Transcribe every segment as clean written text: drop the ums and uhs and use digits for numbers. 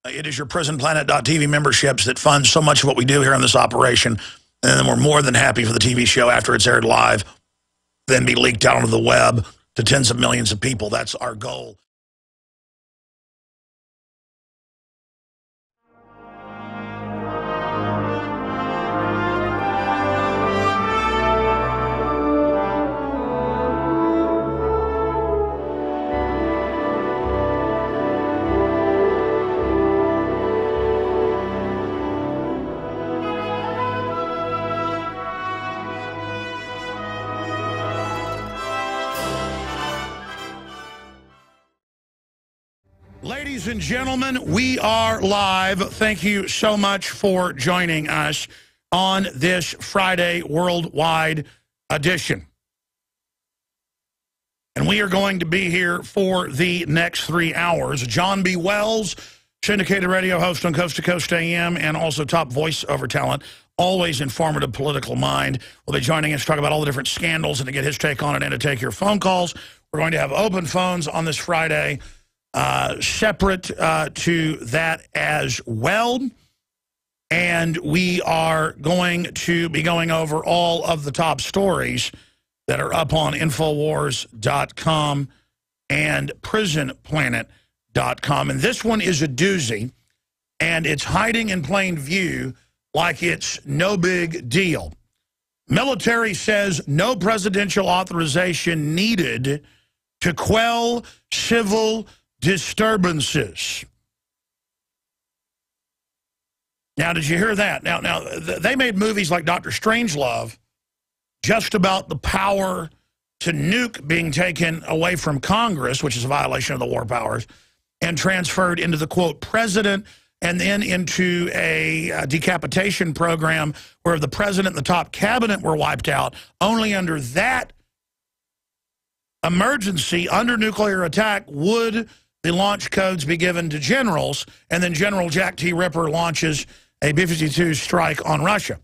It is your prisonplanet.tv memberships that fund so much of what we do here on this operation. And then we're more than happy for the TV show after it's aired live, then be leaked out onto the web to tens of millions of people. That's our goal. Ladies and gentlemen, we are live. Thank you so much for joining us on this Friday worldwide edition. And we are going to be here for the next 3 hours. John B. Wells, syndicated radio host on Coast to Coast AM and also top voiceover talent, always informative political mind, will be joining us to talk about all the different scandals and to get his take on it and to take your phone calls. We're going to have open phones on this Friday. Separate to that as well. And we are going to be going over all of the top stories that are up on Infowars.com and PrisonPlanet.com. And this one is a doozy, and it's hiding in plain view like it's no big deal. Military says no presidential authorization needed to quell civil disturbances. Now, did you hear that? Now, they made movies like Dr. Strangelove just about the power to nuke being taken away from Congress, which is a violation of the war powers, and transferred into the, quote, president, and then into a decapitation program where the president and the top cabinet were wiped out. Only under that emergency, under nuclear attack, would the launch codes be given to generals, and then General Jack T. Ripper launches a B-52 strike on Russia.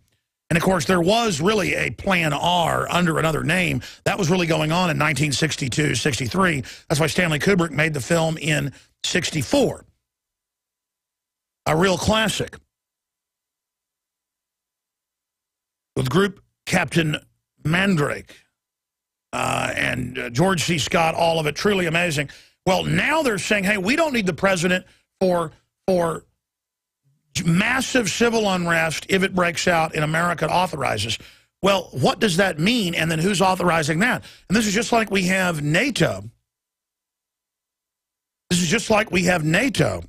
And, of course, there was really a Plan R under another name. That was really going on in 1962, 63. That's why Stanley Kubrick made the film in 64. A real classic. With Group Captain Mandrake and George C. Scott, all of it, truly amazing. Well, now they're saying, hey, we don't need the president for massive civil unrest if it breaks out in America authorizes. Well, what does that mean? And then who's authorizing that? And this is just like we have NATO. This is just like we have NATO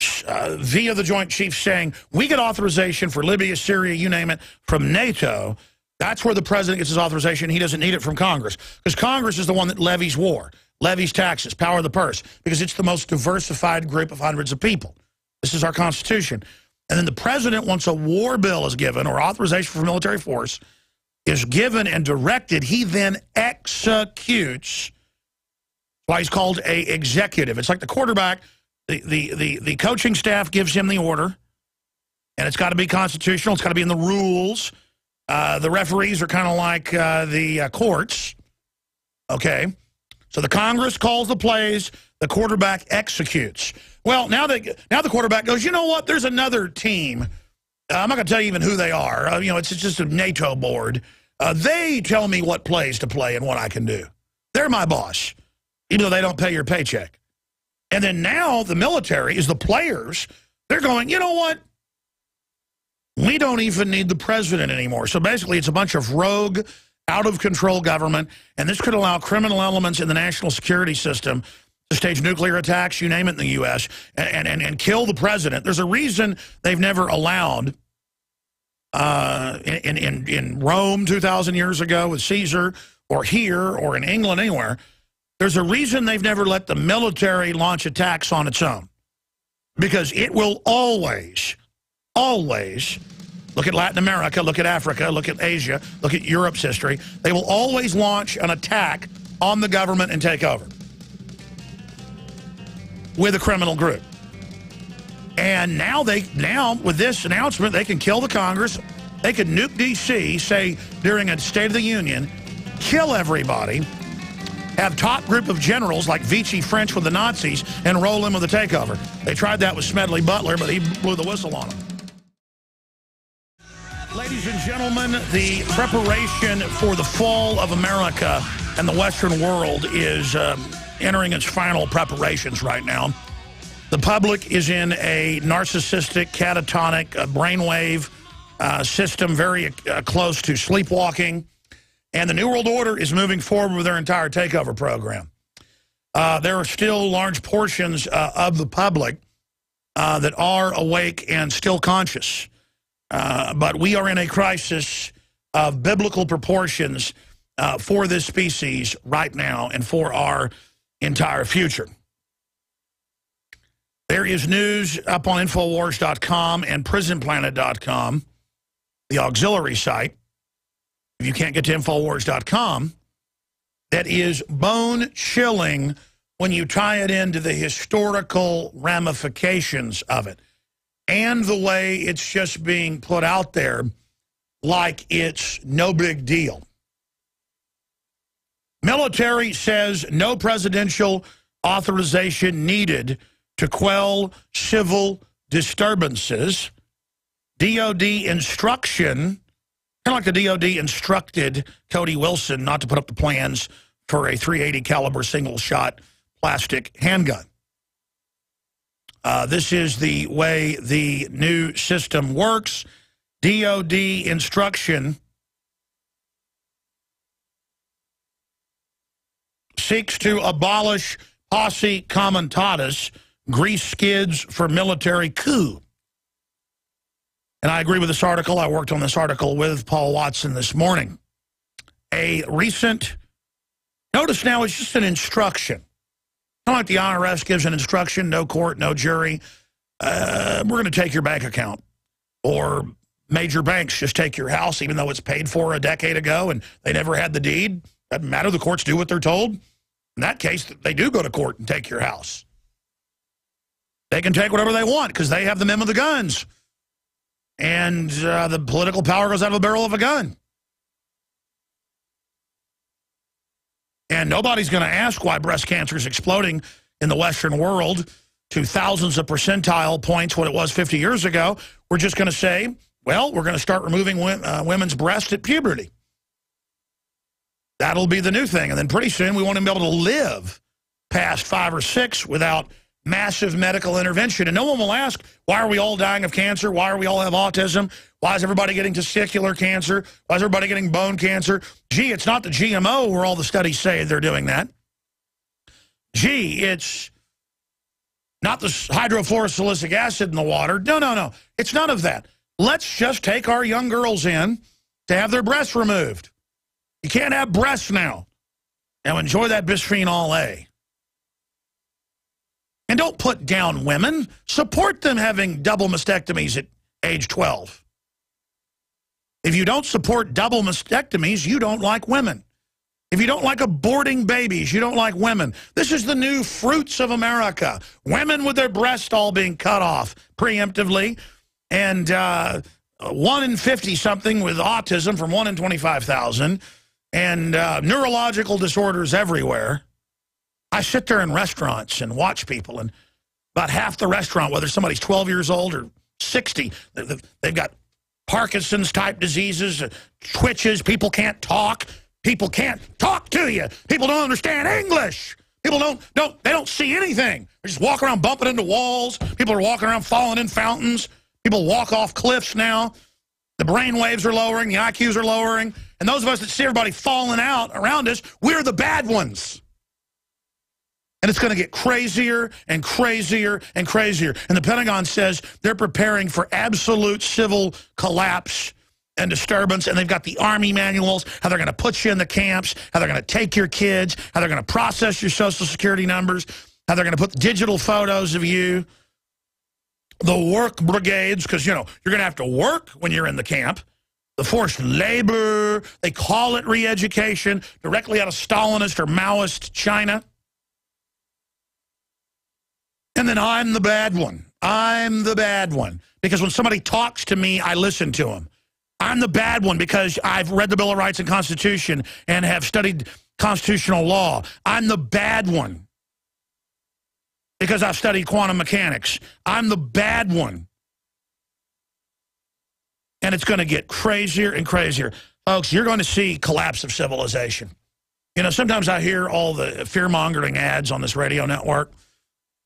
via the Joint Chiefs saying, we get authorization for Libya, Syria, you name it, from NATO. That's where the president gets his authorization. He doesn't need it from Congress, because Congress is the one that levies war, levies taxes, power of the purse, because it's the most diversified group of hundreds of people. This is our Constitution. And then the president, once a war bill is given or authorization for military force is given and directed, he then executes. Why he's called an executive. It's like the quarterback. The coaching staff gives him the order, and it's got to be constitutional. It's got to be in the rules. The referees are kind of like the courts. Okay. So the Congress calls the plays, the quarterback executes. Well, now the quarterback goes, you know what, there's another team. I'm not going to tell you even who they are. You know, it's just a NATO board. They tell me what plays to play and what I can do. They're my boss, even though they don't pay your paycheck. And then now the military is the players. They're going, you know what? We don't even need the president anymore. So basically it's a bunch of rogue, out-of-control government, and this could allow criminal elements in the national security system to stage nuclear attacks, you name it, in the U.S., and kill the president. There's a reason they've never allowed, in Rome 2,000 years ago with Caesar, or here, or in England, anywhere, there's a reason they've never let the military launch attacks on its own. Because it will always, look at Latin America, look at Africa, look at Asia, look at Europe's history. They will always launch an attack on the government and take over with a criminal group. And now with this announcement, they can kill the Congress. They can nuke D.C., say during a State of the Union, kill everybody, have top group of generals like Vichy French with the Nazis and roll in with the takeover. They tried that with Smedley Butler, but he blew the whistle on them. Ladies and gentlemen, the preparation for the fall of America and the Western world is entering its final preparations right now. The public is in a narcissistic, catatonic, brainwave system very close to sleepwalking. And the New World Order is moving forward with their entire takeover program. There are still large portions of the public that are awake and still conscious. But we are in a crisis of biblical proportions for this species right now and for our entire future. There is news up on Infowars.com and PrisonPlanet.com, the auxiliary site, if you can't get to Infowars.com, that is bone-chilling when you tie it into the historical ramifications of it and the way it's just being put out there like it's no big deal. Military says no presidential authorization needed to quell civil disturbances. DOD instruction, kind of like the DOD instructed Cody Wilson not to put up the plans for a .380 caliber single-shot plastic handgun. This is the way the new system works. DOD instruction seeks to abolish posse comitatus, grease skids for military coup. And I agree with this article. I worked on this article with Paul Watson this morning. A recent, notice now it's just an instruction. Kind of like the IRS gives an instruction, no court, no jury. We're going to take your bank account. Or major banks just take your house, even though it's paid for a decade ago and they never had the deed. Doesn't matter, the courts do what they're told. In that case, they do go to court and take your house. They can take whatever they want because they have the mem of the guns. And the political power goes out of the barrel of a gun. And nobody's going to ask why breast cancer is exploding in the Western world to thousands of percentile points what it was 50 years ago. We're just going to say, well, we're going to start removing women's breasts at puberty. That'll be the new thing. And then pretty soon we won't even be able to live past 5 or 6 without massive medical intervention. And no one will ask, why are we all dying of cancer? Why are we all have autism? Why is everybody getting testicular cancer? Why is everybody getting bone cancer? Gee, it's not the GMO where all the studies say they're doing that. Gee, it's not the hydrofluorosilicic acid in the water. No, no, no. It's none of that. Let's just take our young girls in to have their breasts removed. You can't have breasts now. Now enjoy that bisphenol A. And don't put down women. Support them having double mastectomies at age 12. If you don't support double mastectomies, you don't like women. If you don't like aborting babies, you don't like women. This is the new fruits of America. Women with their breasts all being cut off preemptively. And 1 in 50-something with autism from 1 in 25,000. And neurological disorders everywhere. I sit there in restaurants and watch people, and about half the restaurant, whether somebody's 12 years old or 60, they've got Parkinson's-type diseases, twitches, people can't talk. People can't talk to you. People don't understand English. People they don't see anything. They just walk around bumping into walls. People are walking around falling in fountains. People walk off cliffs now. The brain waves are lowering, the IQs are lowering, and those of us that see everybody falling out around us, we're the bad ones. And it's going to get crazier and crazier and crazier. And the Pentagon says they're preparing for absolute civil collapse and disturbance. And they've got the Army manuals, how they're going to put you in the camps, how they're going to take your kids, how they're going to process your Social Security numbers, how they're going to put digital photos of you. The work brigades, because, you know, you're going to have to work when you're in the camp. The forced labor, they call it re-education, directly out of Stalinist or Maoist China. And then I'm the bad one. I'm the bad one. Because when somebody talks to me, I listen to them. I'm the bad one because I've read the Bill of Rights and Constitution and have studied constitutional law. I'm the bad one because I've studied quantum mechanics. I'm the bad one. And it's going to get crazier and crazier. Folks, you're going to see collapse of civilization. You know, sometimes I hear all the fear-mongering ads on this radio network.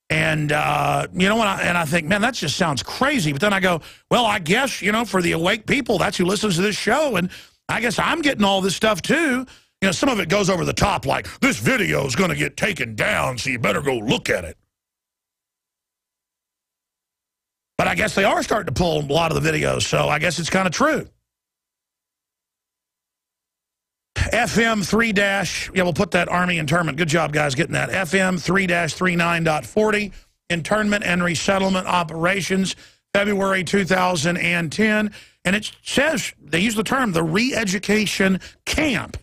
And, you know, I think, man, that just sounds crazy. But then I go, well, I guess, you know, for the awake people, that's who listens to this show. And I guess I'm getting all this stuff, too. You know, some of it goes over the top, like, this video is going to get taken down, so you better go look at it. But I guess they are starting to pull a lot of the videos, so I guess it's kind of true. FM 3- yeah, we'll put that Army internment. Good job, guys, getting that. FM 3-39.40, internment and resettlement operations, February 2010. And it says, they use the term, the re-education camp.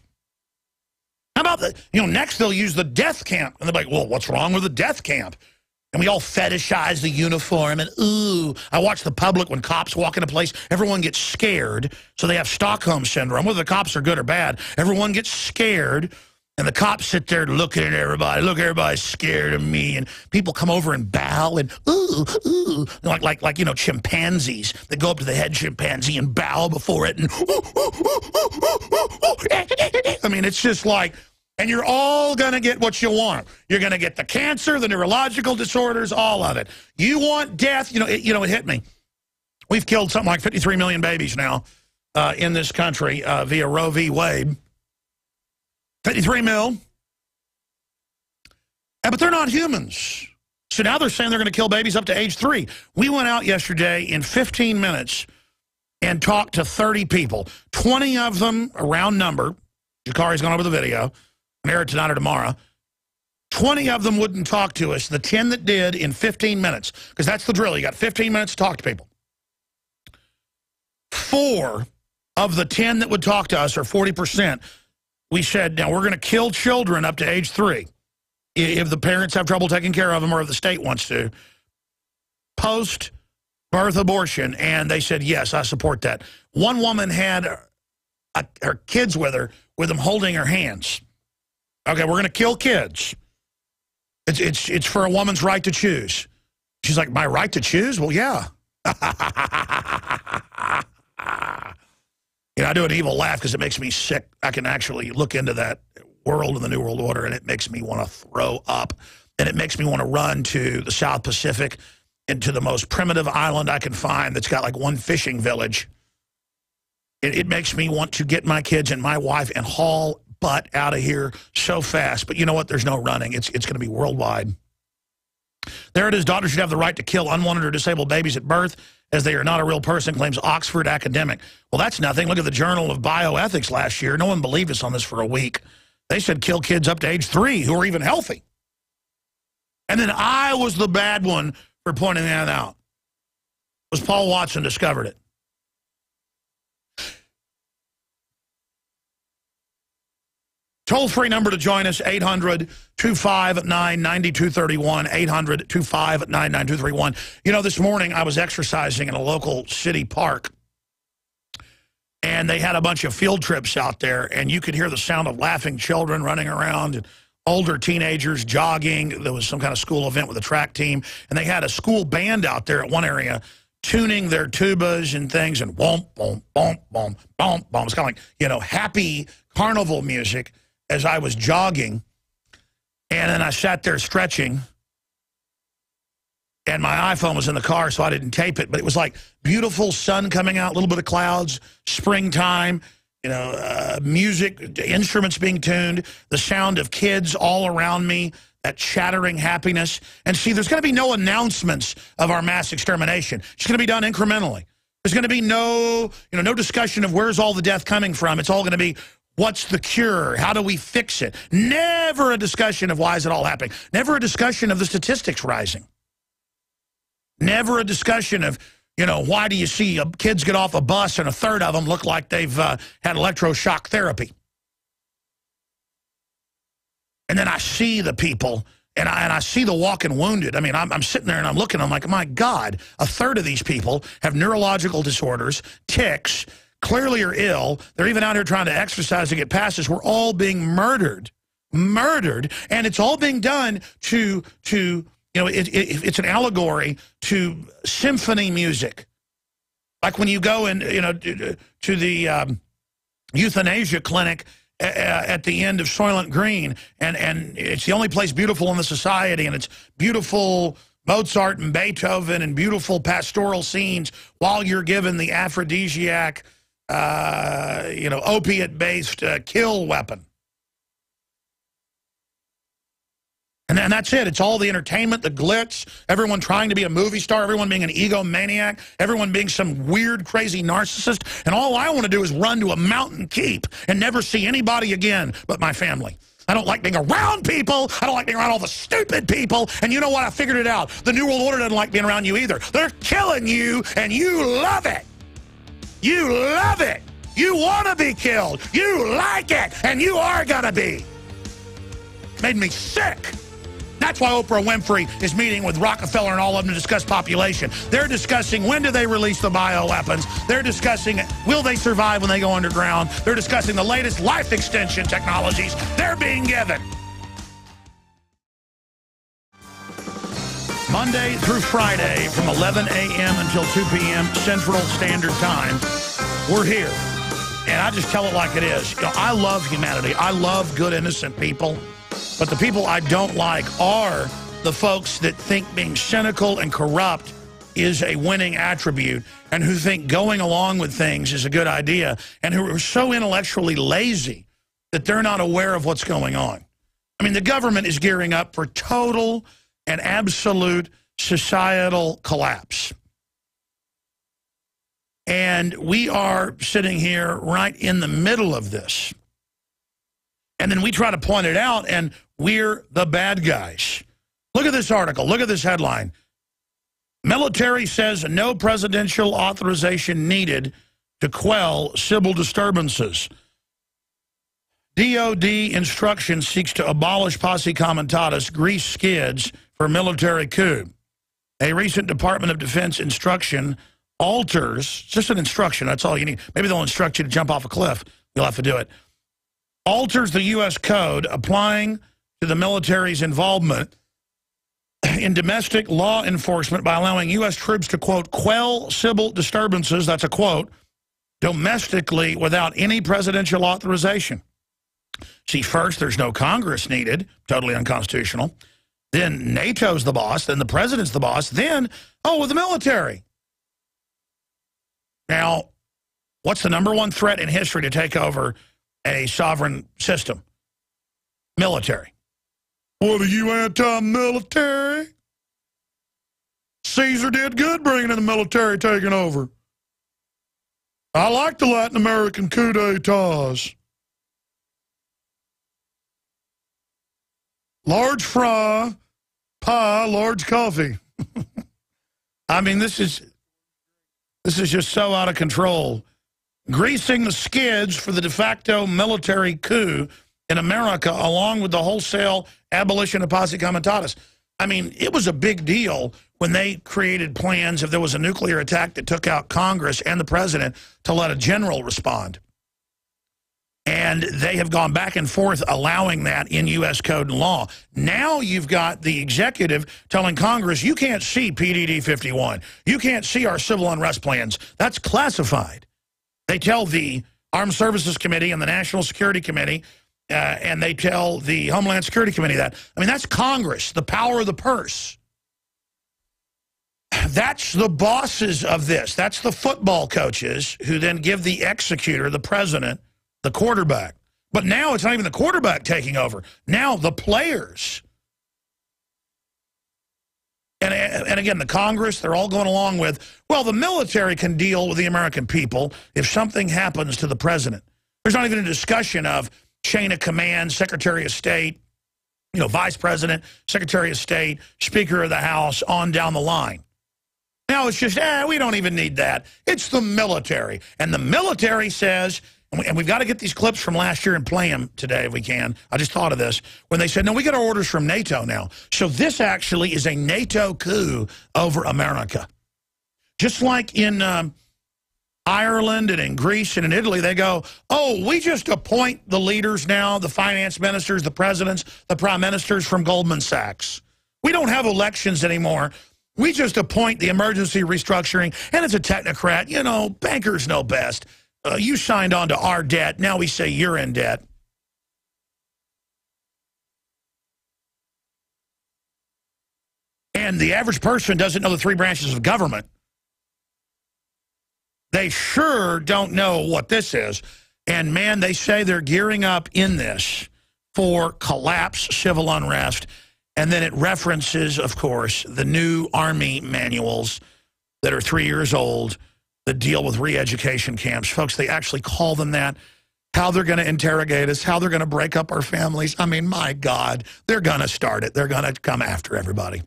How about the, you know, next they'll use the death camp. And they're like, well, what's wrong with the death camp? And we all fetishize the uniform, and ooh, I watch the public when cops walk into a place, everyone gets scared, so they have Stockholm syndrome. Whether the cops are good or bad, everyone gets scared, and the cops sit there looking at everybody. Look, everybody's scared of me, and people come over and bow, and ooh, ooh, like you know, chimpanzees that go up to the head chimpanzee and bow before it, and I mean, it's just like, and you're all going to get what you want. You're going to get the cancer, the neurological disorders, all of it. You want death. You know, it hit me. We've killed something like 53 million babies now in this country via Roe v. Wade. 53 mil. But they're not humans. So now they're saying they're going to kill babies up to age 3. We went out yesterday in 15 minutes and talked to 30 people. 20 of them, a round number. Jakari's gone over the video. Air it tonight or tomorrow. 20 of them wouldn't talk to us. The 10 that did in 15 minutes, because that's the drill. You got 15 minutes to talk to people. 4 of the 10 that would talk to us, or 40%, we said, now we're going to kill children up to age 3 if the parents have trouble taking care of them or if the state wants to. Post-birth abortion, and they said, yes, I support that. One woman had her kids with her, with them holding her hands. Okay, we're going to kill kids. It's for a woman's right to choose. She's like, my right to choose? Well, yeah. You know, I do an evil laugh because it makes me sick. I can actually look into that world in the New World Order, and it makes me want to throw up. And it makes me want to run to the South Pacific and to the most primitive island I can find that's got like one fishing village. It makes me want to get my kids and my wife and haul butt out of here so fast. But you know what? There's no running. It's going to be worldwide. There it is. Doctors should have the right to kill unwanted or disabled babies at birth as they are not a real person, claims Oxford academic. Well, that's nothing. Look at the Journal of Bioethics last year. No one believed us on this for a week. They said kill kids up to age 3 who are even healthy. And then I was the bad one for pointing that out. It was Paul Watson discovered it. Toll-free number to join us, 800-259-9231, 800-259-9231. You know, this morning I was exercising in a local city park, and they had a bunch of field trips out there, and you could hear the sound of laughing children running around, and older teenagers jogging. There was some kind of school event with a track team, and they had a school band out there at one area tuning their tubas and things, and womp, boom, boom, boom, boom, boom. It's kind of like, you know, happy carnival music as I was jogging. And then I sat there stretching, and my iPhone was in the car, so I didn't tape it. But it was like beautiful sun coming out, a little bit of clouds, springtime, you know, music, instruments being tuned, the sound of kids all around me, that chattering happiness. And see, there's going to be no announcements of our mass extermination. It's going to be done incrementally. There's going to be no, you know, no discussion of where's all the death coming from. It's all going to be, what's the cure? How do we fix it? Never a discussion of why is it all happening. Never a discussion of the statistics rising. Never a discussion of, you know, why do you see kids get off a bus and a third of them look like they've had electroshock therapy? And then I see the people, and I see the walking wounded. I mean, I'm sitting there and I'm looking, I'm like, my God, a third of these people have neurological disorders, tics, clearly are ill. They're even out here trying to exercise to get past this. We're all being murdered. murdered, and it's all being done to it's an allegory to symphony music. Like when you go in, to the euthanasia clinic at the end of Soylent Green, and it's the only place beautiful in the society, and it's beautiful Mozart and Beethoven and beautiful pastoral scenes while you're given the aphrodisiac, opiate-based kill weapon. And that's it. It's all the entertainment, the glitz, everyone trying to be a movie star, everyone being an egomaniac, everyone being some weird, crazy narcissist. And all I want to do is run to a mountain keep and never see anybody again but my family. I don't like being around people. I don't like being around all the stupid people. And you know what? I figured it out. The New World Order doesn't like being around you either. They're killing you, and you love it. You love it. You want to be killed. You like it, and you are going to be. Made me sick. That's why Oprah Winfrey is meeting with Rockefeller and all of them to discuss population. They're discussing when do they release the bioweapons. They're discussing will they survive when they go underground. They're discussing the latest life extension technologies they're being given. Monday through Friday from 11 a.m. until 2 p.m. Central Standard Time, we're here. And I just tell it like it is. I love humanity. I love good, innocent people. But the people I don't like are the folks that think being cynical and corrupt is a winning attribute, and who think going along with things is a good idea, and who are so intellectually lazy that they're not aware of what's going on. I mean, the government is gearing up for total and absolute societal collapse. And we are sitting here right in the middle of this. And then we try to point it out, and we're the bad guys. Look at this article. Look at this headline. Military says no presidential authorization needed to quell civil disturbances. DOD instruction seeks to abolish posse comitatus, grease skids for military coup. A recent Department of Defense instruction alters, just an instruction, that's all you need. Maybe they'll instruct you to jump off a cliff. You'll have to do it. Alters the U.S. code applying to the military's involvement in domestic law enforcement by allowing U.S. troops to, quote, quell civil disturbances, that's a quote, domestically without any presidential authorization. See, first, there's no Congress needed, totally unconstitutional. Then NATO's the boss, then the president's the boss, then, oh, the military. Now, what's the #1 threat in history to take over a sovereign system? Military. What are you, anti-military? Caesar did good bringing in the military, taking over. I like the Latin American coup d'etats. Large fry, pie, large coffee. I mean, this is just so out of control. Greasing the skids for the de facto military coup in America, along with the wholesale abolition of posse comitatus. I mean, it was a big deal when they created plans if there was a nuclear attack that took out Congress and the president to let a general respond. And they have gone back and forth allowing that in U.S. code and law. Now you've got the executive telling Congress, you can't see PDD 51. You can't see our civil unrest plans. That's classified. They tell the Armed Services Committee and the National Security Committee, and they tell the Homeland Security Committee that. I mean, that's Congress, the power of the purse. That's the bosses of this. That's the football coaches who then give the executor, the president, the quarterback. But now it's not even the quarterback taking over. Now the players. And again, the Congress, they're all going along with, well, the military can deal with the American people if something happens to the president. There's not even a discussion of chain of command, Secretary of State, Vice President, Secretary of State, Speaker of the House, on down the line. Now it's just, we don't even need that. It's the military. And the military says, and we've got to get these clips from last year and play them today if we can. I just thought of this. When they said, no, we got our orders from NATO now. So this actually is a NATO coup over America. Just like in Ireland and in Greece and in Italy, they go, oh, we just appoint the leaders now, the finance ministers, the presidents, the prime ministers from Goldman Sachs. We don't have elections anymore. We just appoint the emergency restructuring, and it's a technocrat. You know, bankers know best. You signed on to our debt. Now we say you're in debt. And the average person doesn't know the three branches of government. They sure don't know what this is. And, man, they say they're gearing up in this for collapse, civil unrest. And then it references, of course, the new Army manuals that are 3 years old that deal with re-education camps. Folks, they actually call them that. How they're going to interrogate us, how they're going to break up our families. I mean, my God, they're going to start it. They're going to come after everybody.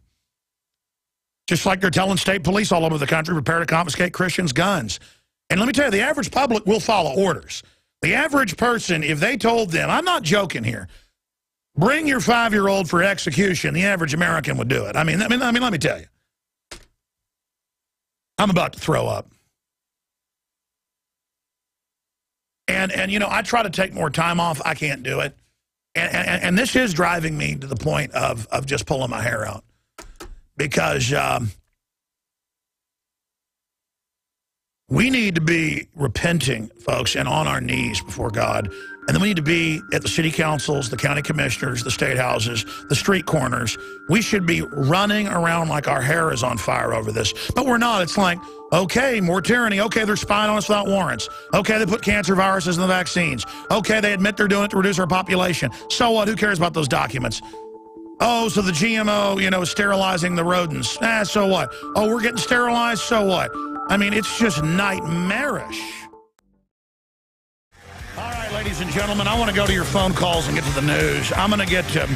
Just like they're telling state police all over the country, prepare to confiscate Christians' guns. And let me tell you, the average public will follow orders. The average person, if they told them, I'm not joking here, bring your 5-year-old for execution, the average American would do it. I mean, let me tell you. I'm about to throw up. And you know, I try to take more time off. I can't do it. And this is driving me to the point of just pulling my hair out. Because we need to be repenting, folks, and on our knees before God. And then we need to be at the city councils, the county commissioners, the state houses, the street corners. We should be running around like our hair is on fire over this. But we're not. It's like, okay, more tyranny. Okay, they're spying on us without warrants. Okay, they put cancer viruses in the vaccines. Okay, they admit they're doing it to reduce our population. So what? Who cares about those documents? Oh, so the GMO, you know, is sterilizing the rodents. So what? Oh, we're getting sterilized? So what? I mean, it's just nightmarish. All right, ladies and gentlemen, I want to go to your phone calls and get to the news. I'm going to get to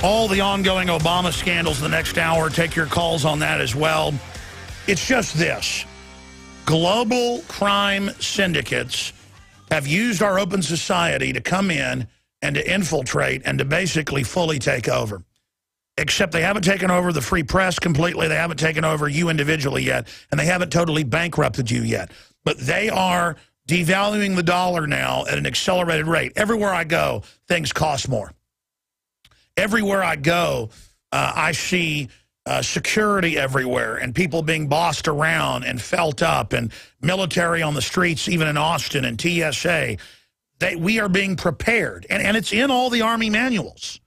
all the ongoing Obama scandals in the next hour. Take your calls on that as well. It's just this. Global crime syndicates have used our open society to come in and to infiltrate and to basically fully take over. Except they haven't taken over the free press completely. They haven't taken over you individually yet. And they haven't totally bankrupted you yet. But they are devaluing the dollar now at an accelerated rate. Everywhere I go, things cost more. Everywhere I go, I see security everywhere and people being bossed around and felt up and military on the streets, even in Austin and TSA. We are being prepared, and it's in all the Army manuals.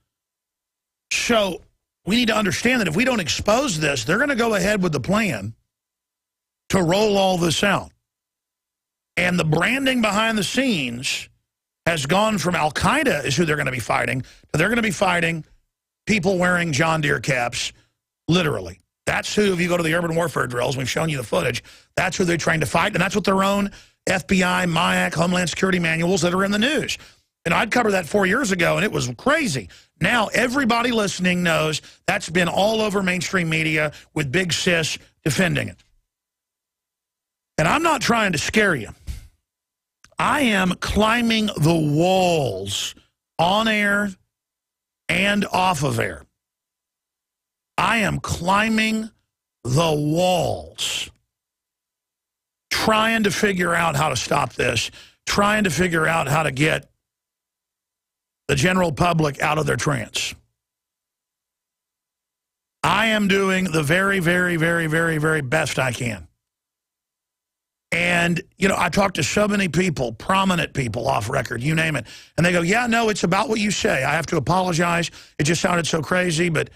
So we need to understand that if we don't expose this, they're going to go ahead with the plan to roll all this out. And the branding behind the scenes has gone from Al-Qaeda is who they're going to be fighting, to they're going to be fighting people wearing John Deere caps, literally. That's who, if you go to the urban warfare drills, we've shown you the footage, that's who they're trying to fight, and that's what their own FBI, MIAC, Homeland Security manuals that are in the news. And I'd covered that 4 years ago, and it was crazy. Now everybody listening knows that's been all over mainstream media with Big Sis defending it. And I'm not trying to scare you. I am climbing the walls on air and off of air. I am climbing the walls, trying to figure out how to stop this, trying to figure out how to get the general public out of their trance. I am doing the very, very, very, very, very best I can. And, you know, I talk to so many people, prominent people off record, you name it. And they go, yeah, no, it's about what you say. I have to apologize. It just sounded so crazy, but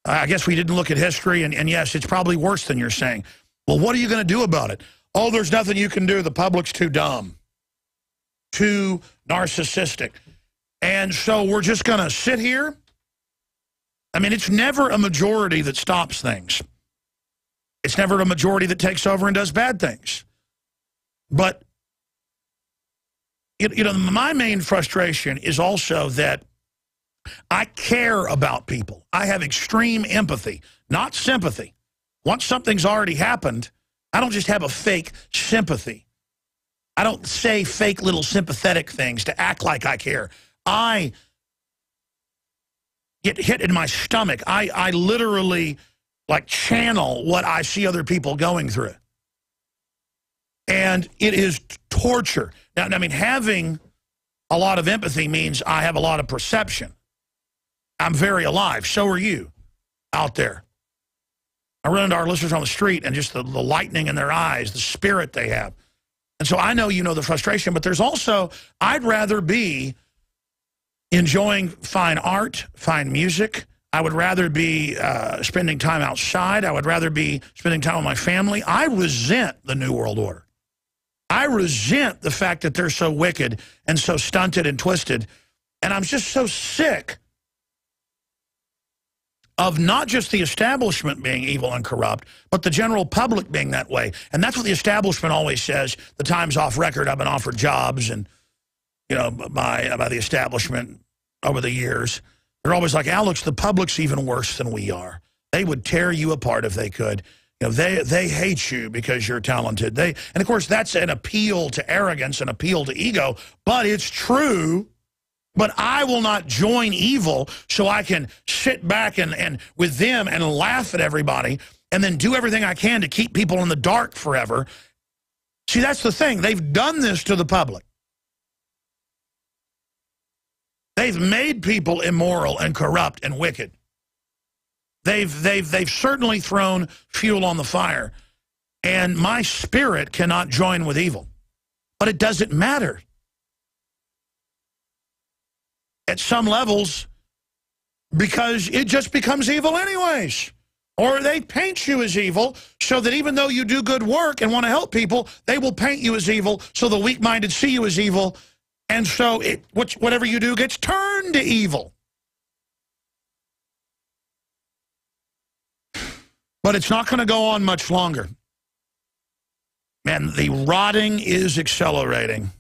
I guess we didn't look at history. And yes, it's probably worse than you're saying. Well, what are you going to do about it? Oh, there's nothing you can do. The public's too dumb, too narcissistic. And so we're just going to sit here. I mean, it's never a majority that stops things. It's never a majority that takes over and does bad things. But, you know, my main frustration is also that I care about people. I have extreme empathy, not sympathy. Once something's already happened, I don't just have a fake sympathy. I don't say fake little sympathetic things to act like I care. I get hit in my stomach. I literally, like, channel what I see other people going through. And it is torture. Now, I mean, having a lot of empathy means I have a lot of perception. I'm very alive. So are you out there. I run into our listeners on the street and just the lightning in their eyes, the spirit they have. And so I know you know the frustration, but there's also, I'd rather be enjoying fine art, fine music. I would rather be spending time outside. I would rather be spending time with my family. I resent the New World Order. I resent the fact that they're so wicked and so stunted and twisted. And I'm just so sick of not just the establishment being evil and corrupt, but the general public being that way. And that's what the establishment always says. The Times off record, I've been offered jobs and, you know, by the establishment over the years. They're always like, Alex, the public's even worse than we are. They would tear you apart if they could. You know, they hate you because you're talented. And of course, that's an appeal to arrogance, an appeal to ego, but it's true. But I will not join evil so I can sit back and with them and laugh at everybody and then do everything I can to keep people in the dark forever. See, that's the thing. They've done this to the public. They've made people immoral and corrupt and wicked. They've certainly thrown fuel on the fire. And my spirit cannot join with evil. But it doesn't matter. At some levels, because it just becomes evil anyways. Or they paint you as evil so that even though you do good work and want to help people, they will paint you as evil so the weak-minded see you as evil. And so whatever you do gets turned to evil. But it's not going to go on much longer. Man, the rotting is accelerating.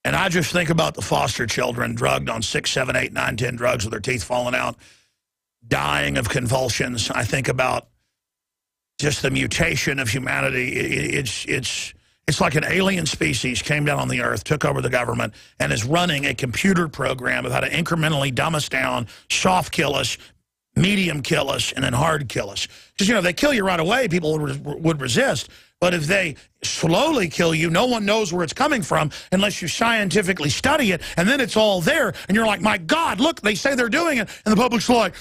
And I just think about the foster children drugged on 6, 7, 8, 9, 10 drugs with their teeth falling out, dying of convulsions. I think about just the mutation of humanity. It's like an alien species came down on the earth, took over the government, and is running a computer program of how to incrementally dumb us down, soft kill us, medium kill us, and then hard kill us. Because, you know, if they kill you right away, people would resist. But if they slowly kill you, no one knows where it's coming from unless you scientifically study it, and then it's all there, and you're like, my God, look, they say they're doing it, and the public's like,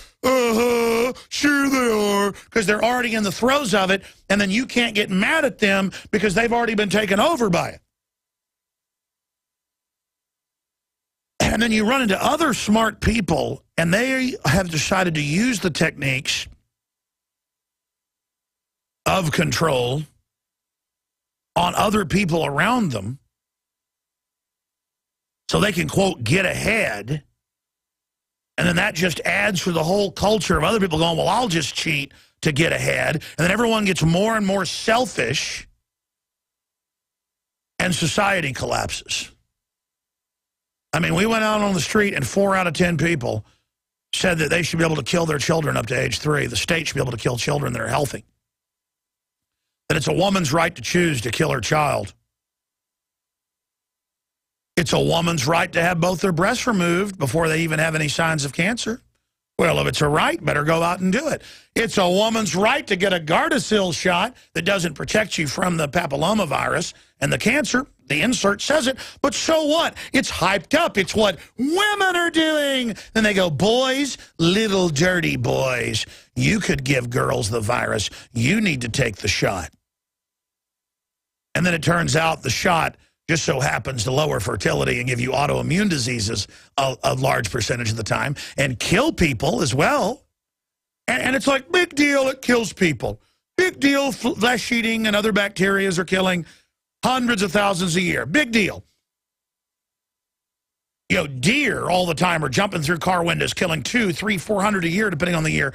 sure they are, because they're already in the throes of it, and then you can't get mad at them because they've already been taken over by it. And then you run into other smart people, and they have decided to use the techniques of control on other people around them so they can, quote, get ahead. And then that just adds to the whole culture of other people going, well, I'll just cheat to get ahead. And then everyone gets more and more selfish, and society collapses. I mean, we went out on the street and 4 out of 10 people said that they should be able to kill their children up to age 3. The state should be able to kill children that are healthy. That it's a woman's right to choose to kill her child. It's a woman's right to have both their breasts removed before they even have any signs of cancer. Well, if it's a right, better go out and do it. It's a woman's right to get a Gardasil shot that doesn't protect you from the papillomavirus and the cancer. The insert says it, but so what? It's hyped up. It's what women are doing. Then they go, boys, little dirty boys, you could give girls the virus. You need to take the shot. And then it turns out the shot just so happens to lower fertility and give you autoimmune diseases a large percentage of the time and kill people as well. And it's like, big deal, it kills people. Big deal, flesh eating and other bacteria are killing hundreds of thousands a year. Big deal. You know, deer all the time are jumping through car windows, killing 200, 300, 400 a year, depending on the year.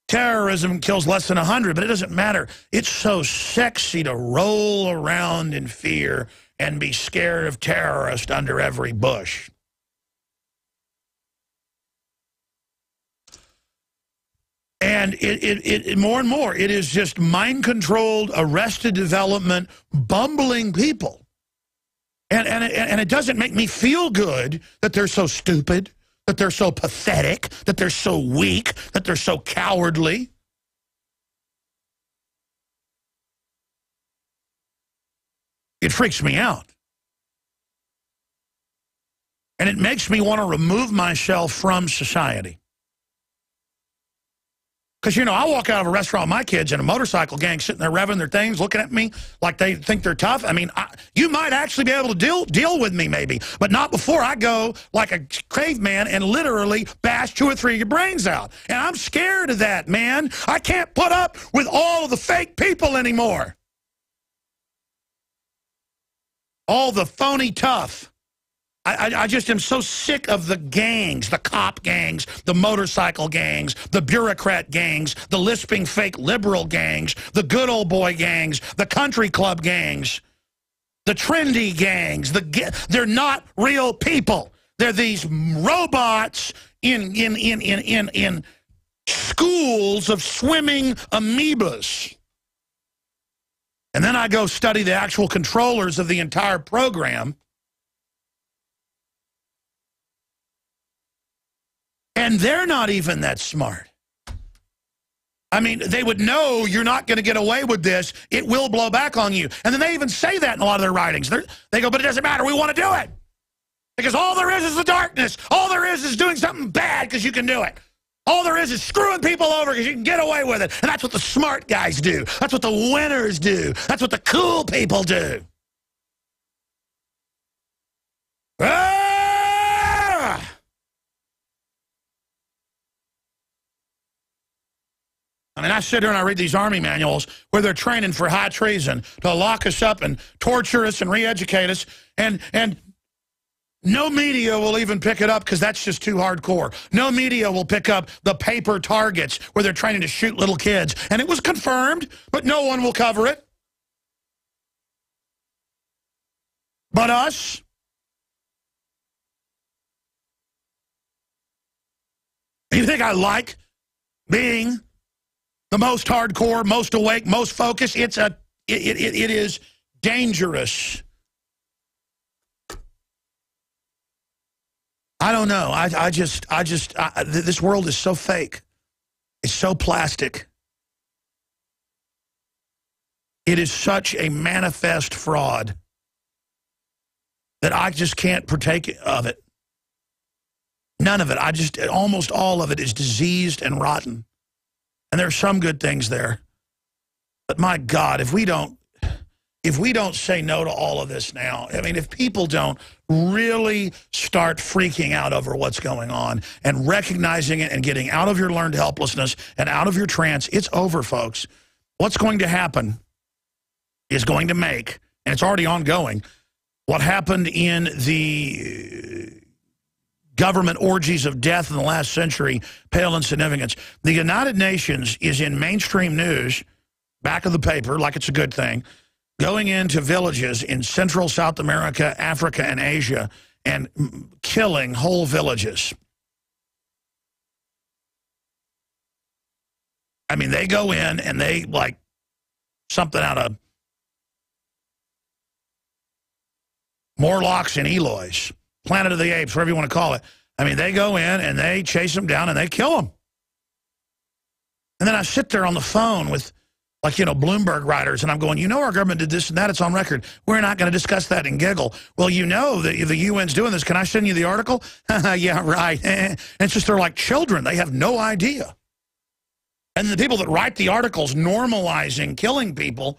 Terrorism kills less than 100, but it doesn't matter. It's so sexy to roll around in fear and be scared of terrorists under every bush. And it more and more, it is just mind-controlled, arrested development, bumbling people. And it doesn't make me feel good that they're so stupid, that they're so pathetic, that they're so weak, that they're so cowardly. It freaks me out. And it makes me want to remove myself from society. Because, you know, I walk out of a restaurant with my kids and a motorcycle gang sitting there revving their things, looking at me like they think they're tough. I mean, you might actually be able to deal with me maybe, but not before I go like a caveman and literally bash 2 or 3 of your brains out. And I'm scared of that, man. I can't put up with all of the fake people anymore. All the phony tough. I just am so sick of the gangs, the cop gangs, the motorcycle gangs, the bureaucrat gangs, the lisping fake liberal gangs, the good old boy gangs, the country club gangs, the trendy gangs. They're not real people. They're these robots in schools of swimming amoebas. And then I go study the actual controllers of the entire program. And they're not even that smart. I mean, they would know you're not going to get away with this. It will blow back on you. And then they even say that in a lot of their writings. They go, but it doesn't matter. We want to do it. Because all there is the darkness. All there is doing something bad because you can do it. All there is screwing people over because you can get away with it. And that's what the smart guys do. That's what the winners do. That's what the cool people do. Ah! I mean, I sit here and I read these Army manuals where they're training for high treason to lock us up and torture us and re-educate us. And no media will even pick it up because that's just too hardcore. No media will pick up the paper targets where they're training to shoot little kids. And it was confirmed, but no one will cover it. But us. You think I like being the most hardcore, most awake, most focused? It is dangerous. I don't know. This world is so fake. It's so plastic. It is such a manifest fraud that I just can't partake of it. None of it. Almost all of it is diseased and rotten. And there's some good things there. But my God, if we don't say no to all of this now, I mean, if people don't really start freaking out over what's going on and recognizing it and getting out of your learned helplessness and out of your trance, it's over, folks. What's going to happen is going to make, and it's already ongoing, what happened in the government orgies of death in the last century pale in significance. The United Nations is in mainstream news, back of the paper, like it's a good thing, going into villages in Central South America, Africa, and Asia, and killing whole villages. I mean, they go in and they, like, something out of Morlocks and Eloys, Planet of the Apes, whatever you want to call it. I mean, they go in and they chase them down and they kill them. And then I sit there on the phone with, like, you know, Bloomberg writers, and I'm going, you know, our government did this and that. It's on record. We're not going to discuss that and giggle. Well, you know that the UN's doing this. Can I send you the article? Yeah, right. And it's just they're like children. They have no idea. And the people that write the articles normalizing killing people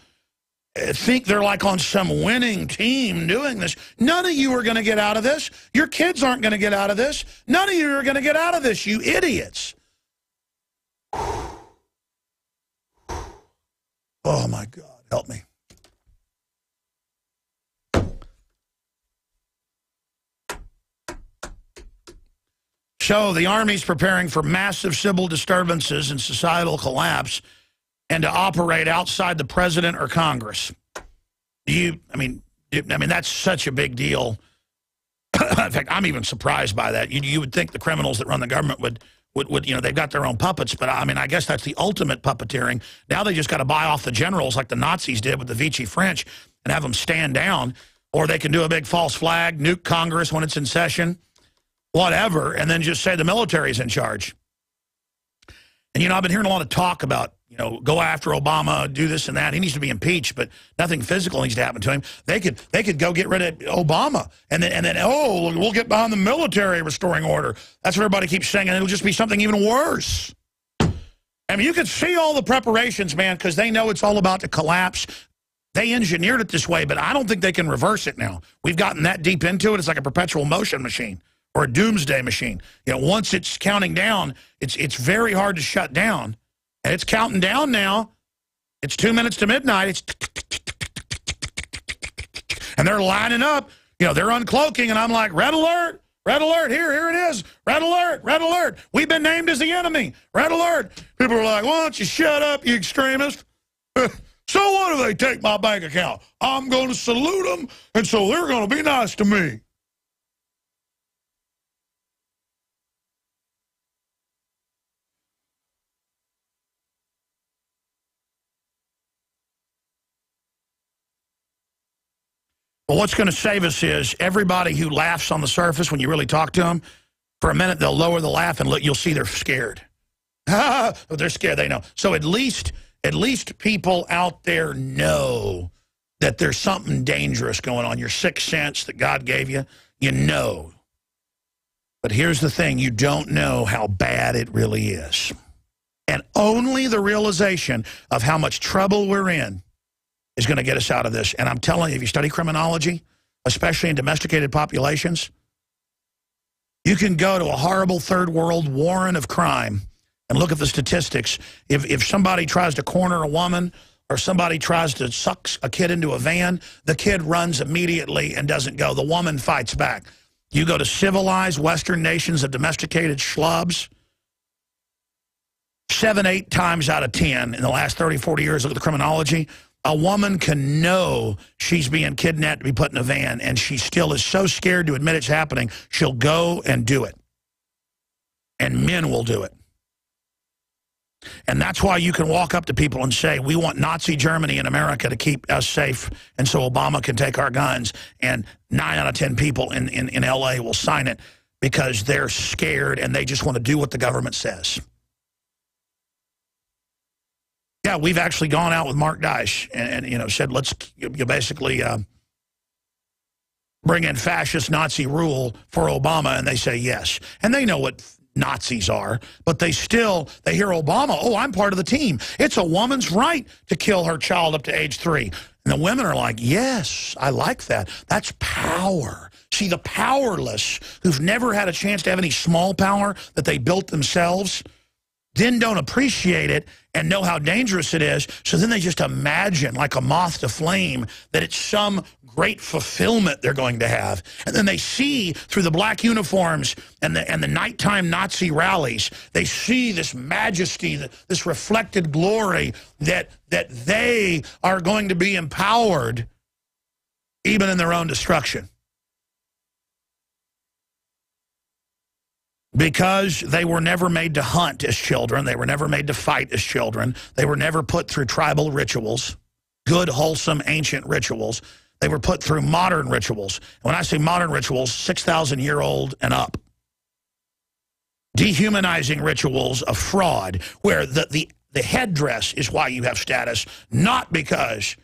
think they're like on some winning team doing this. None of you are going to get out of this. Your kids aren't going to get out of this. None of you are going to get out of this, you idiots. Oh, my God. Help me. So the Army's preparing for massive civil disturbances and societal collapse and to operate outside the president or Congress. I mean, that's such a big deal. In fact, I'm even surprised by that. You would think the criminals that run the government would, you know, they've got their own puppets, but I mean, I guess that's the ultimate puppeteering. Now they just got to buy off the generals like the Nazis did with the Vichy French and have them stand down, or they can do a big false flag, nuke Congress when it's in session, whatever, and then just say the military's in charge. And, you know, I've been hearing a lot of talk about, you go after Obama, do this and that. He needs to be impeached, but nothing physical needs to happen to him. They could go get rid of Obama, and then we'll get behind the military restoring order. That's what everybody keeps saying, and it'll just be something even worse. I mean, you could see all the preparations, man, because they know it's all about to collapse. They engineered it this way, but I don't think they can reverse it now. We've gotten that deep into it. It's like a perpetual motion machine or a doomsday machine. Once it's counting down, it's very hard to shut down. And it's counting down now. It's 2 minutes to midnight. It's and they're lining up. They're uncloaking, and I'm like, red alert, here it is. Red alert. We've been named as the enemy. Red alert. People are like, why don't you shut up, you extremist? So what if they take my bank account? I'm going to salute them, and so they're going to be nice to me. Well, what's going to save us is everybody who laughs on the surface when you really talk to them, for a minute they'll lower the laugh and look, you'll see they're scared. They're scared, they know. So at least people out there know that there's something dangerous going on. Your sixth sense that God gave you, you know. But here's the thing, you don't know how bad it really is. And only the realization of how much trouble we're in is going to get us out of this. And I'm telling you, if you study criminology, especially in domesticated populations, you can go to a horrible third world warren of crime and look at the statistics. If somebody tries to corner a woman or somebody tries to suck a kid into a van, the kid runs immediately and doesn't go. The woman fights back. You go to civilized Western nations of domesticated schlubs, 7, 8 times out of 10 in the last 30, 40 years, look at the criminology, a woman can know she's being kidnapped to be put in a van, and she still is so scared to admit it's happening, she'll go and do it. And men will do it. And that's why you can walk up to people and say, we want Nazi Germany in America to keep us safe, and so Obama can take our guns. And 9 out of 10 people in L.A. will sign it because they're scared and they just want to do what the government says. Yeah, we've actually gone out with Mark Dice and said, let's basically bring in fascist Nazi rule for Obama, and they say yes. And they know what Nazis are, but they hear Obama, oh, I'm part of the team. It's a woman's right to kill her child up to age 3. And the women are like, yes, I like that. That's power. See, the powerless who've never had a chance to have any small power that they built themselves then don't appreciate it and know how dangerous it is, so then they just imagine, like a moth to flame, that it's some great fulfillment they're going to have. And then they see through the black uniforms and the nighttime Nazi rallies, they see this majesty, this reflected glory that they are going to be empowered even in their own destruction. Because they were never made to hunt as children. They were never made to fight as children. They were never put through tribal rituals, good, wholesome, ancient rituals. They were put through modern rituals. When I say modern rituals, 6,000-year-old and up. Dehumanizing rituals of fraud, where the headdress is why you have status, not because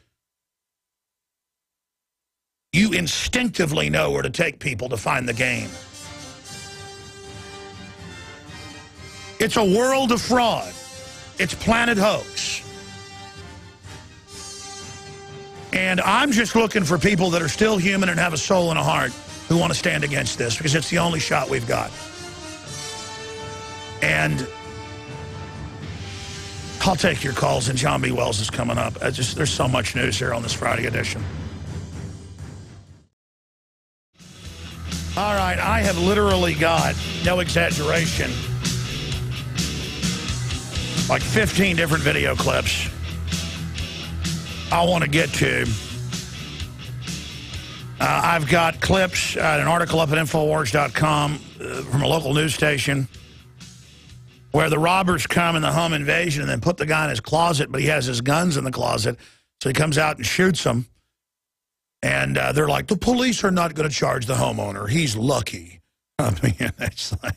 you instinctively know where to take people to find the game. It's a world of fraud. It's planet hoax. And I'm just looking for people that are still human and have a soul and a heart who want to stand against this, because it's the only shot we've got. And I'll take your calls, and John B. Wells is coming up. There's so much news here on this Friday edition. All right, I have literally got, no exaggeration, like 15 different video clips I want to get to. I've got clips, an article up at Infowars.com from a local news station where the robbers come in the home invasion and then put the guy in his closet, but he has his guns in the closet, so he comes out and shoots them. And they're like, the police are not going to charge the homeowner. He's lucky. I mean, it's like...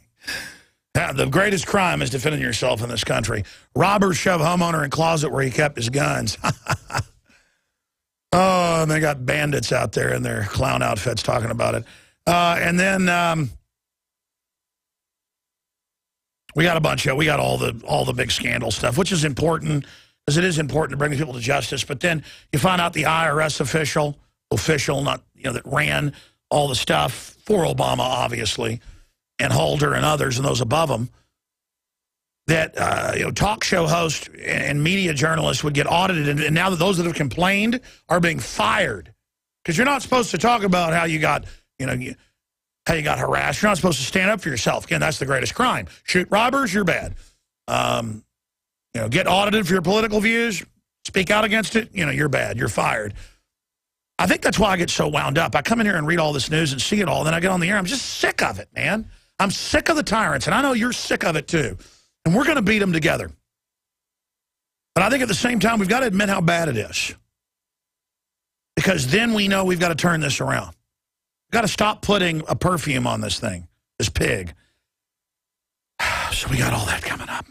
The greatest crime is defending yourself in this country. Robbers shove homeowner in closet where he kept his guns. Oh, and they got bandits out there in their clown outfits talking about it. And then we got all the big scandal stuff, which is important, because it is important to bring people to justice. But then you find out the IRS official, not, that ran all the stuff for Obama, obviously, and Holder and others and those above them, that talk show hosts and media journalists would get audited, and now that those that have complained are being fired, because you're not supposed to talk about how you got how you got harassed. You're not supposed to stand up for yourself. Again, that's the greatest crime. Shoot robbers, you're bad. Get audited for your political views, speak out against it, you're bad. You're fired. I think that's why I get so wound up. I come in here and read all this news and see it all, and then I get on the air. I'm just sick of it, man. I'm sick of the tyrants, and I know you're sick of it too. And we're going to beat them together. But I think at the same time, we've got to admit how bad it is. Because then we know we've got to turn this around. We've got to stop putting a perfume on this thing, this pig. So we got all that coming up.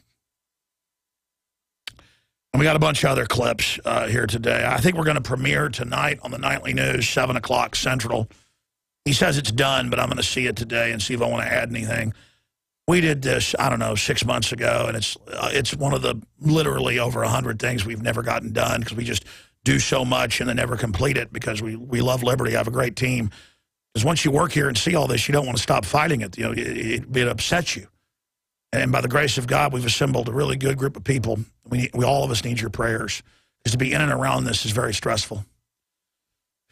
And we got a bunch of other clips here today. I think we're going to premiere tonight on the Nightly News, 7 o'clock Central. He says it's done, but I'm going to see it today and see if I want to add anything. We did this, I don't know, 6 months ago, and it's one of the literally over 100 things we've never gotten done, because we just do so much and then never complete it, because we love liberty. I have a great team. Because once you work here and see all this, you don't want to stop fighting it. It upsets you. And by the grace of God, we've assembled a really good group of people. We all of us need your prayers, because to be in and around this is very stressful.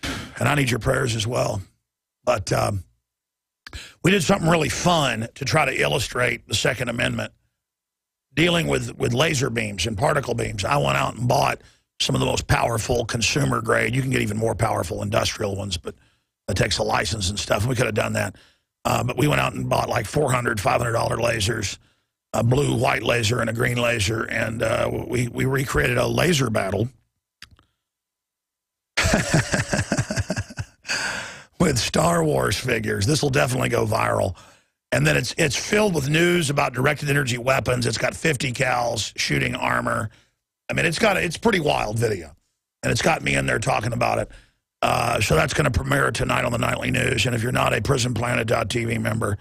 And I need your prayers as well. But we did something really fun to try to illustrate the Second Amendment, dealing with laser beams and particle beams. I went out and bought some of the most powerful consumer grade. You can get even more powerful industrial ones, but it takes a license and stuff. We could have done that. But we went out and bought like $400, $500 lasers, a blue, white laser, and a green laser, and we recreated a laser battle with Star Wars figures. This will definitely go viral. And then it's filled with news about directed energy weapons. It's got 50 cals shooting armor. I mean, it's pretty wild video. And it's got me in there talking about it. So that's going to premiere tonight on the Nightly News. And if you're not a prisonplanet.tv member,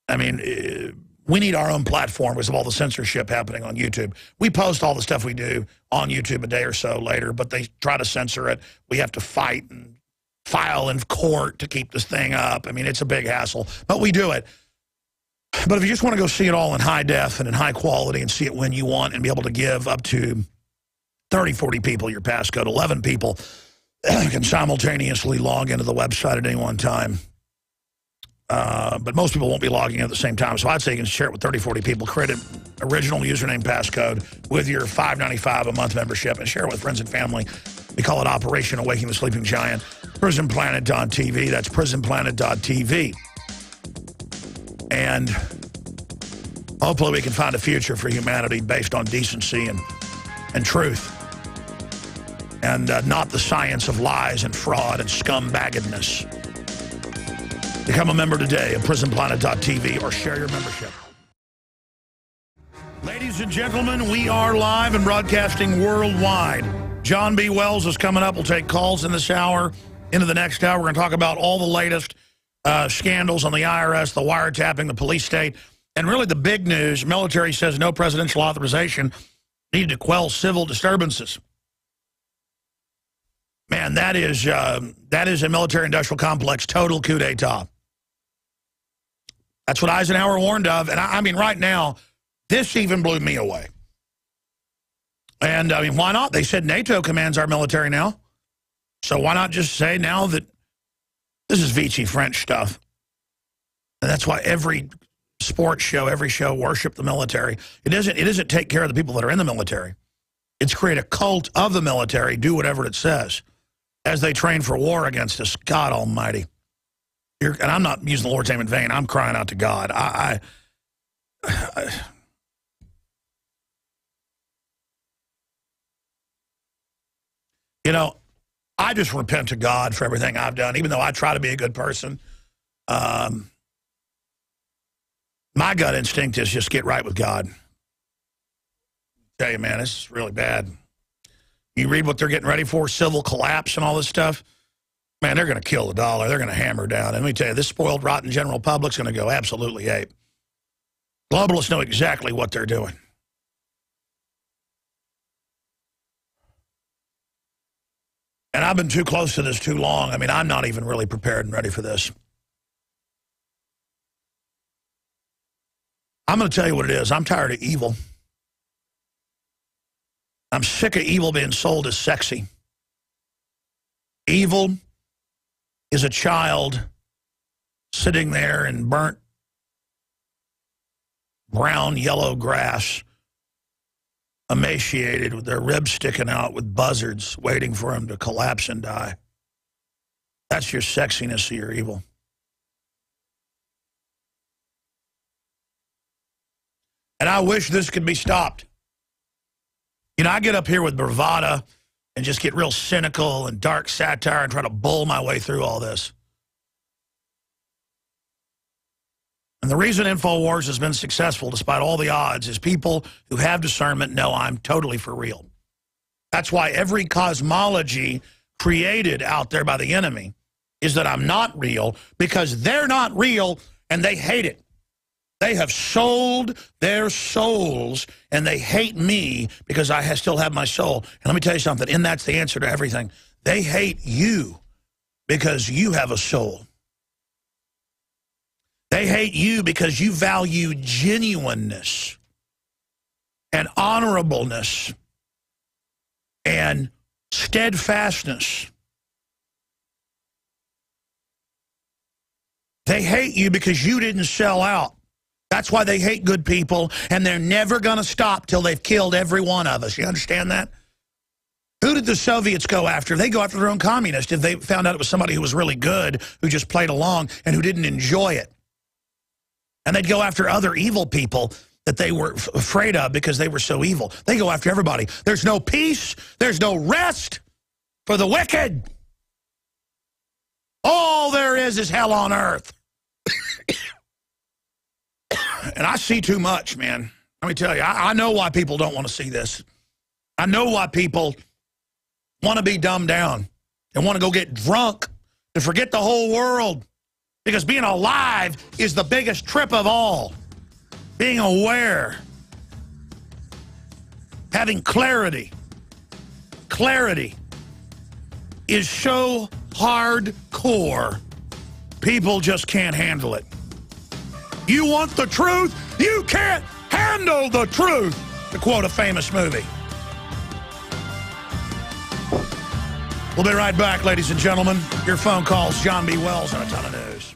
I mean, we need our own platform because of all the censorship happening on YouTube. We post all the stuff we do on YouTube a day or so later, but they try to censor it. We have to fight and file in court to keep this thing up. I mean, it's a big hassle, but we do it. But if you just want to go see it all in high def and in high quality and see it when you want and be able to give up to 30, 40 people your passcode, 11 people can simultaneously log into the website at any one time. But most people won't be logging in at the same time. So I'd say you can share it with 30, 40 people. Create an original username passcode with your $5.95 a month membership and share it with friends and family. We call it Operation Awakening the Sleeping Giant. PrisonPlanet.tv. That's PrisonPlanet.tv. And hopefully we can find a future for humanity based on decency and truth. And not the science of lies and fraud and scumbaggedness. Become a member today at PrisonPlanet.tv or share your membership. Ladies and gentlemen, we are live and broadcasting worldwide. John B. Wells is coming up. We'll take calls in this hour. Into the next hour, we're going to talk about all the latest scandals on the IRS, the wiretapping, the police state, and really the big news. Military says no presidential authorization needed to quell civil disturbances. Man, that is a military-industrial complex total coup d'etat. That's what Eisenhower warned of. And I mean, right now, this even blew me away. And, I mean, why not? They said NATO commands our military now. So why not just say now that this is Vichy French stuff? And that's why every sports show, every show worship the military. It isn't take care of the people that are in the military. It's create a cult of the military, do whatever it says, as they train for war against us. God almighty. And I'm not using the Lord's name in vain. I'm crying out to God. You know, I just repent to God for everything I've done, even though I try to be a good person. My gut instinct is just get right with God. I tell you, man, this is really bad. You read what they're getting ready for, civil collapse and all this stuff. Man, they're going to kill the dollar. They're going to hammer down. And let me tell you, this spoiled, rotten general public's going to go absolutely ape. Globalists know exactly what they're doing. And I've been too close to this too long. I mean, I'm not even really prepared and ready for this. I'm going to tell you what it is. I'm tired of evil. I'm sick of evil being sold as sexy. Evil is a child sitting there in burnt brown, yellow grass, emaciated with their ribs sticking out with buzzards waiting for them to collapse and die. That's your sexiness of your evil. And I wish this could be stopped. You know, I get up here with bravado and just get real cynical and dark satire and try to bull my way through all this. And the reason InfoWars has been successful despite all the odds is people who have discernment know I'm totally for real. That's why every cosmology created out there by the enemy is that I'm not real, because they're not real and they hate it. They have sold their souls and they hate me because I still have my soul. And let me tell you something, and that's the answer to everything. They hate you because you have a soul. They hate you because you value genuineness and honorableness and steadfastness. They hate you because you didn't sell out. That's why they hate good people, and they're never going to stop till they've killed every one of us. You understand that? Who did the Soviets go after? They go after their own communists if they found out it was somebody who was really good, who just played along, and who didn't enjoy it. And they'd go after other evil people that they were afraid of because they were so evil. They go after everybody. There's no peace. There's no rest for the wicked. All there is hell on earth. And I see too much, man. Let me tell you, I know why people don't want to see this. I know why people want to be dumbed down and want to go get drunk to forget the whole world. Because being alive is the biggest trip of all. Being aware. Having clarity. Clarity is so hardcore, people just can't handle it. You want the truth? You can't handle the truth, to quote a famous movie. We'll be right back, ladies and gentlemen. Your phone calls, John B. Wells, and a ton of news.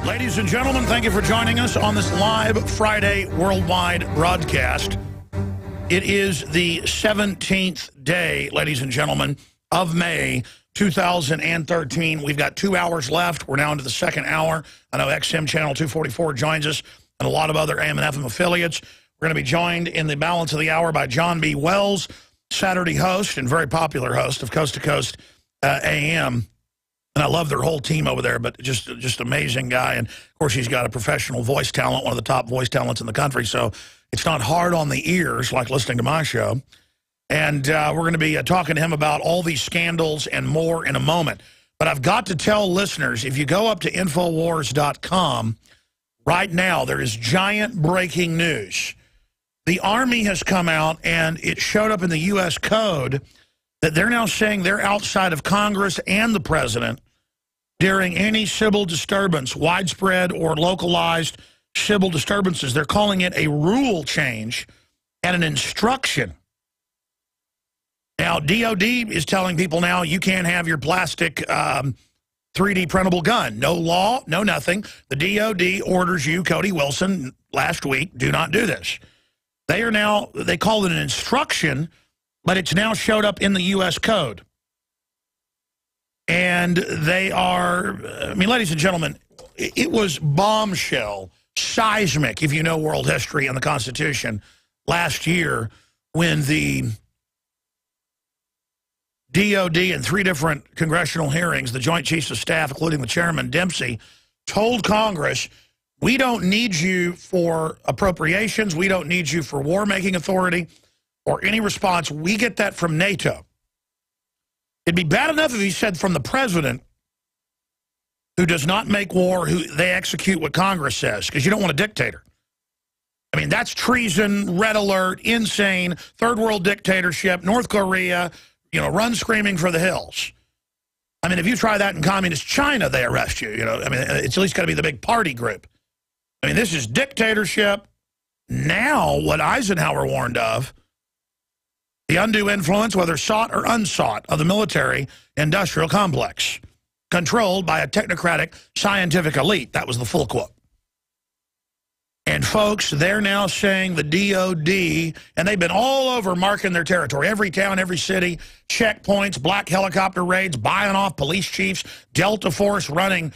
Ladies and gentlemen, thank you for joining us on this live Friday worldwide broadcast. It is the 17th day, ladies and gentlemen, of May 2013. We've got 2 hours left. We're now into the second hour. I know XM Channel 244 joins us and a lot of other AM and FM affiliates. We're going to be joined in the balance of the hour by John B. Wells, Saturday host and very popular host of Coast to Coast AM. And I love their whole team over there, but just amazing guy. And, of course, he's got a professional voice talent, one of the top voice talents in the country. So it's not hard on the ears like listening to my show. And we're going to be talking to him about all these scandals and more in a moment. But I've got to tell listeners, if you go up to Infowars.com, right now there is giant breaking news. The Army has come out, and it showed up in the U.S. Code that they're now saying they're outside of Congress and the President during any civil disturbance, widespread or localized civil disturbances. They're calling it a rule change and an instruction. Now, DOD is telling people now you can't have your plastic 3D printable gun. No law, no nothing. The DOD orders you, Cody Wilson, last week, do not do this. They are now, they call it an instruction, but it's now showed up in the U.S. Code. And they are, I mean, ladies and gentlemen, it was bombshell, seismic, if you know world history and the Constitution, last year when the DOD in 3 different congressional hearings, the Joint Chiefs of Staff, including the Chairman Dempsey, told Congress, we don't need you for appropriations. We don't need you for war-making authority or any response. We get that from NATO. It'd be bad enough if he said from the president, who does not make war, who they execute what Congress says, because you don't want a dictator. I mean, that's treason, red alert, insane, third world dictatorship, North Korea, you know, run screaming for the hills. I mean, if you try that in communist China, they arrest you, you know. I mean, it's at least got to be the big party group. I mean, this is dictatorship. Now, what Eisenhower warned of, the undue influence, whether sought or unsought, of the military-industrial complex, controlled by a technocratic scientific elite. That was the full quote. And folks, they're now saying the DOD, and they've been all over marking their territory. Every town, every city, checkpoints, black helicopter raids, buying off police chiefs, Delta Force running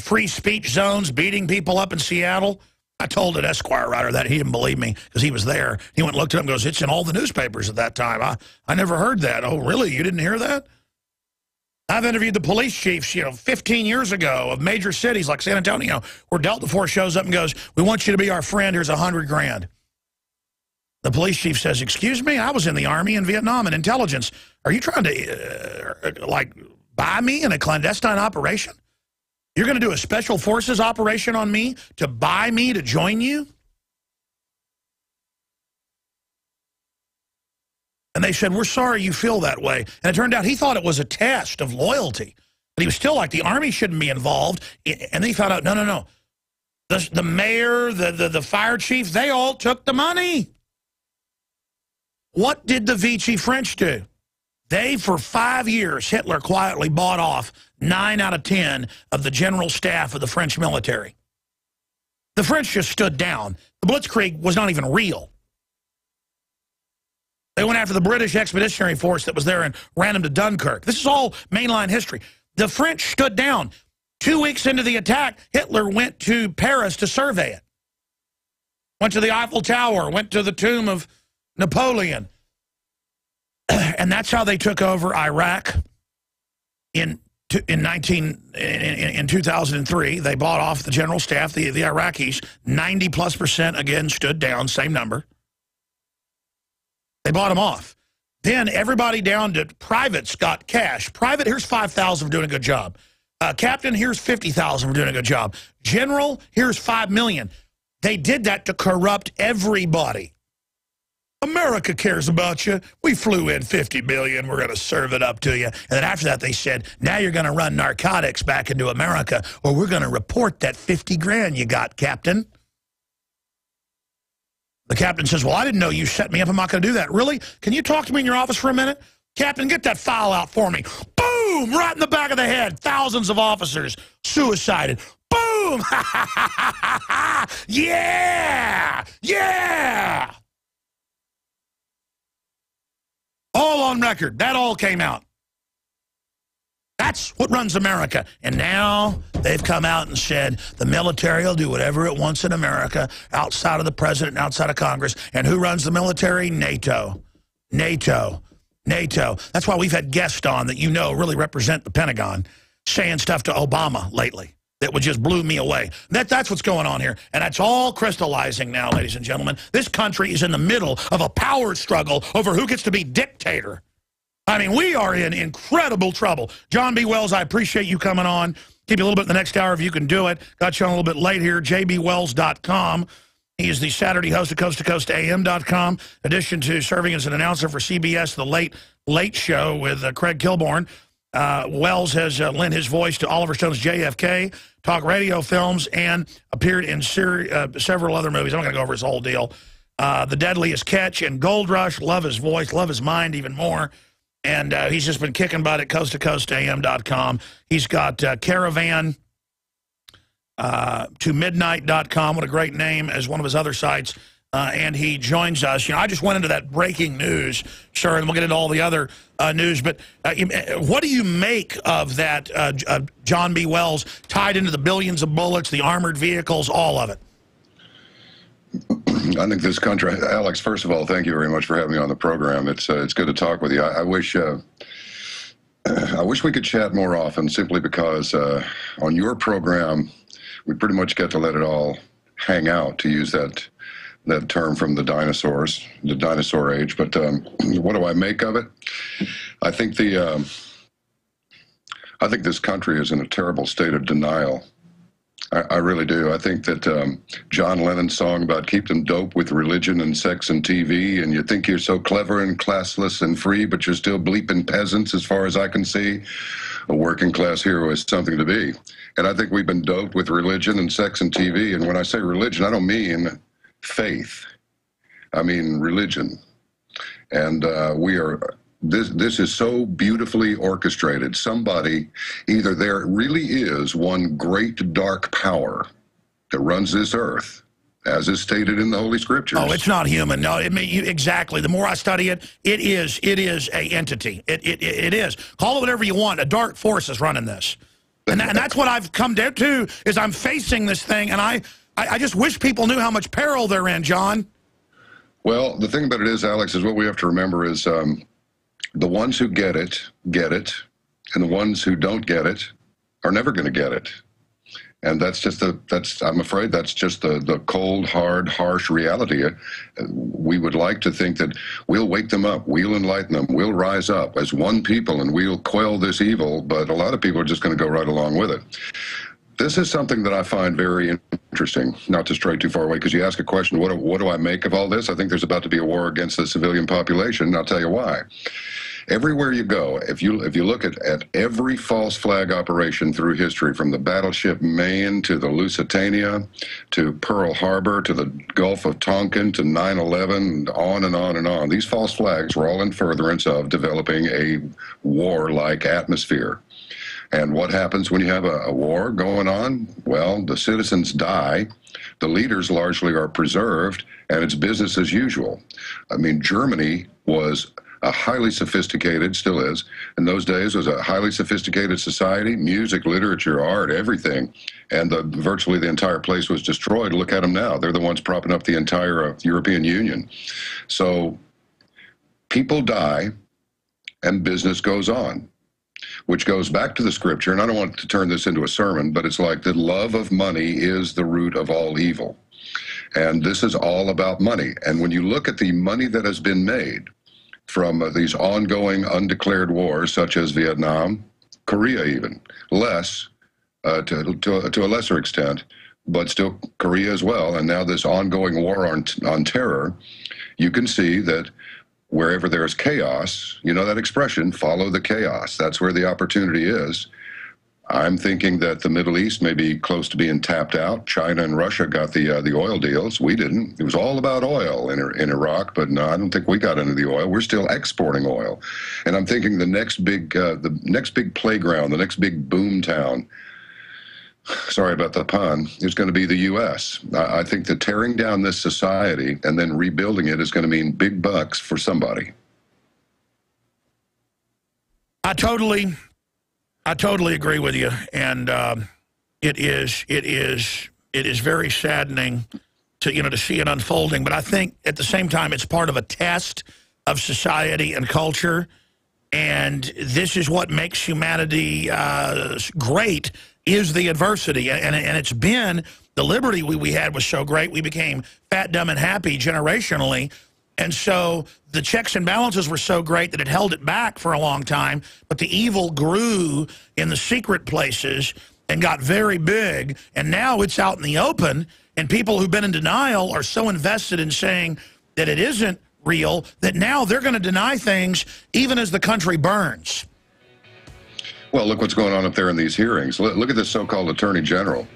free speech zones, beating people up in Seattle. I told an Esquire writer that. He didn't believe me because he was there. He went and looked at it and goes, it's in all the newspapers at that time. I never heard that. Oh, really? You didn't hear that? I've interviewed the police chiefs, you know, 15 years ago of major cities like San Antonio, where Delta Force shows up and goes, we want you to be our friend. Here's $100 grand. The police chief says, excuse me, I was in the Army in Vietnam and intelligence. Are you trying to, like, buy me in a clandestine operation? You're going to do a special forces operation on me to buy me to join you? And they said, we're sorry you feel that way. And it turned out he thought it was a test of loyalty. But he was still like, the Army shouldn't be involved. And then he found out, no. The mayor, the fire chief, they all took the money. What did the Vichy French do? They, for 5 years, Hitler quietly bought off 9 out of 10 of the general staff of the French military. The French just stood down. The Blitzkrieg was not even real. They went after the British Expeditionary Force that was there and ran them to Dunkirk. This is all mainline history. The French stood down. 2 weeks into the attack, Hitler went to Paris to survey it. Went to the Eiffel Tower, went to the tomb of Napoleon. And that's how they took over Iraq in 2003. They bought off the general staff, the Iraqis. 90+% again stood down, same number. They bought them off. Then everybody down to privates got cash. Private, here's $5,000 for doing a good job. Captain, here's $50,000 for doing a good job. General, here's $5 million. They did that to corrupt everybody. America cares about you. We flew in $50 million. We're going to serve it up to you. And then after that, they said, now you're going to run narcotics back into America, or we're going to report that 50 grand you got, Captain. The captain says, well, I didn't know you set me up. I'm not going to do that. Really? Can you talk to me in your office for a minute? Captain, get that file out for me. Boom! Right in the back of the head. Thousands of officers suicided. Boom! Yeah! Yeah! All on record. That all came out. That's what runs America. And now they've come out and said the military will do whatever it wants in America outside of the president and outside of Congress. And who runs the military? NATO. NATO. NATO. That's why we've had guests on that you know really represent the Pentagon saying stuff to Obama lately that would just blew me away. That's what's going on here. And that's all crystallizing now, ladies and gentlemen. This country is in the middle of a power struggle over who gets to be dictator. I mean, we are in incredible trouble. John B. Wells, I appreciate you coming on. Keep you a little bit in the next hour if you can do it. Got you on a little bit late here, jbwells.com. He is the Saturday host of coast-to-coast-am.com, in addition to serving as an announcer for CBS, The Late Show with Craig Kilborn. Wells has lent his voice to Oliver Stone's JFK, talk radio films, and appeared in several other movies. I'm not going to go over his whole deal. The Deadliest Catch and Gold Rush. Love his voice, love his mind even more. And he's just been kicking butt at coast-to-coast-am.com. He's got Caravan to midnight.com. What a great name, as one of his other sites. And he joins us. You know, I just went into that breaking news, sure, and we'll get into all the other news. But what do you make of that John B. Wells tied into the billions of bullets, the armored vehicles, all of it? I think this country, Alex, first of all, thank you very much for having me on the program. It's good to talk with you. I wish I wish we could chat more often, simply because on your program, we pretty much get to let it all hang out, to use that term from the dinosaurs, the dinosaur age. But what do I make of it? I think I think this country is in a terrible state of denial. I really do. I think that John Lennon's song about keep them dope with religion and sex and TV, and you think you're so clever and classless and free, but you're still bleeping peasants as far as I can see. A working class hero is something to be. And I think we've been doped with religion and sex and TV. And when I say religion, I don't mean faith. I mean religion. And this is so beautifully orchestrated. Somebody, either there really is one great dark power that runs this earth, as is stated in the Holy Scriptures. Oh, it's not human. No, exactly. The more I study it, it is a entity. It is. Call it whatever you want. A dark force is running this. And that's what I've come down to, is I'm facing this thing, and I just wish people knew how much peril they're in, John. Well, the thing about it is, Alex, is what we have to remember is the ones who get it, and the ones who don't get it are never going to get it. And that's just I'm afraid that's just the cold, hard, harsh reality. We would like to think that we'll wake them up, we'll enlighten them, we'll rise up as one people, and we'll quell this evil, but a lot of people are just going to go right along with it. This is something that I find very interesting, not to stray too far away, because you ask a question, what do I make of all this? I think there's about to be a war against the civilian population, and I'll tell you why. Everywhere you go, if you look at every false flag operation through history, from the battleship Maine to the Lusitania to Pearl Harbor to the Gulf of Tonkin to 9/11, on and on and on, these false flags were all in furtherance of developing a war-like atmosphere. And what happens when you have a war going on? Well, the citizens die, the leaders largely are preserved, and it's business as usual. I mean, Germany was a highly sophisticated, still is, in those days, was a highly sophisticated society, music, literature, art, everything. And virtually the entire place was destroyed. Look at them now. They're the ones propping up the entire European Union. So people die and business goes on, which goes back to the Scripture. And I don't want to turn this into a sermon, but it's like the love of money is the root of all evil. And this is all about money. And when you look at the money that has been made from these ongoing undeclared wars, such as Vietnam, Korea even, less, to a lesser extent, but still Korea as well, and now this ongoing war on terror, you can see that wherever there's chaos, you know that expression, follow the chaos. That's where the opportunity is. I'm thinking that the Middle East may be close to being tapped out. China and Russia got the oil deals. We didn't. It was all about oil in Iraq, but no, I don't think we got into the oil. We're still exporting oil. And I'm thinking the next big playground, the next big boom town, sorry about the pun, is going to be the U.S. I think that tearing down this society and then rebuilding it is going to mean big bucks for somebody. I totally agree with you, and it is very saddening to see it unfolding. But I think at the same time, it's part of a test of society and culture, and this is what makes humanity great, is the adversity. And it's been the liberty we had was so great, we became fat, dumb, and happy generationally. And so the checks and balances were so great that it held it back for a long time, but the evil grew in the secret places and got very big, and now it's out in the open, and people who've been in denial are so invested in saying that it isn't real that now they're going to deny things even as the country burns. Well, look what's going on up there in these hearings. Look at this so-called Attorney General.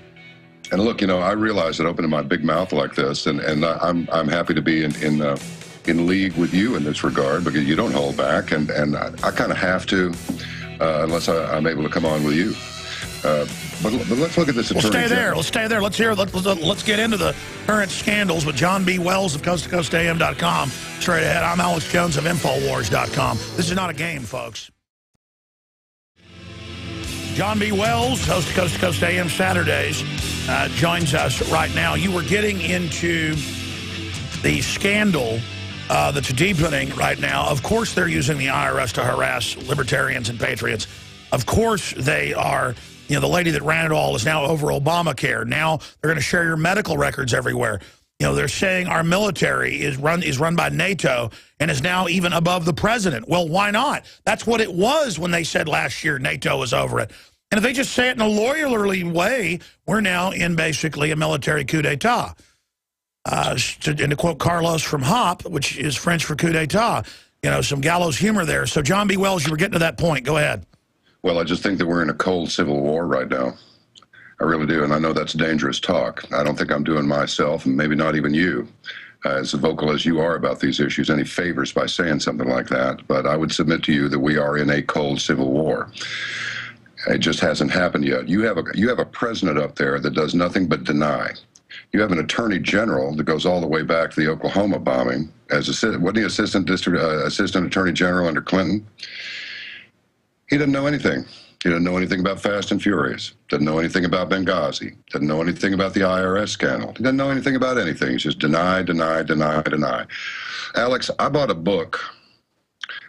And look, I realize that opening my big mouth like this, and I'm happy to be in league with you in this regard, because you don't hold back, and I kind of have to, unless I'm able to come on with you. But let's look at this Attorney General. Let's stay there. Let's get into the current scandals with John B. Wells of coasttocoastam.com. Straight ahead, I'm Alex Jones of Infowars.com. This is not a game, folks. John B. Wells, host of Coast to Coast AM Saturdays, joins us right now. You were getting into the scandal that's deepening right now. Of course they're using the IRS to harass libertarians and patriots. Of course they are. You know, the lady that ran it all is now over Obamacare. Now they're going to share your medical records everywhere. You know, they're saying our military is run by NATO and is now even above the president. Well, why not? That's what it was when they said last year NATO was over it. And if they just say it in a lawyerly way, we're now in basically a military coup d'etat. And to quote Carlos from Hop, which is French for coup d'etat, you know, some gallows humor there. So, John B. Wells, you were getting to that point. Go ahead. Well, I just think that we're in a cold civil war right now. I really do, and I know that's dangerous talk. I don't think I'm doing myself, and maybe not even you, as vocal as you are about these issues, any favors by saying something like that. But I would submit to you that we are in a cold civil war. It just hasn't happened yet. You have a president up there that does nothing but deny. You have an attorney general that goes all the way back to the Oklahoma bombing. Wasn't he assistant attorney general under Clinton? He didn't know anything. He didn't know anything about Fast and Furious. Didn't know anything about Benghazi. Didn't know anything about the IRS scandal. He didn't know anything about anything. He's just deny, deny, deny, deny. Alex, I bought a book,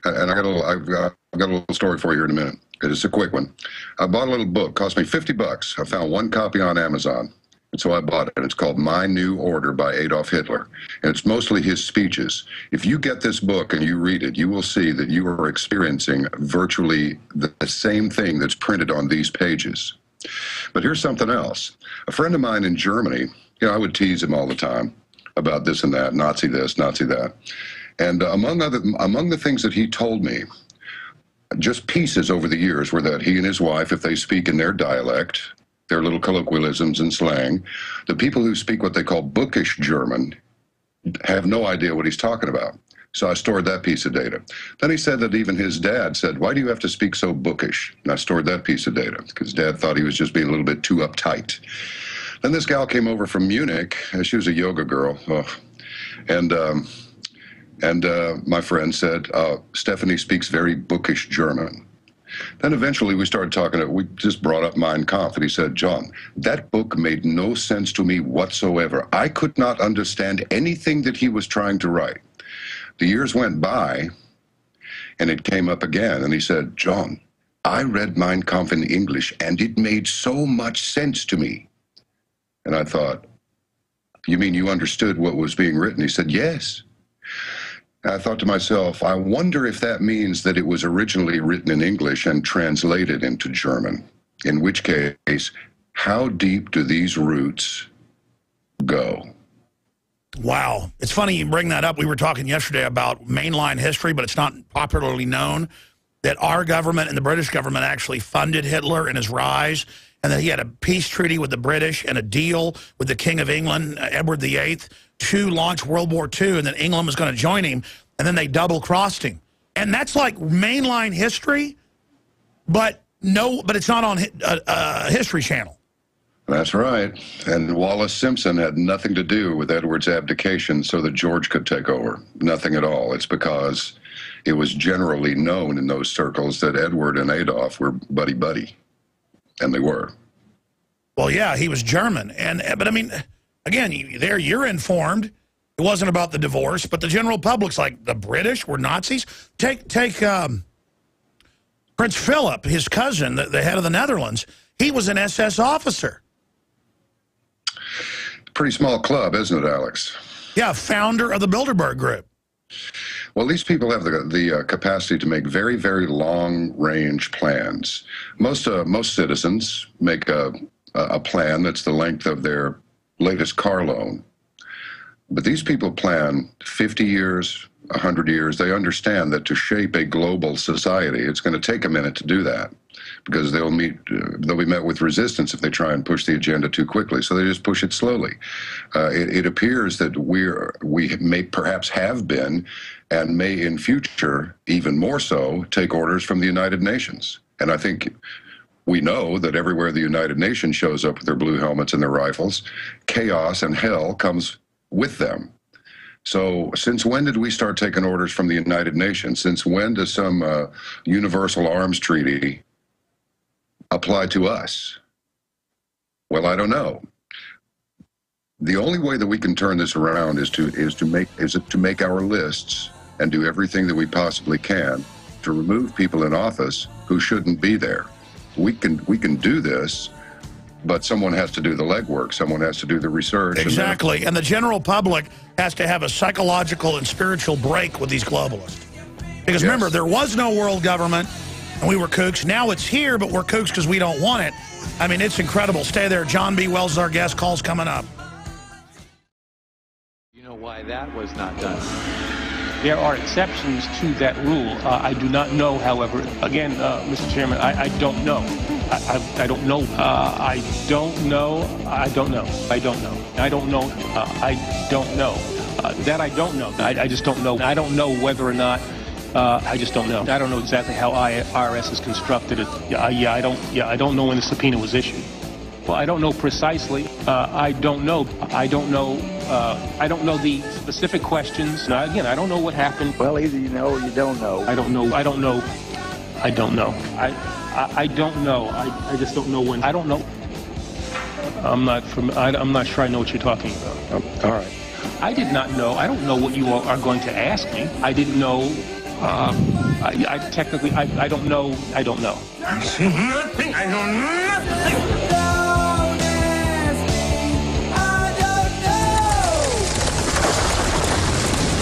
and I've got a little story for you here in a minute. It's a quick one. I bought a little book. Cost me $50. I found one copy on Amazon. And so I bought it. It's called My New Order by Adolf Hitler. And it's mostly his speeches. If you get this book and you read it, you will see that you are experiencing virtually the same thing that's printed on these pages. But here's something else. A friend of mine in Germany, you know, I would tease him all the time about this and that, Nazi this, Nazi that. And among the things that he told me, just pieces over the years, were that he and his wife, if they speak in their dialect, their little colloquialisms and slang, the people who speak what they call bookish German have no idea what he's talking about. So I stored that piece of data. Then he said that even his dad said, "Why do you have to speak so bookish?" And I stored that piece of data because Dad thought he was just being a little bit too uptight. Then this gal came over from Munich. She was a yoga girl. And my friend said, "Stephanie speaks very bookish German." Then eventually we started talking, we just brought up Mein Kampf, and he said, "John, that book made no sense to me whatsoever. I could not understand anything that he was trying to write." The years went by, and it came up again, and he said, "John, I read Mein Kampf in English, and it made so much sense to me." And I thought, "You mean you understood what was being written?" He said, "Yes." I thought to myself, I wonder if that means that it was originally written in English and translated into German, in which case, how deep do these roots go? Wow. It's funny you bring that up. We were talking yesterday about mainline history, but it's not popularly known that our government and the British government actually funded Hitler and his rise, and that he had a peace treaty with the British and a deal with the King of England, Edward VIII, to launch World War II, and then England was going to join him, and then they double-crossed him. And that's like mainline history, but it's not on History Channel. That's right. And Wallace Simpson had nothing to do with Edward's abdication so that George could take over. Nothing at all. It's because it was generally known in those circles that Edward and Adolf were buddy-buddy. And they were. Well, yeah, he was German. But I mean, again, you're informed. It wasn't about the divorce, but the general public's like, the British were Nazis? Take Prince Philip, his cousin, the head of the Netherlands. He was an SS officer. Pretty small club, isn't it, Alex? Yeah, founder of the Bilderberg Group. Well, these people have the capacity to make very, very long-range plans. Most citizens make a plan that's the length of their latest car loan. But these people plan 50 years, 100 years. They understand that to shape a global society, it's going to take a minute to do that, because they'll be met with resistance if they try and push the agenda too quickly. So they just push it slowly. It appears that we may perhaps have been, and may in future even more so, take orders from the United Nations. And I think we know that everywhere the United Nations shows up with their blue helmets and their rifles, chaos and hell comes with them. So since when did we start taking orders from the United Nations? Since when does some universal arms treaty apply to us? Well, I don't know. The only way that we can turn this around is to make our lists and do everything that we possibly can to remove people in office who shouldn't be there. We can do this, but someone has to do the legwork. Someone has to do the research. Exactly, and the general public has to have a psychological and spiritual break with these globalists. Because remember, there was no world government, and we were kooks. Now it's here, but we're kooks because we don't want it. I mean, it's incredible. Stay there. John B. Wells is our guest. Call's coming up. You know why that was not done? There are exceptions to that rule. I do not know, however, again, Mr. Chairman, I don't know. I don't know. I don't know. I don't know. I don't know. I don't know. I don't know. That I don't know. I just don't know. I don't know whether or not. I just don't know. I don't know exactly how IRS is constructed. I don't know when the subpoena was issued. Well, I don't know precisely. I don't know. I don't know. I don't know the specific questions. Now, again, I don't know what happened. Well, either you know or you don't know. I don't know. I don't know. I don't know. I don't know. I just don't know when. I don't know. I'm not sure I know what you're talking about. All right. I did not know. I don't know what you all are going to ask me. I didn't know. I technically, I don't know. I don't know. I see nothing. I know nothing.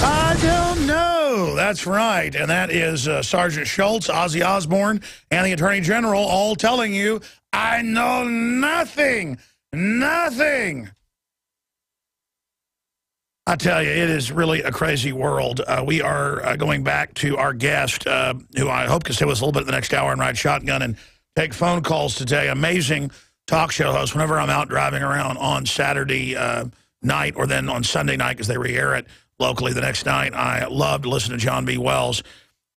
I don't know. That's right. And that is Sergeant Schultz, Ozzy Osbourne, and the Attorney General all telling you, I know nothing. Nothing. I tell you, it is really a crazy world. We are going back to our guest, who I hope can stay with us a little bit in the next hour and ride shotgun and take phone calls today. Amazing talk show host. Whenever I'm out driving around on Saturday night or then on Sunday night because they re-air it locally the next night, I love to listen to John B. Wells.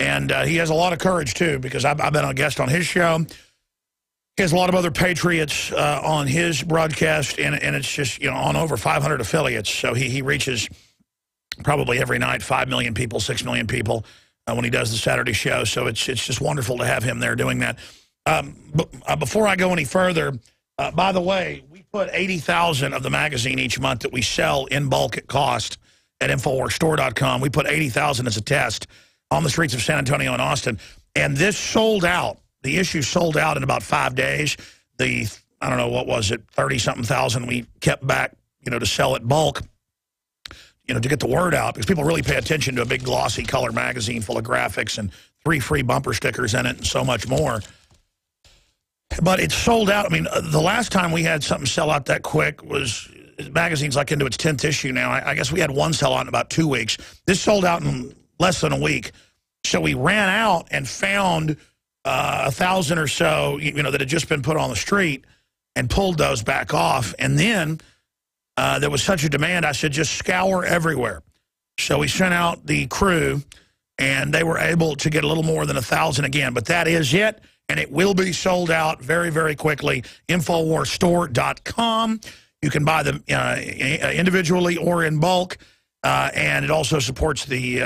And he has a lot of courage, too, because I've been a guest on his show. He has a lot of other patriots on his broadcast, and it's just, you know, on over 500 affiliates. So he reaches probably every night 5 million people, 6 million people when he does the Saturday show. So it's just wonderful to have him there doing that. But before I go any further, by the way, we put 80,000 of the magazine each month that we sell in bulk at cost at InfoWarsStore.com. We put 80,000 as a test on the streets of San Antonio and Austin. And this sold out. The issue sold out in about 5 days. I don't know, what was it, 30-something thousand we kept back, you know, to sell at bulk, you know, to get the word out. Because people really pay attention to a big glossy color magazine full of graphics and 3 free bumper stickers in it and so much more. But it's sold out. I mean, the last time we had something sell out that quick was... the magazine's like into its 10th issue now. I guess we had one sell out in about 2 weeks. This sold out in less than a week. So we ran out and found 1,000 or so, you know, that had just been put on the street and pulled those back off. And then there was such a demand, I said, just scour everywhere. So we sent out the crew, and they were able to get a little more than 1,000 again. But that is it, and it will be sold out very, very quickly. InfoWarsStore.com. You can buy them individually or in bulk, and it also supports the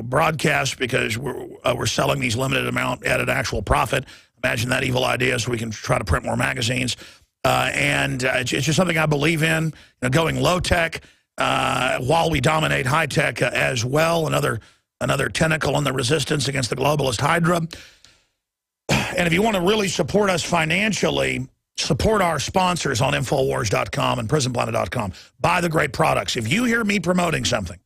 broadcast because we're selling these limited amount at an actual profit. Imagine that evil idea, so we can try to print more magazines. And it's just something I believe in. You know, going low tech while we dominate high tech as well. Another tentacle in the resistance against the globalist Hydra. And if you want to really support us financially, support our sponsors on Infowars.com and PrisonPlanet.com. Buy the great products. If you hear me promoting something,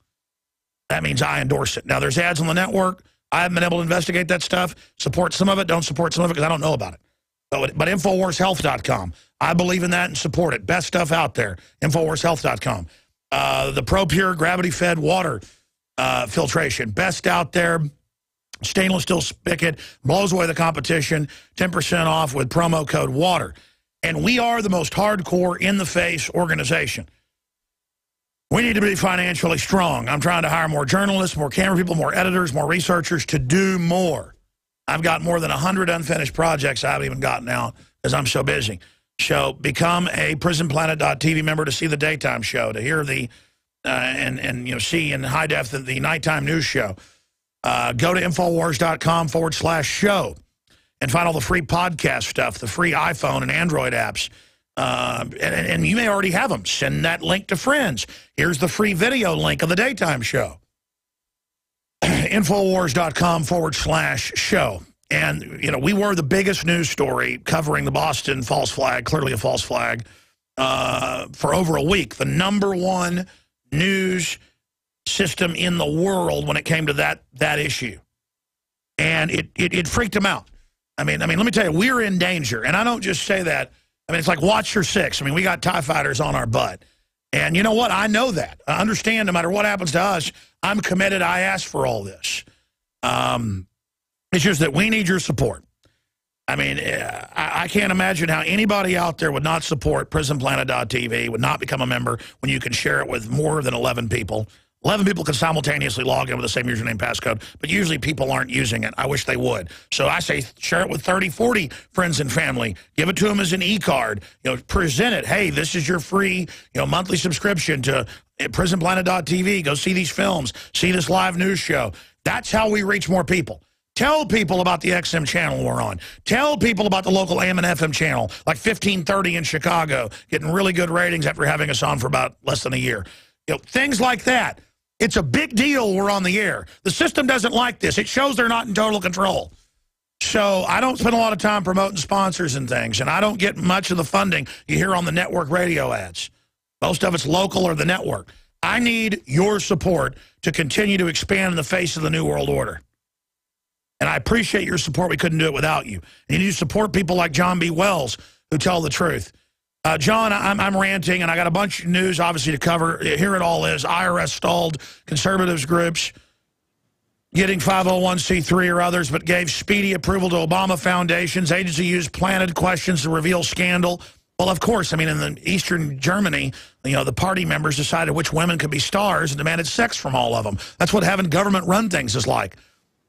that means I endorse it. Now, there's ads on the network. I haven't been able to investigate that stuff. Support some of it, don't support some of it because I don't know about it. But InfoWarsHealth.com. I believe in that and support it. Best stuff out there. InfoWarsHealth.com. The ProPure gravity-fed water filtration. Best out there. Stainless steel spigot. Blows away the competition. 10% off with promo code WATER. And we are the most hardcore, in-the-face organization. We need to be financially strong. I'm trying to hire more journalists, more camera people, more editors, more researchers to do more. I've got more than 100 unfinished projects I haven't even gotten out because I'm so busy. So become a PrisonPlanet.tv member to see the daytime show, to hear the see in high def the nighttime news show. Go to Infowars.com/show and find all the free podcast stuff, the free iPhone and Android apps. And you may already have them. Send that link to friends. Here's the free video link of the daytime show. Infowars.com/show. And, you know, we were the biggest news story covering the Boston false flag, clearly a false flag, for over a week. The #1 news system in the world when it came to that issue. And it freaked them out. I mean, let me tell you, we're in danger. And I don't just say that. I mean, it's like watch your six. I mean, we got TIE fighters on our butt. And you know what? I know that. I understand no matter what happens to us, I'm committed. I asked for all this. It's just that we need your support. I mean, I can't imagine how anybody out there would not support prisonplanet.tv, would not become a member when you can share it with more than 11 people. 11 people can simultaneously log in with the same username passcode, but usually people aren't using it. I wish they would. So I say share it with 30, 40 friends and family. Give it to them as an e-card. You know, present it. Hey, this is your free, monthly subscription to prisonplanet.tv. Go see these films. See this live news show. That's how we reach more people. Tell people about the XM channel we're on. Tell people about the local AM and FM channel, like 1530 in Chicago, getting really good ratings after having us on for about less than a year. Things like that. It's a big deal we're on the air. The system doesn't like this. It shows they're not in total control. So I don't spend a lot of time promoting sponsors and things, and I don't get much of the funding you hear on the network radio ads. Most of it's local or the network. I need your support to continue to expand in the face of the New World Order. And I appreciate your support. We couldn't do it without you. And you need to support people like John B. Wells who tell the truth. John, I'm ranting, and I got a bunch of news, obviously, to cover. Here it all is. IRS stalled conservatives groups getting 501c3 or others, but gave speedy approval to Obama foundations. Agency used planted questions to reveal scandal. Well, of course, I mean, in the Eastern Germany, the party members decided which women could be stars and demanded sex from all of them. That's what having government-run things is like.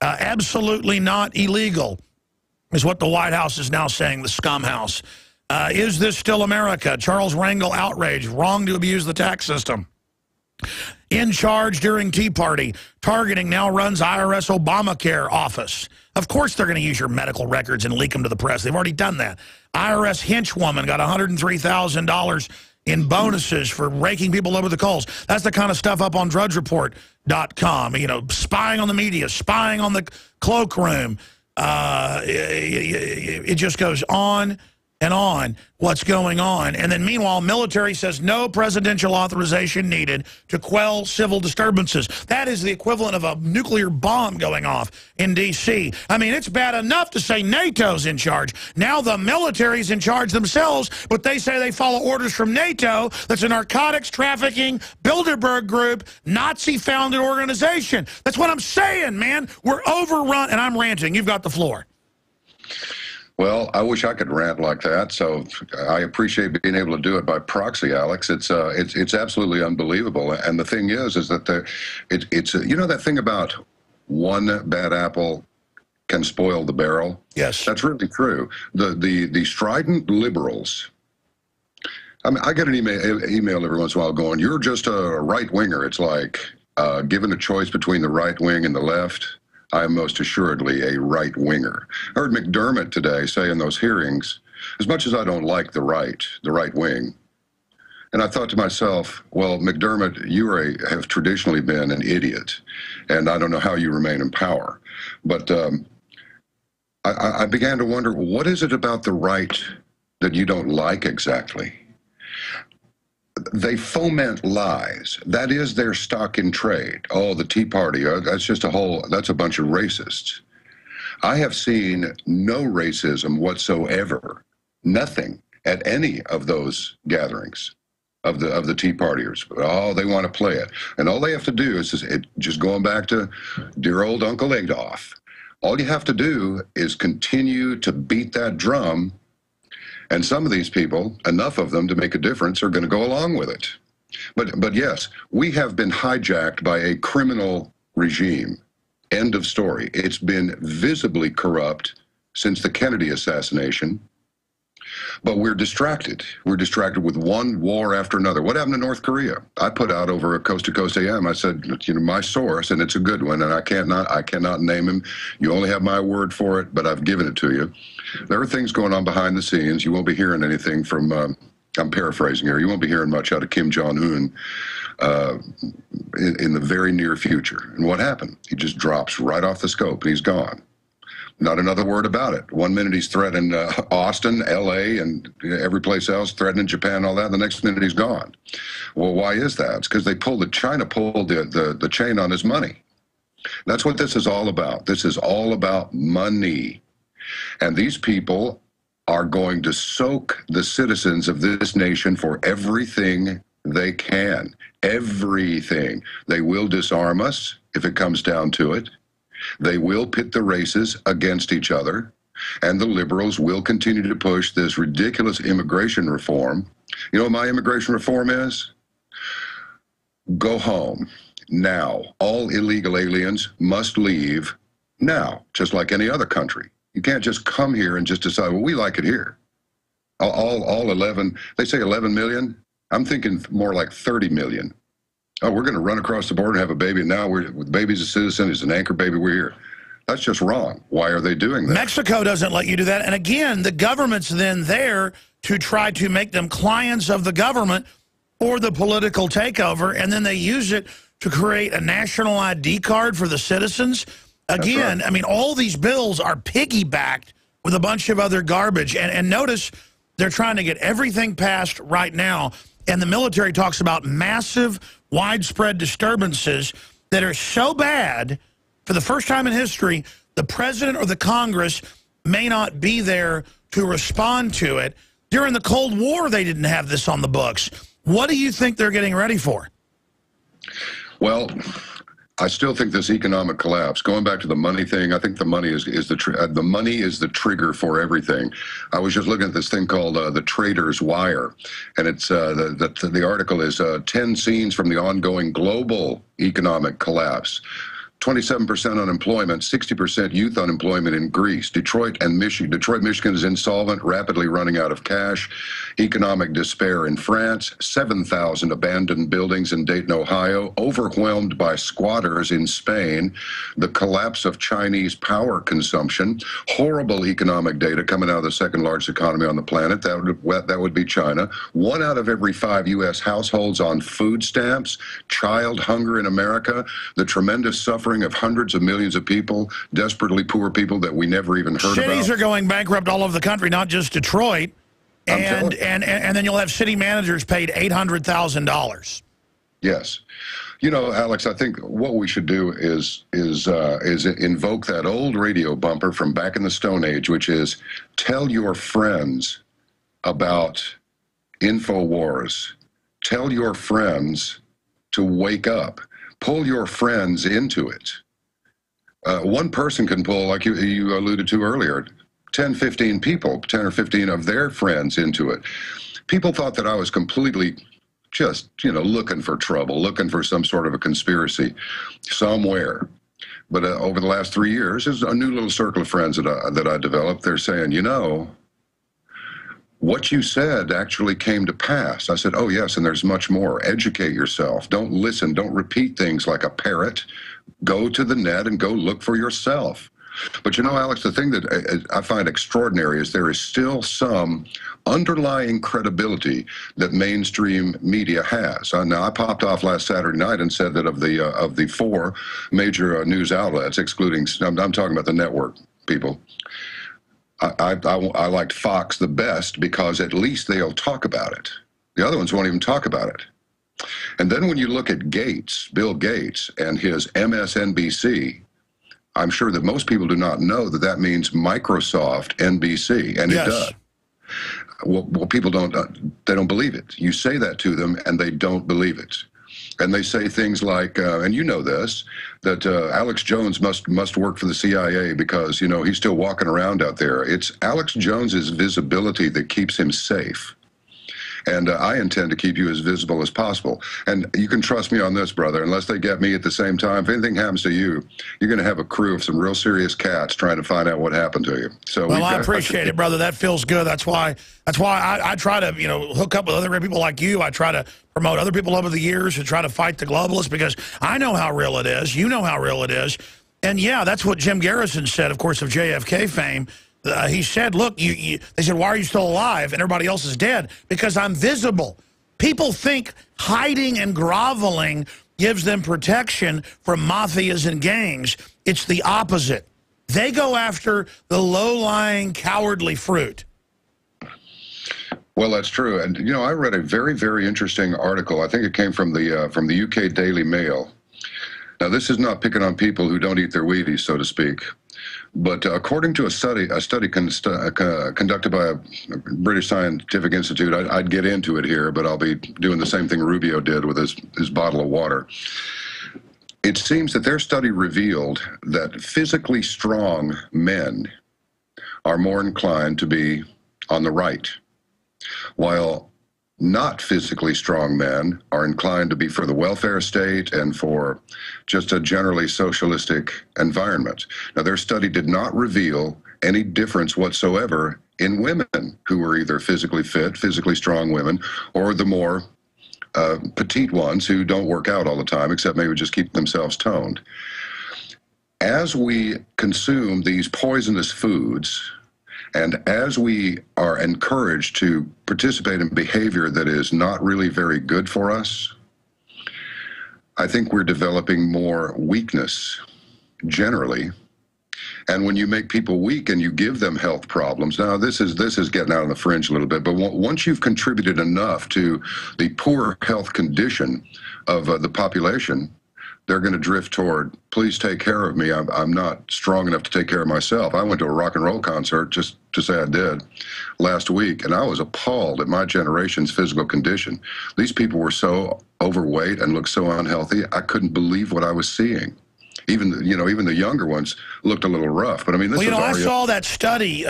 Absolutely not illegal, is what the White House is now saying, the scum house. Is this still America? Charles Rangel outrage, wrong to abuse the tax system. In charge during Tea Party, targeting now runs IRS Obamacare office. Of course they're going to use your medical records and leak them to the press. They've already done that. IRS henchwoman got $103,000 in bonuses for raking people over the coals. That's the kind of stuff up on drudgereport.com. Spying on the media, spying on the cloakroom. It just goes on and on what's going on. And then meanwhile, military says no presidential authorization needed to quell civil disturbances. That is the equivalent of a nuclear bomb going off in D.C. I mean, it's bad enough to say NATO's in charge. Now the military's in charge themselves, but they say they follow orders from NATO. That's a narcotics trafficking, Bilderberg group, Nazi-founded organization. That's what I'm saying, man. We're overrun, and I'm ranting. You've got the floor. Well, I wish I could rant like that. So I appreciate being able to do it by proxy, Alex. It's absolutely unbelievable. And the thing is that it's that thing about one bad apple can spoil the barrel. Yes, that's really true. The strident liberals. I mean, I get an email every once in a while going, "You're just a right winger." It's like given a choice between the right wing and the left, I am most assuredly a right-winger. I heard McDermott today say in those hearings, as much as I don't like the right wing, and I thought to myself, well, McDermott, you have traditionally been an idiot, and I don't know how you remain in power. But I began to wonder, what is it about the right that you don't like exactly? They foment lies. That is their stock in trade. Oh, the Tea Party, that's a bunch of racists. I have seen no racism whatsoever, nothing at any of those gatherings of the Tea Partiers. Oh, they want to play it. And all they have to do is just going back to dear old Uncle Adolf. All you have to do is continue to beat that drum. And some of these people, enough of them to make a difference, are going to go along with it. But yes, we have been hijacked by a criminal regime. End of story. It's been visibly corrupt since the Kennedy assassination. But we're distracted. We're distracted with one war after another. What happened to North Korea? I put out over at Coast to Coast AM, I said, my source, and it's a good one, and I cannot name him. You only have my word for it, but I've given it to you. There are things going on behind the scenes. You won't be hearing anything from I'm paraphrasing here. You won't be hearing much out of Kim Jong-un in the very near future. And what happened? He just drops right off the scope and he's gone. Not another word about it. One minute he's threatening Austin, L.A., and every place else, threatening Japan, all that. The next minute he's gone. Well, why is that? It's because China pulled the chain on his money. That's what this is all about. This is all about money. And these people are going to soak the citizens of this nation for everything they can. Everything. They will disarm us if it comes down to it. They will pit the races against each other, and the liberals will continue to push this ridiculous immigration reform. You know what my immigration reform is? Go home now. All illegal aliens must leave now, just like any other country. You can't just come here and just decide, well, we like it here. All 11, they say 11 million. I'm thinking more like 30 million. Oh, we're going to run across the border and have a baby. Now the baby's a citizen. He's an anchor baby. We're here. That's just wrong. Why are they doing that? Mexico doesn't let you do that. And again, the government's then there to try to make them clients of the government or the political takeover. And then they use it to create a national ID card for the citizens. Again, right. I mean, all these bills are piggybacked with a bunch of other garbage. And notice they're trying to get everything passed right now. And the military talks about massive, widespread disturbances that are so bad, for the first time in history, the president or the Congress may not be there to respond to it. During the Cold War, they didn't have this on the books. What do you think they're getting ready for? Well, I still think this economic collapse, going back to the money thing, I think the money is the trigger for everything. I was just looking at this thing called the Trader's Wire, and it's the article is 10 scenes from the ongoing global economic collapse. 27% unemployment, 60% youth unemployment in Greece. Detroit, Michigan is insolvent, rapidly running out of cash. Economic despair in France. 7,000 abandoned buildings in Dayton, Ohio. Overwhelmed by squatters in Spain. The collapse of Chinese power consumption. Horrible economic data coming out of the second largest economy on the planet. That would be China. 1 out of every 5 U.S. households on food stamps. Child hunger in America. The tremendous suffering of hundreds of millions of people, desperately poor people that we never even heard about. Cities are going bankrupt all over the country, not just Detroit. And then you'll have city managers paid $800,000. Yes. You know, Alex, I think what we should do is invoke that old radio bumper from back in the Stone Age, which is tell your friends about InfoWars. Tell your friends to wake up. Pull your friends into it. One person can pull, like you alluded to earlier, 10, 15 people, 10 or 15 of their friends into it. People thought that I was completely just, looking for trouble, looking for some sort of a conspiracy somewhere. But over the last 3 years, there's a new little circle of friends that I developed. They're saying, what you said actually came to pass. I said, oh, yes, and there's much more. Educate yourself. Don't listen. Don't repeat things like a parrot. Go to the net and go look for yourself. But Alex, the thing that I find extraordinary is there is still some underlying credibility that mainstream media has. Now, I popped off last Saturday night and said that of the 4 major news outlets, excluding, I'm talking about the network people, I liked Fox the best because at least they'll talk about it. The other ones won't even talk about it. And then when you look at Bill Gates, and his MSNBC, I'm sure that most people do not know that means Microsoft NBC, and it does. Well, people they don't believe it. You say that to them, and they don't believe it. And they say things like, and you know this, that Alex Jones must work for the CIA because, he's still walking around out there. It's Alex Jones's visibility that keeps him safe. And I intend to keep you as visible as possible. And you can trust me on this, brother. Unless they get me at the same time, if anything happens to you, you're going to have a crew of some real serious cats trying to find out what happened to you. So well, I appreciate it, brother. That feels good. That's why I try to, hook up with other great people like you. I try to promote other people over the years to try to fight the globalists because I know how real it is. You know how real it is. And, yeah, that's what Jim Garrison said, of course, of JFK fame. He said, look, they said, why are you still alive? And everybody else is dead. Because I'm visible. People think hiding and groveling gives them protection from mafias and gangs. It's the opposite. They go after the low-lying, cowardly fruit. Well, that's true. And, you know, I read a very, very interesting article. I think it came from the UK Daily Mail. Now, this is not picking on people who don't eat their Wheaties, so to speak. But according to a study conducted by a British Scientific Institute, I'd get into it here, but I'll be doing the same thing Rubio did with his bottle of water. It seems that their study revealed that physically strong men are more inclined to be on the right, while not physically strong men are inclined to be for the welfare state and for just a generally socialistic environment. Now, their study did not reveal any difference whatsoever in women who were either physically fit, physically strong women, or the more petite ones who don't work out all the time, except maybe just keep themselves toned. As we consume these poisonous foods, and as we are encouraged to participate in behavior that is not really very good for us, I think we're developing more weakness generally. And when you make people weak and you give them health problems, now this is getting out on the fringe a little bit, but once you've contributed enough to the poor health condition of the population, they're going to drift toward, please take care of me. I'm not strong enough to take care of myself. I went to a rock and roll concert, just to say I did, last week, and I was appalled at my generation's physical condition. These people were so overweight and looked so unhealthy, I couldn't believe what I was seeing. Even the younger ones looked a little rough. But I mean, this I saw that study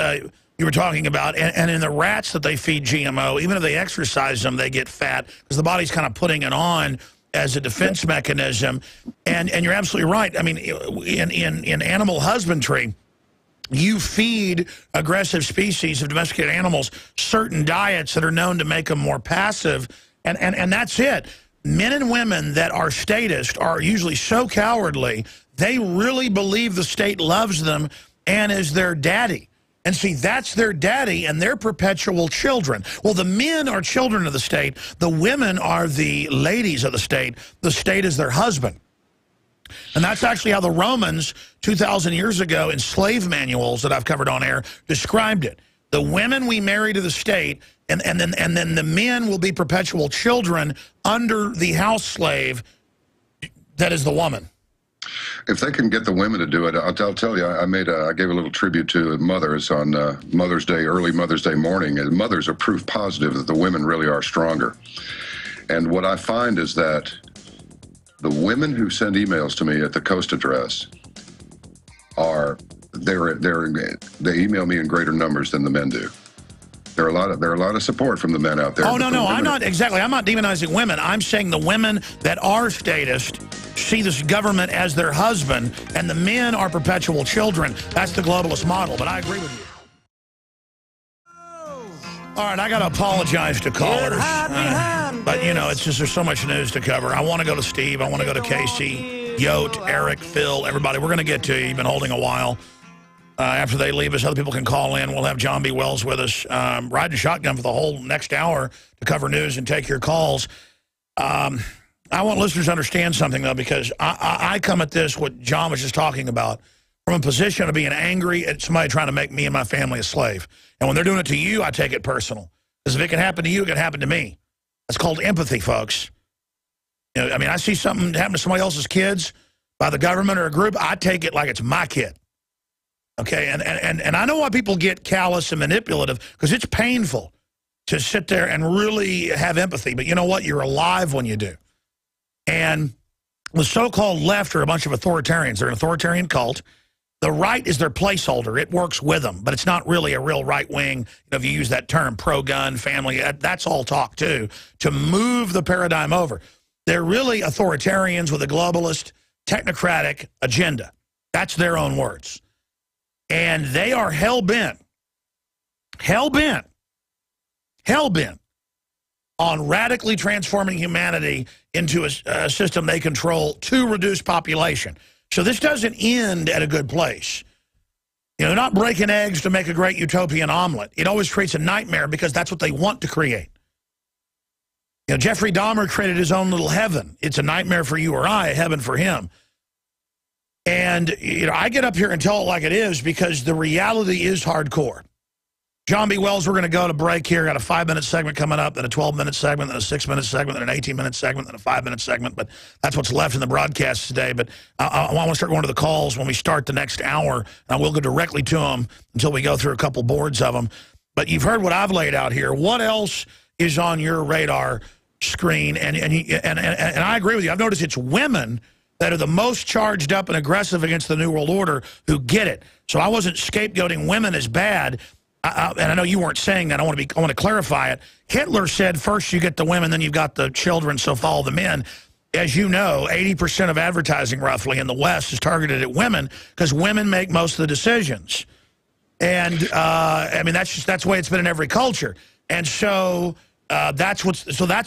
you were talking about, and in the rats that they feed GMO, even if they exercise them, they get fat because the body's kind of putting it on as a defense mechanism. And you're absolutely right. I mean, in animal husbandry, you feed aggressive species of domesticated animals certain diets that are known to make them more passive, and that's it. Men and women that are statist are usually so cowardly, they really believe the state loves them and is their daddy. And see, that's their daddy and their perpetual children. Well, the men are children of the state. The women are the ladies of the state. The state is their husband. And that's actually how the Romans 2,000 years ago in slave manuals that I've covered on air described it. The women we marry to the state, and then the men will be perpetual children under the house slave that is the woman. If they can get the women to do it, I'll tell you, I gave a little tribute to mothers on Mother's Day, early Mother's Day morning, and mothers are proof positive that the women really are stronger. And what I find is that the women who send emails to me at the Coast address they email me in greater numbers than the men do. There are a lot of support from the men out there. Oh, no, I'm not demonizing women. I'm saying the women that are statist see this government as their husband, and the men are perpetual children. That's the globalist model, but I agree with you. All right, I got to apologize to callers. But, you know, it's just there's so much news to cover. I want to go to Steve. I want to go to Casey, Yote, Eric, Phil, everybody. We're going to get to you. You've been holding a while. After they leave us, other people can call in. We'll have John B. Wells with us, riding shotgun for the whole next hour to cover news and take your calls. I want listeners to understand something, though, because I come at this, what John was just talking about, from a position of being angry at somebody trying to make me and my family a slave. And when they're doing it to you, I take it personal. Because if it can happen to you, it can happen to me. That's called empathy, folks. You know, I mean, I see something happen to somebody else's kids by the government or a group, I take it like it's my kid. Okay, and I know why people get callous and manipulative, because it's painful to sit there and really have empathy. But you know what? You're alive when you do. And the so-called left are a bunch of authoritarians. They're an authoritarian cult. The right is their placeholder. It works with them, but it's not really a real right wing. You know, if you use that term, pro-gun, family, that's all talk too, to move the paradigm over. They're really authoritarians with a globalist, technocratic agenda. That's their own words. And they are hell-bent on radically transforming humanity into a system they control to reduce population. So this doesn't end at a good place. You know, they're not breaking eggs to make a great utopian omelet. It always creates a nightmare because that's what they want to create. You know, Jeffrey Dahmer created his own little heaven. It's a nightmare for you or I, a heaven for him. And, you know, I get up here and tell it like it is because the reality is hardcore. John B. Wells, we're going to go to break here. Got a 5-minute segment coming up, then a 12-minute segment, then a 6-minute segment, then an 18-minute segment, then a 5-minute segment. But that's what's left in the broadcast today. But I want to start going to the calls when we start the next hour. And we'll go directly to them until we go through a couple boards of them. But you've heard what I've laid out here. What else is on your radar screen? And I agree with you. I've noticed it's women that are the most charged up and aggressive against the New World Order who get it. So I wasn't scapegoating women as bad. And I know you weren't saying that. I want to clarify it. Hitler said first you get the women, then you've got the children, so follow the men. As you know, 80% of advertising roughly in the West is targeted at women because women make most of the decisions. And I mean that's the way it's been in every culture. And so that's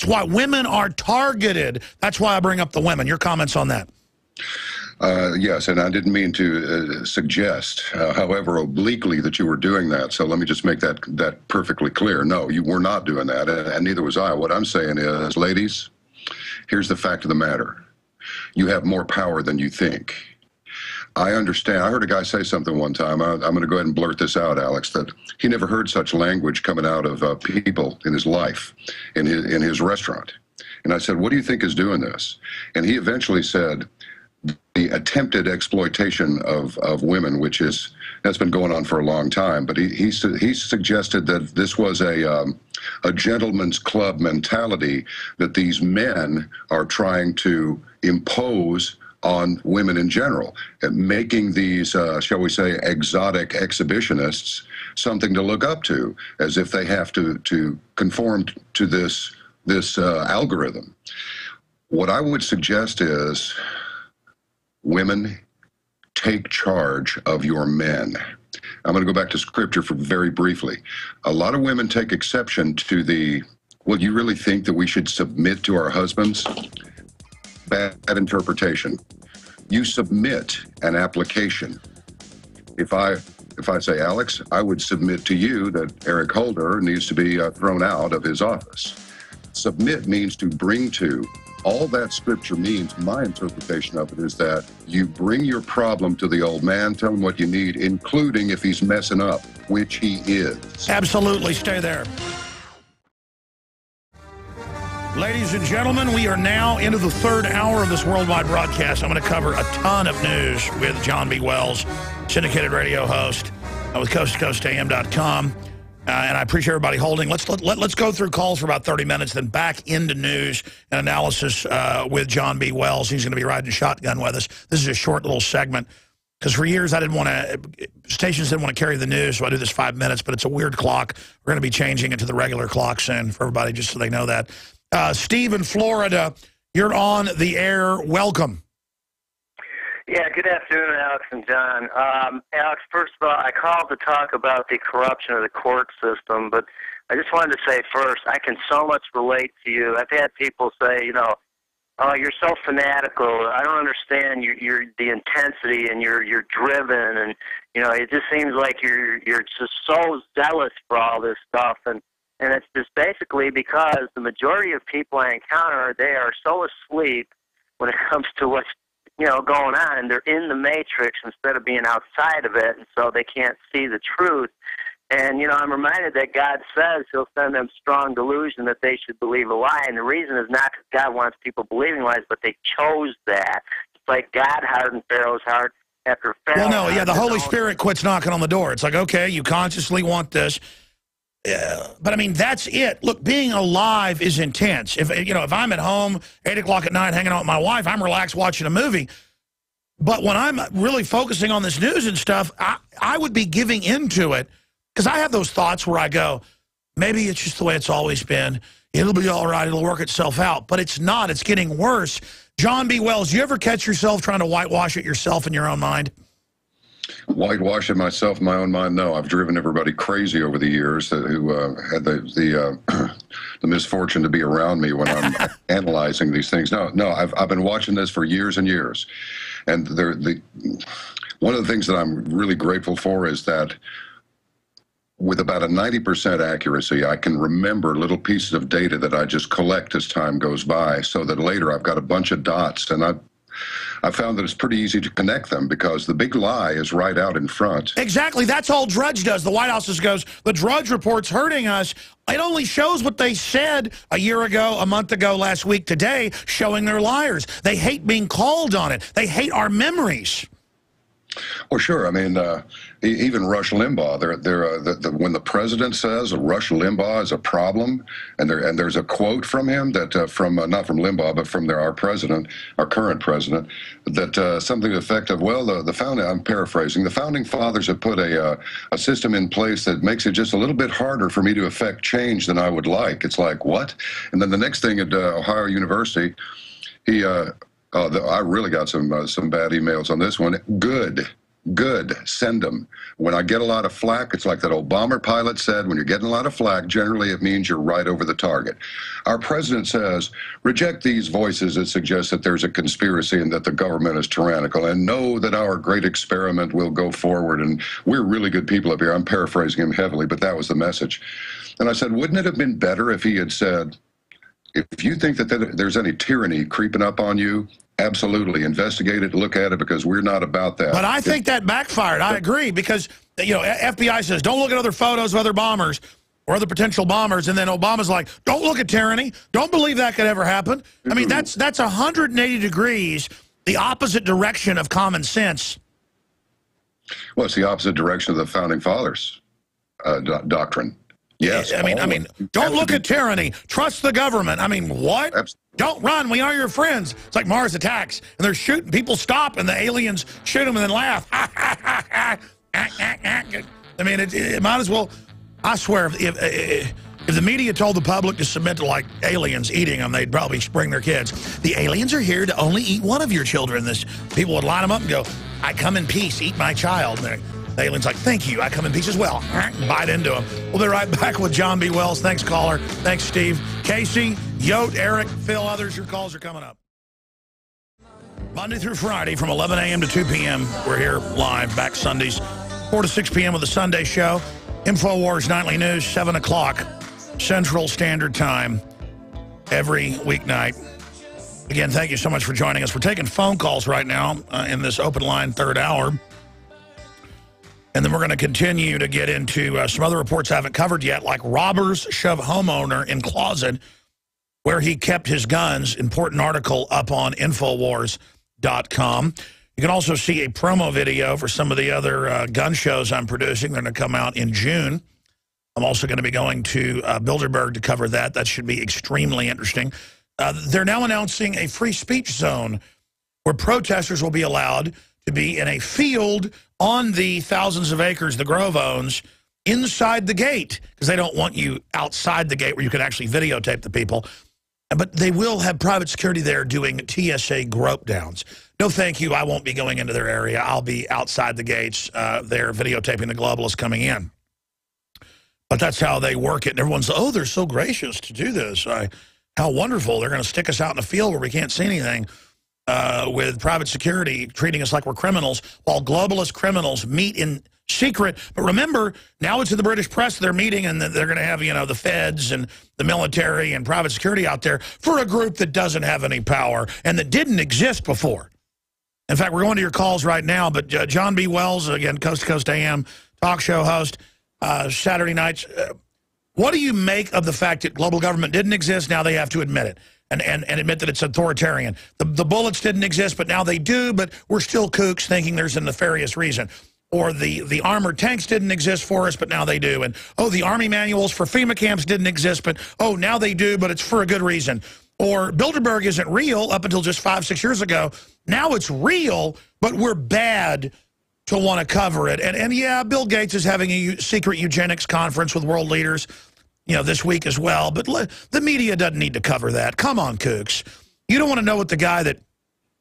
why women are targeted. That's why I bring up the women. Your comments on that? Yes, and I didn't mean to suggest, however obliquely, that you were doing that. So let me just make that perfectly clear. No, you were not doing that, and neither was I. What I'm saying is, ladies, here's the fact of the matter. You have more power than you think. I understand. I heard a guy say something one time. I'm going to go ahead and blurt this out, Alex, that he never heard such language coming out of people in his life, in his restaurant. And I said, what do you think is doing this? And he eventually said, the attempted exploitation of women, that's been going on for a long time. But he suggested that this was a gentleman's club mentality that these men are trying to impose on women in general, and making these, shall we say, exotic exhibitionists something to look up to, as if they have to conform to this algorithm. What I would suggest is, women, take charge of your men. I'm going to go back to scripture for very briefly. A lot of women take exception to well, you really think that we should submit to our husbands? Bad interpretation. You submit an application. If I say, Alex, I would submit to you that Eric Holder needs to be thrown out of his office. Submit means to bring to. All that scripture means, my interpretation of it, is that you bring your problem to the old man, tell him what you need, including if he's messing up, which he is. Absolutely. Stay there. Ladies and gentlemen, we are now into the third hour of this worldwide broadcast. I'm going to cover a ton of news with John B. Wells, syndicated radio host with coast-to-coast-am.com. And I appreciate everybody holding. Let's go through calls for about 30 minutes, then back into news and analysis with John B. Wells. He's going to be riding shotgun with us. This is a short little segment because for years stations didn't want to carry the news, so I do this 5 minutes, but it's a weird clock. We're going to be changing it to the regular clock soon for everybody, just so they know that. Steve in Florida, you're on the air. Welcome. Yeah, good afternoon, Alex and John. Alex, first of all, I called to talk about the corruption of the court system, but I just wanted to say first, I can so much relate to you. I've had people say, oh, you're so fanatical. I don't understand you're the intensity, and you're driven, and it just seems like you're just so zealous for all this stuff, and it's just basically because the majority of people I encounter, they are so asleep when it comes to what's going on, and they're in the matrix instead of being outside of it, and so they can't see the truth. And, I'm reminded that God says he'll send them strong delusion that they should believe a lie, and the reason is not because God wants people believing lies, but they chose that. It's like God hardened Pharaoh's heart after Pharaoh. Well, no, yeah, the Holy Spirit quits knocking on the door. It's like, okay, you consciously want this. But I mean, that's it. Look, being alive is intense. If I'm at home 8 o'clock at night hanging out with my wife, I'm relaxed watching a movie. But when I'm really focusing on this news and stuff, I would be giving into it because I have those thoughts where I go, maybe it's just the way it's always been. It'll be all right. It'll work itself out. But it's not. It's getting worse. John B. Wells, you ever catch yourself trying to whitewash it yourself in your own mind? Whitewash it myself in my own mind? No, I've driven everybody crazy over the years who had the misfortune to be around me when I'm analyzing these things. No, I've been watching this for years and years, and One of the things that I'm really grateful for is that with about a 90% accuracy, I can remember little pieces of data that I just collect as time goes by, so that later I've got a bunch of dots, and I found that it's pretty easy to connect them because the big lie is right out in front. Exactly. That's all Drudge does. The White House just goes, the Drudge report's hurting us. It only shows what they said a year ago, a month ago, last week, today, showing they're liars. They hate being called on it. They hate our memories. Well, sure. I mean, even Rush Limbaugh. When the president says Rush Limbaugh is a problem, and there's a quote from him that from not from Limbaugh, but from our president, our current president, that something to the effect of, well, the founding. I'm paraphrasing. The founding fathers have put a system in place that makes it just a little bit harder for me to affect change than I would like. It's like, what? And then the next thing at Ohio University, he. I really got some bad emails on this one. Good, send them. When I get a lot of flack, it's like that old bomber pilot said, when you're getting a lot of flack, generally it means you're right over the target. Our president says, reject these voices that suggest that there's a conspiracy and that the government is tyrannical, and know that our great experiment will go forward, and we're really good people up here. I'm paraphrasing him heavily, but that was the message. And I said, wouldn't it have been better if he had said, if you think that there's any tyranny creeping up on you, absolutely investigate it, look at it, because we're not about that. But I think that backfired. I agree, because, you know, FBI says, don't look at other photos of other bombers or other potential bombers, and then Obama's like, don't look at tyranny. Don't believe that could ever happen. I mean, that's 180 degrees, the opposite direction of common sense. Well, it's the opposite direction of the founding fathers' doctrine. Yes. I mean, don't look at tyranny. Trust the government. I mean, what? Absolutely. Don't run. We are your friends. It's like Mars Attacks, and they're shooting. People stop, and the aliens shoot them and then laugh. I mean, it might as well. I swear, if the media told the public to submit to, like, aliens eating them, they'd probably bring their kids. The aliens are here to only eat one of your children. People would line them up and go, I come in peace. Eat my child. And the alien's like, thank you. I come in peace as well. Bite into him. We'll be right back with John B. Wells. Thanks, caller. Thanks, Steve. Casey, Yote, Eric, Phil, others, your calls are coming up. Monday through Friday from 11 a.m. to 2 p.m. We're here live, back Sundays, 4 to 6 p.m. with the Sunday show. InfoWars Nightly News, 7 o'clock Central Standard Time every weeknight. Again, thank you so much for joining us. We're taking phone calls right now in this open line third hour. And then we're going to continue to get into some other reports I haven't covered yet, like robbers shove homeowner in closet where he kept his guns. Important article up on Infowars.com. You can also see a promo video for some of the other gun shows I'm producing. They're going to come out in June. I'm also going to be going to Bilderberg to cover that. That should be extremely interesting. They're now announcing a free speech zone where protesters will be allowed to be in a field on the thousands of acres the Grove owns inside the gate, because they don't want you outside the gate where you can actually videotape the people. But they will have private security there doing TSA grope downs. No, thank you. I won't be going into their area. I'll be outside the gates there videotaping the globalists coming in. But that's how they work it. And everyone's, oh, they're so gracious to do this. How wonderful. They're going to stick us out in a field where we can't see anything. With private security treating us like we're criminals, while globalist criminals meet in secret. But remember, now it's in the British press they're meeting, and they're going to have, you know, the feds and the military and private security out there for a group that doesn't have any power and that didn't exist before. In fact, we're going to your calls right now, but John B. Wells, again, Coast to Coast AM talk show host, Saturday nights. What do you make of the fact that global government didn't exist? Now they have to admit it. And admit that it's authoritarian. The bullets didn't exist, but now they do, but we're still kooks thinking there's a nefarious reason. Or the armored tanks didn't exist for us, but now they do. And, oh, the Army manuals for FEMA camps didn't exist, but, oh, now they do, but it's for a good reason. Or Bilderberg isn't real up until just 5-6 years ago. Now it's real, but we're bad to want to cover it. And yeah, Bill Gates is having a secret eugenics conference with world leaders, you know, this week as well. But the media doesn't need to cover that. Come on, kooks. You don't want to know what the guy that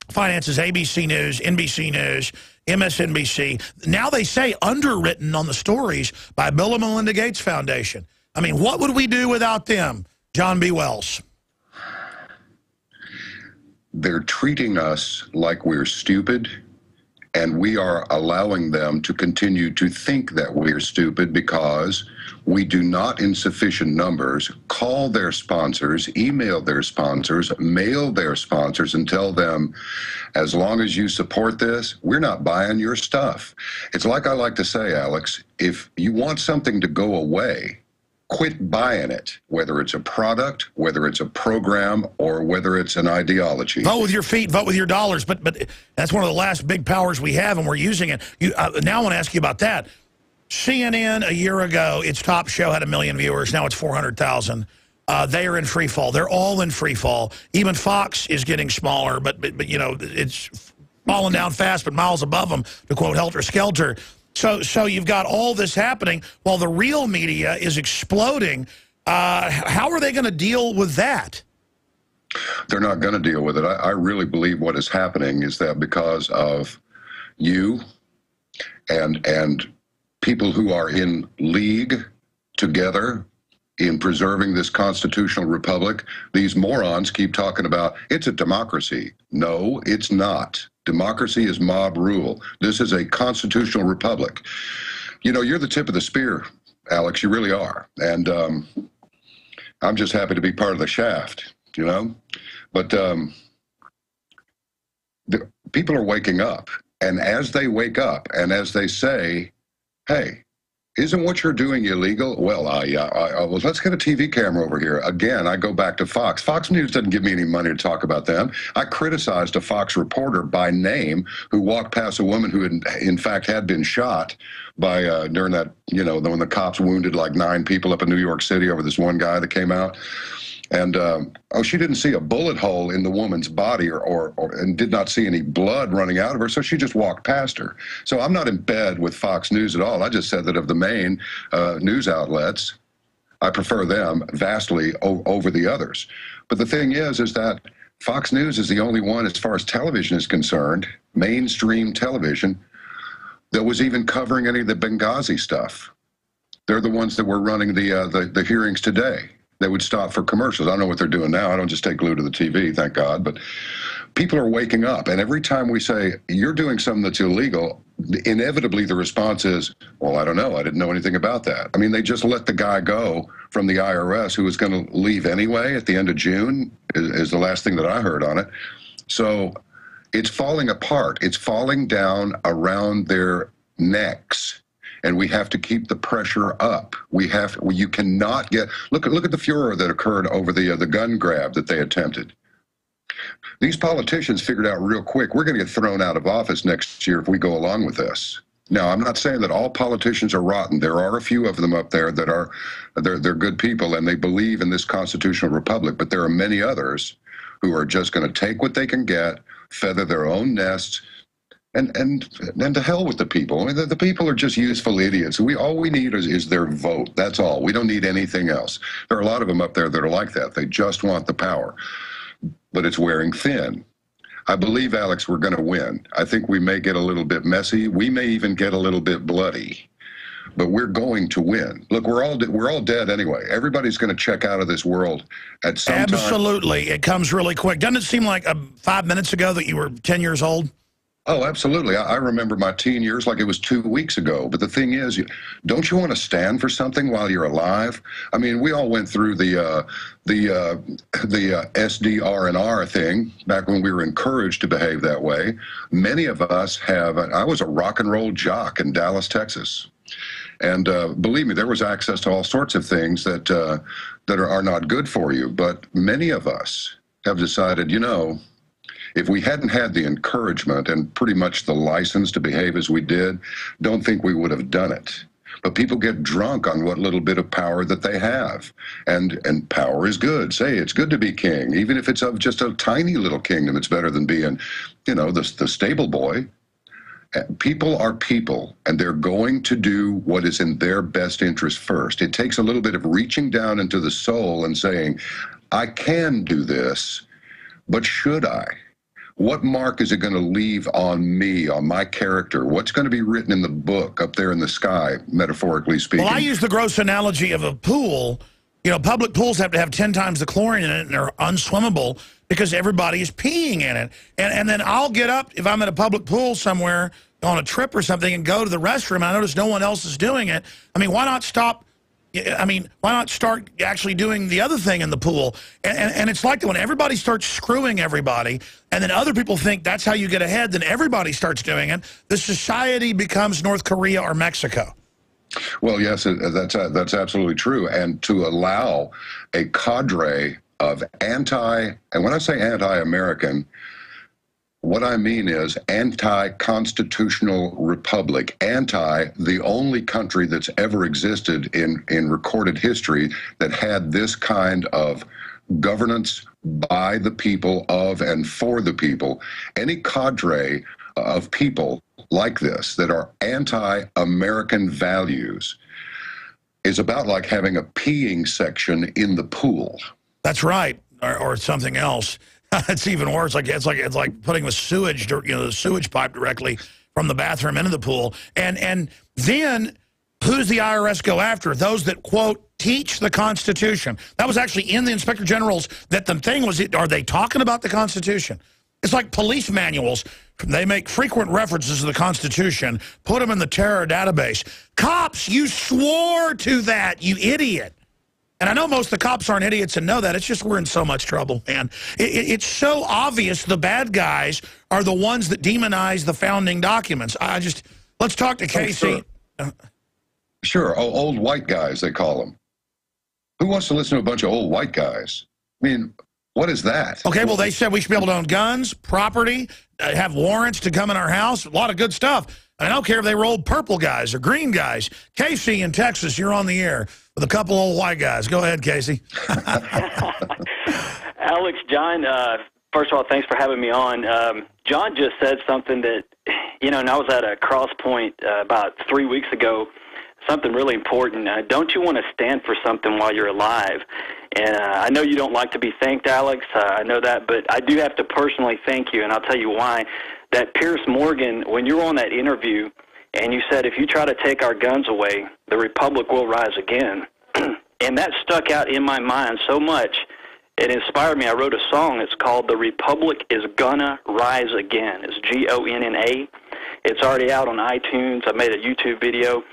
finances ABC News, NBC News, MSNBC, now they say underwritten on the stories by Bill and Melinda Gates Foundation. I mean, what would we do without them? John B. Wells. They're treating us like we're stupid And we are allowing them to continue to think that we're stupid because we do not, in sufficient numbers, call their sponsors, email their sponsors, mail their sponsors, and tell them, as long as you support this, we're not buying your stuff. It's like I like to say, Alex, if you want something to go away, quit buying it, whether it's a product, whether it's a program, or whether it's an ideology. Vote with your feet, vote with your dollars. But that's one of the last big powers we have, and we're using it. Now I want to ask you about that. CNN, a year ago, its top show had 1 million viewers. Now it's 400,000. They are in free fall. They're all in free fall. Even Fox is getting smaller, but you know, it's falling down fast, but miles above them, to quote Helter Skelter. So you've got all this happening while the real media is exploding. How are they going to deal with that? They're not going to deal with it. I really believe what is happening is that because of you and people who are in league together in preserving this constitutional republic, these morons keep talking about it's a democracy. No, it's not. Democracy is mob rule. This is a constitutional republic. You know, you're the tip of the spear, Alex. You really are. And I'm just happy to be part of the shaft, you know. But the people are waking up. And as they wake up and as they say, hey, isn't what you're doing illegal? Well, well, let's get a TV camera over here. Again, I go back to Fox. Fox News doesn't give me any money to talk about them. I criticized a Fox reporter by name who walked past a woman who in fact had been shot by during that, you know, when the cops wounded like 9 people up in New York City over this one guy that came out. And, oh, she didn't see a bullet hole in the woman's body and did not see any blood running out of her, so she just walked past her. So I'm not in bed with Fox News at all. I just said that of the main news outlets, I prefer them vastly over the others. But the thing is that Fox News is the only one, as far as television is concerned, mainstream television, that was even covering any of the Benghazi stuff. They're the ones that were running the hearings today. They would stop for commercials. I don't know what they're doing now. I don't just stay glued to the TV, thank God. But people are waking up. And every time we say, you're doing something that's illegal, inevitably the response is, well, I don't know. I didn't know anything about that. I mean, they just let the guy go from the IRS who was going to leave anyway at the end of June, is the last thing that I heard on it. So it's falling apart. It's falling down around their necks. And we have to keep the pressure up. You cannot get, look at the furor that occurred over the gun grab that they attempted. These politicians figured out real quick, we're going to get thrown out of office next year if we go along with this. Now, I'm not saying that all politicians are rotten. There are a few of them up there that are, they're good people and they believe in this constitutional republic, but there are many others who are just going to take what they can get, feather their own nests, and to hell with the people. I mean, the people are just useful idiots. All we need is their vote. That's all. We don't need anything else. There are a lot of them up there that are like that. They just want the power. But it's wearing thin. I believe, Alex, we're going to win. I think we may get a little bit messy. We may even get a little bit bloody. But we're going to win. Look, we're all dead anyway. Everybody's going to check out of this world at some time. Absolutely. It comes really quick. Doesn't it seem like 5 minutes ago that you were 10 years old? Oh, absolutely. I remember my teen years like it was 2 weeks ago. But the thing is, don't you want to stand for something while you're alive? I mean, we all went through the SDR&R thing back when we were encouraged to behave that way. Many of us have. I was a rock and roll jock in Dallas, Texas. And believe me, there was access to all sorts of things that are not good for you. But many of us have decided, you know, if we hadn't had the encouragement and pretty much the license to behave as we did, don't think we would have done it. But people get drunk on what little bit of power that they have. And power is good. Say, it's good to be king. Even if it's of just a tiny little kingdom, it's better than being, you know, the stable boy. People are people, and they're going to do what is in their best interest first. It takes a little bit of reaching down into the soul and saying, I can do this, but should I? What mark is it going to leave on me, on my character? What's going to be written in the book up there in the sky, metaphorically speaking? Well, I use the gross analogy of a pool. You know, public pools have to have 10 times the chlorine in it, and they're unswimmable because everybody is peeing in it. And then I'll get up if I'm at a public pool somewhere on a trip or something and go to the restroom, and I notice no one else is doing it. I mean, why not stop? I mean, why not start actually doing the other thing in the pool? And it's like that when everybody starts screwing everybody, and then other people think that's how you get ahead, then everybody starts doing it. The society becomes North Korea or Mexico. Well, yes, that's absolutely true. And to allow a cadre of and when I say anti-American, what I mean is anti-constitutional republic, the only country that's ever existed in recorded history that had this kind of governance by the people, of and for the people. Any cadre of people like this that are anti-American values is about like having a peeing section in the pool. That's right, or something else. It's even worse. It's like putting the sewage, the sewage pipe directly from the bathroom into the pool. And then who's the IRS go after? Those that, quote, teach the Constitution. That was actually in the Inspector General's, that the thing was, are they talking about the Constitution? It's like police manuals. They make frequent references to the Constitution, put them in the terror database. Cops, you swore to that, you idiot. And I know most of the cops aren't idiots and know that. It's just we're in so much trouble, man. It's so obvious the bad guys are the ones that demonize the founding documents. Let's talk to Casey. Sure, old white guys, they call them. Who wants to listen to a bunch of old white guys? I mean, what is that? Okay, well, they said we should be able to own guns, property, have warrants to come in our house, a lot of good stuff. I don't care if they were old purple guys or green guys. Casey in Texas, you're on the air with a couple old white guys. Go ahead, Casey. Alex, John, first of all, thanks for having me on. John just said something that, and I was at a cross point about 3 weeks ago, something really important. Don't you want to stand for something while you're alive? And I know you don't like to be thanked, Alex. I know that, but I do have to personally thank you, and I'll tell you why. That Pierce Morgan, when you were on that interview, and you said, if you try to take our guns away, the Republic will rise again. And that stuck out in my mind so much, it inspired me. I wrote a song. It's called The Republic is Gonna Rise Again. It's Gonna. It's already out on iTunes. I made a YouTube video.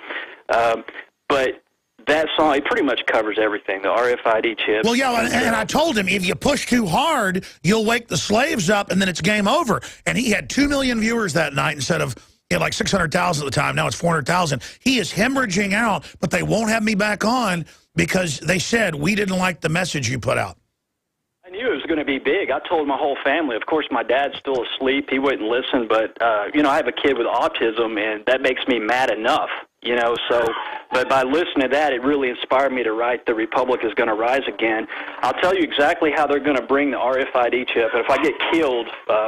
But that song, it pretty much covers everything, the RFID chip. Well, yeah, and I told him, if you push too hard, you'll wake the slaves up, and then it's game over. And he had 2 million viewers that night instead of like 600,000 at the time. Now it's 400,000. He is hemorrhaging out, but they won't have me back on because they said, we didn't like the message you put out. I knew it was going to be big. I told my whole family. Of course, my dad's still asleep. He wouldn't listen, but, I have a kid with autism, and that makes me mad enough. But by listening to that, it really inspired me to write The Republic is Going to Rise Again. I'll tell you exactly how they're going to bring the RFID chip. And if I get killed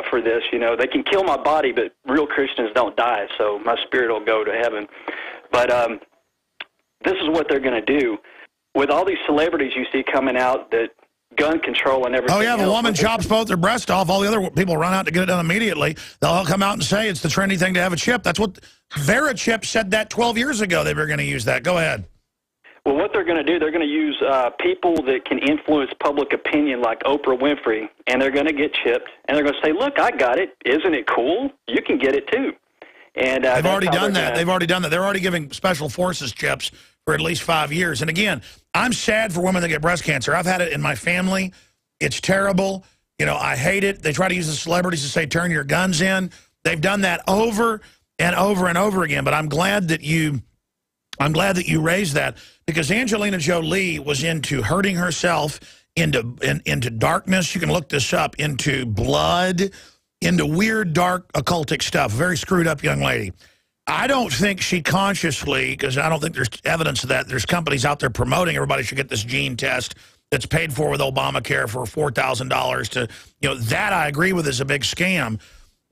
for this, they can kill my body, but real Christians don't die, so my spirit will go to heaven. But this is what they're going to do. With all these celebrities you see coming out that gun control and everything. Oh, yeah, if a woman chops both their breasts off, all the other people run out to get it done immediately. They'll all come out and say it's the trendy thing to have a chip. That's what VeriChip said that 12 years ago they were going to use that. Go ahead. Well, what they're going to do, they're going to use people that can influence public opinion like Oprah Winfrey, and they're going to get chipped, and they're going to say, look, I got it. Isn't it cool? You can get it, too. And they've already done that. They've already done that. They're already giving special forces chips for at least 5 years. And, again, I'm sad for women that get breast cancer. I've had it in my family. It's terrible. I hate it. They try to use the celebrities to say, turn your guns in. They've done that over and over and over again. But I'm glad that you raised that, because Angelina Jolie was into hurting herself, into darkness. You can look this up, into blood, into weird, dark, occultic stuff. Very screwed up young lady. I don't think she consciously, because I don't think there's evidence of that. There's companies out there promoting everybody should get this gene test that's paid for with Obamacare for $4,000 to, that I agree with is a big scam.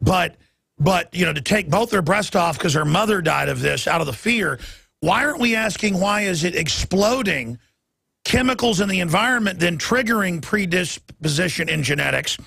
But to take both their breasts off because her mother died of this out of the fear, why aren't we asking why is it exploding chemicals in the environment then triggering predisposition in genetics?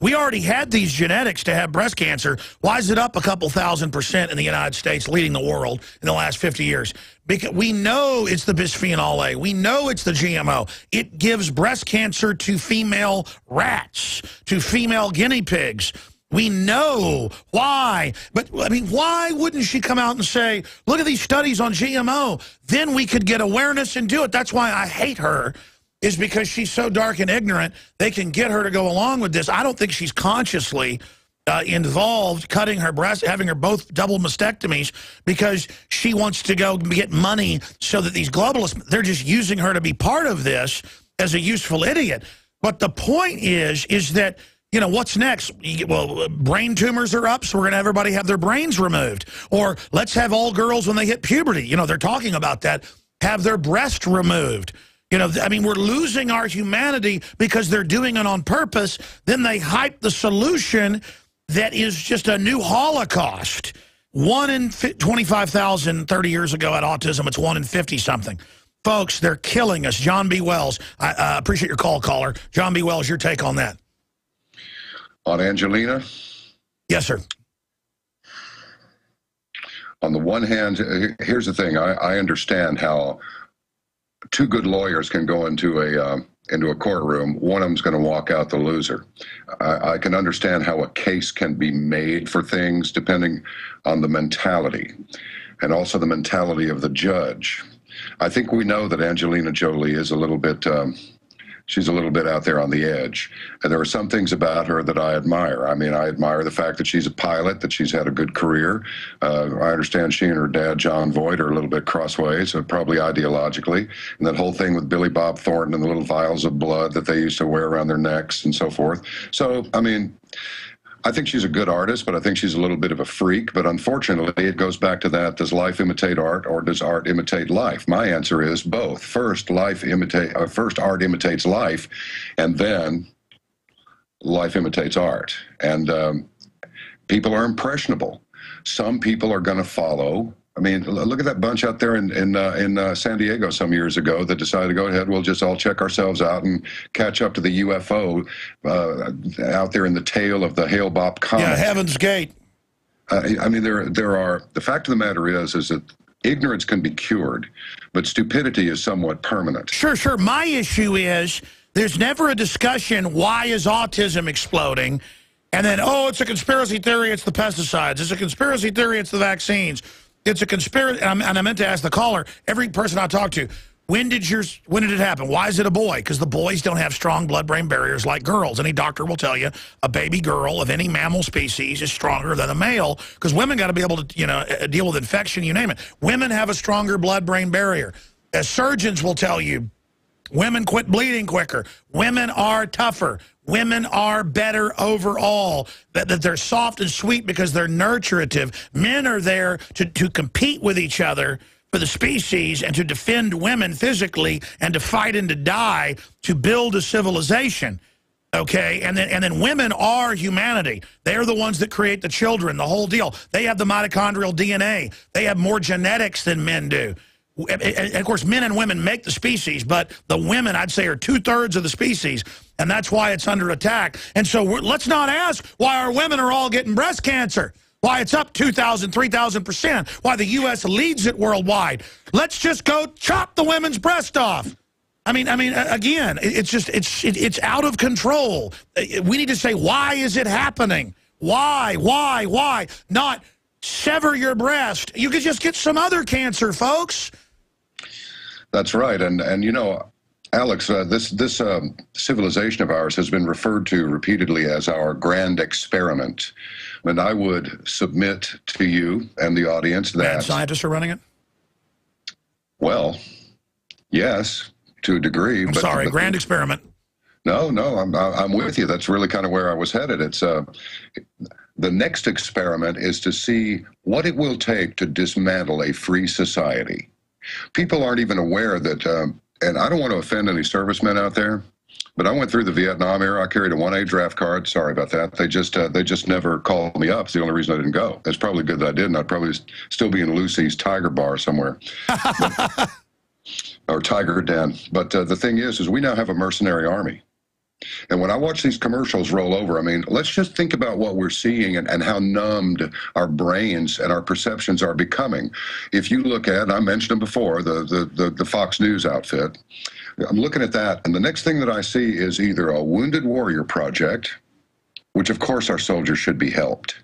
We already had these genetics to have breast cancer. Why is it up a couple thousand% in the United States, leading the world in the last 50 years? Because we know it's the bisphenol A. We know it's the GMO. It gives breast cancer to female rats, to female guinea pigs. We know why. But, I mean, why wouldn't she come out and say, look at these studies on GMO? Then we could get awareness and do it. That's why I hate her, is because she's so dark and ignorant. They can get her to go along with this. I don't think she's consciously involved, cutting her breast, having her both double mastectomies, because she wants to go get money so that these globalists, they're just using her to be part of this as a useful idiot. But the point is that, you know, what's next? Well, brain tumors are up, so we're going to have everybody have their brains removed. Or let's have all girls, when they hit puberty, you know, they're talking about that, have their breast removed. You know, I mean, we're losing our humanity because they're doing it on purpose. Then they hype the solution that is just a new Holocaust. 1 in 25,000 30 years ago had autism. It's 1 in 50-something. Folks, they're killing us. John B. Wells, I appreciate your call, caller. John B. Wells, your take on that. On Angelina? Yes, sir. On the one hand, here's the thing. I understand how two good lawyers can go into a courtroom. One of them's going to walk out the loser. I can understand how a case can be made for things depending on the mentality, and also the mentality of the judge. I think we know that Angelina Jolie is a little bit, she's a little bit out there on the edge. And there are some things about her that I admire. I mean, I admire the fact that she's a pilot, that she's had a good career. I understand she and her dad, John Voight, are a little bit crossways, probably ideologically. And that whole thing with Billy Bob Thornton and the little vials of blood that they used to wear around their necks and so forth. So, I mean, I think she's a good artist, but I think she's a little bit of a freak. But unfortunately, it goes back to that: does life imitate art, or does art imitate life? My answer is both. First, art imitates life, and then life imitates art. And people are impressionable. Some people are going to follow. I mean, look at that bunch out there in San Diego some years ago that decided to go ahead, we'll just all check ourselves out and catch up to the UFO out there in the tail of the Hale-Bopp comet. Yeah, Heaven's Gate. I mean, there are, the fact of the matter is that ignorance can be cured, but stupidity is somewhat permanent. Sure. My issue is there's never a discussion, why is autism exploding? And then, oh, it's a conspiracy theory, it's the pesticides. It's a conspiracy theory, it's the vaccines. It's a conspiracy, and I meant to ask the caller, every person I talk to, when did it happen? Why is it a boy? Because the boys don't have strong blood-brain barriers like girls. Any doctor will tell you a baby girl of any mammal species is stronger than a male, because women got to be able to, you know, deal with infection, you name it. Women have a stronger blood-brain barrier. As surgeons will tell you, women quit bleeding quicker. Women are tougher. Women are better overall, that they're soft and sweet because they're nurturative. Men are there to compete with each other for the species and to defend women physically and to fight and to die to build a civilization. Okay, and then women are humanity. They're the ones that create the children, the whole deal. They have the mitochondrial DNA. They have more genetics than men do. And of course, men and women make the species, but the women, I'd say, are 2/3 of the species, and that's why it's under attack. And so let's not ask why our women are all getting breast cancer, why it's up 2,000, 3,000%, why the U.S. leads it worldwide. Let's just go chop the women's breast off. I mean, again, it's out of control. We need to say, why is it happening? Why? Not sever your breast. You could just get some other cancer, folks. That's right. And you know, Alex, this civilization of ours has been referred to repeatedly as our grand experiment. And I would submit to you and the audience that... Mad scientists are running it? Well, yes, to a degree. I'm sorry, grand experiment. No, I'm with you. That's really kind of where I was headed. It's the next experiment is to see what it will take to dismantle a free society. People aren't even aware that, and I don't want to offend any servicemen out there, but I went through the Vietnam era. I carried a 1A draft card. Sorry about that. They just never called me up. It's the only reason I didn't go. It's probably good that I didn't. I'd probably still be in Lucy's Tiger Bar somewhere. Or Tiger Den. But the thing is we now have a mercenary army. And when I watch these commercials roll over, I mean, let's just think about what we're seeing and how numbed our brains and our perceptions are becoming. If you look at, I mentioned them before, the Fox News outfit, I'm looking at that, and the next thing that I see is either a Wounded Warrior Project, which of course our soldiers should be helped.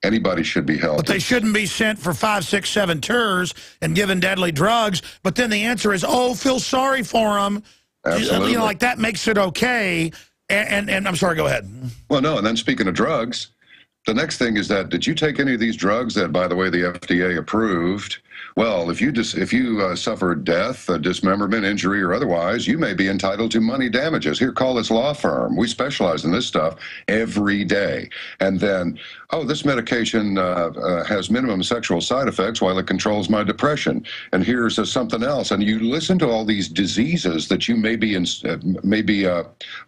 Anybody should be helped. But they shouldn't be sent for 5, 6, 7 tours and given deadly drugs. But then the answer is, oh, feel sorry for them. Absolutely. You know, like that makes it okay. And I'm sorry, go ahead. Well, no, and then speaking of drugs, the next thing is that, did you take any of these drugs that, by the way, the FDA approved? Well, if you suffered death, dismemberment, injury, or otherwise, you may be entitled to money damages. Here, call this law firm. We specialize in this stuff every day. And then, oh, this medication has minimum sexual side effects while it controls my depression. And here's something else. And you listen to all these diseases that you may be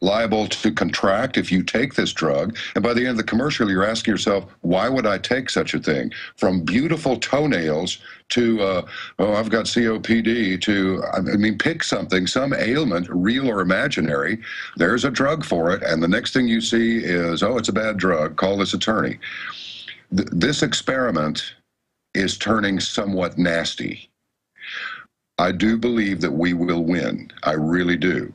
liable to contract if you take this drug. And by the end of the commercial, you're asking yourself, why would I take such a thing? From beautiful toenails to, oh, I've got COPD, to, I mean, pick something, some ailment, real or imaginary. There's a drug for it, and the next thing you see is, oh, it's a bad drug, call this attorney. This experiment is turning somewhat nasty. I do believe that we will win. I really do.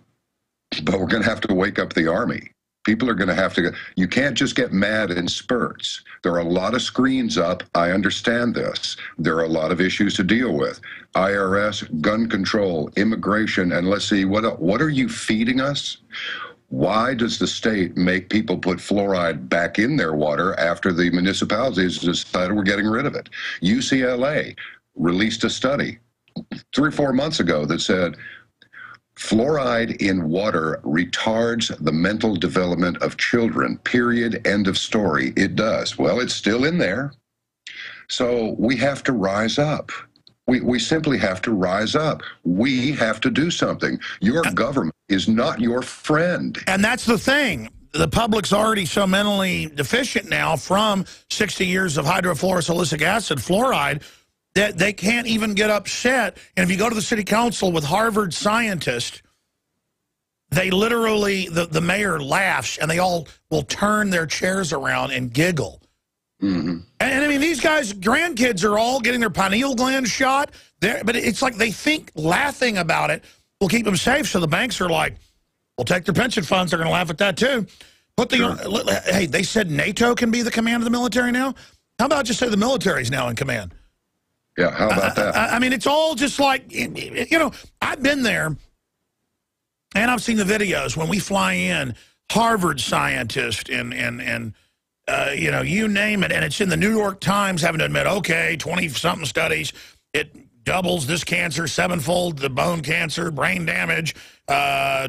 But we're going to have to wake up the army. People are going to have to, you can't just get mad in spurts. There are a lot of screens up. I understand this. There are a lot of issues to deal with. IRS, gun control, immigration, and let's see, what are you feeding us? Why does the state make people put fluoride back in their water after the municipalities decided we're getting rid of it? UCLA released a study 3 or 4 months ago that said, fluoride in water retards the mental development of children, period, end of story. It does. Well, it's still in there. So we have to rise up. We simply have to rise up. We have to do something. Your government is not your friend. And that's the thing. The public's already so mentally deficient now from 60 years of hydrofluorosilicic acid, fluoride, that they can't even get upset. And if you go to the city council with Harvard scientists, they literally, the mayor laughs, and they all will turn their chairs around and giggle. Mm-hmm. And I mean, these guys' grandkids are all getting their pineal gland shot. But it's like they think laughing about it will keep them safe. So the banks are like, we'll take their pension funds. They're going to laugh at that, too. Hey, they said NATO can be the command of the military now. How about just say the military's now in command? Yeah, how about that? I mean, it's all just like, you know, I've been there, and I've seen the videos when we fly in, Harvard scientists and you know, you name it, and it's in the New York Times having to admit, okay, 20-something studies, it doubles this cancer 7-fold, the bone cancer, brain damage,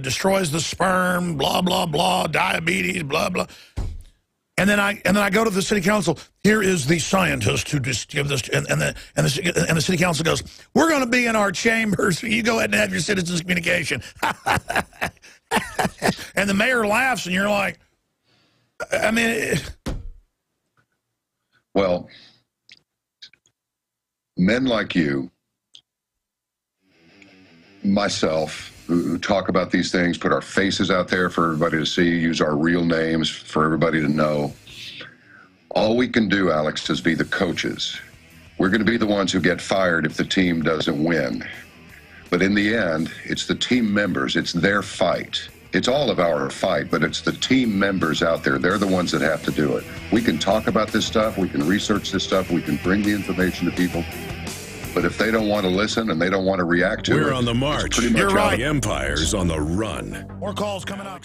destroys the sperm, blah, blah, blah, diabetes, blah, blah. And then I go to the city council. Here is the scientist who just give this, and the city council goes, we're going to be in our chambers. You go ahead and have your citizens communication. And the mayor laughs, and you're like, I mean, well, men like you, myself, who talk about these things, put our faces out there for everybody to see, use our real names for everybody to know. All we can do, Alex, is be the coaches. We're going to be the ones who get fired if the team doesn't win. But in the end, it's the team members. It's their fight. It's all of our fight, but it's the team members out there. They're the ones that have to do it. We can talk about this stuff. We can research this stuff. We can bring the information to people. But if they don't want to listen and they don't want to react to it, we're on the march. You're right. The empire's on the run. More calls coming up.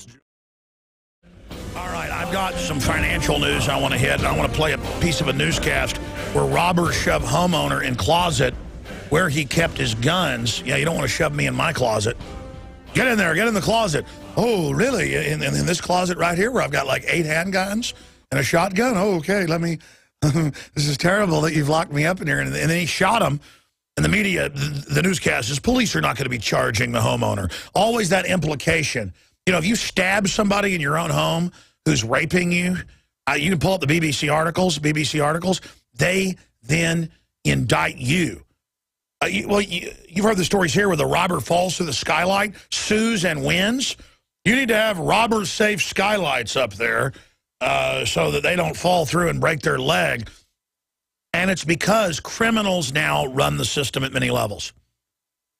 All right, I've got some financial news I want to hit. I want to play a piece of a newscast where robbers shove homeowner in closet where he kept his guns. Yeah, you don't want to shove me in my closet. Get in there. Get in the closet. Oh, really? In this closet right here where I've got like 8 handguns and a shotgun? Oh, okay, let me... This is terrible that you've locked me up in here. And then he shot him. And the media, the newscast is, police are not going to be charging the homeowner. Always that implication. You know, if you stab somebody in your own home who's raping you, you can pull up the BBC articles. They then indict you. You've heard the stories here where the robber falls through the skylight, sues and wins. You need to have robber-safe skylights up there so that they don't fall through and break their leg. And it's because criminals now run the system at many levels.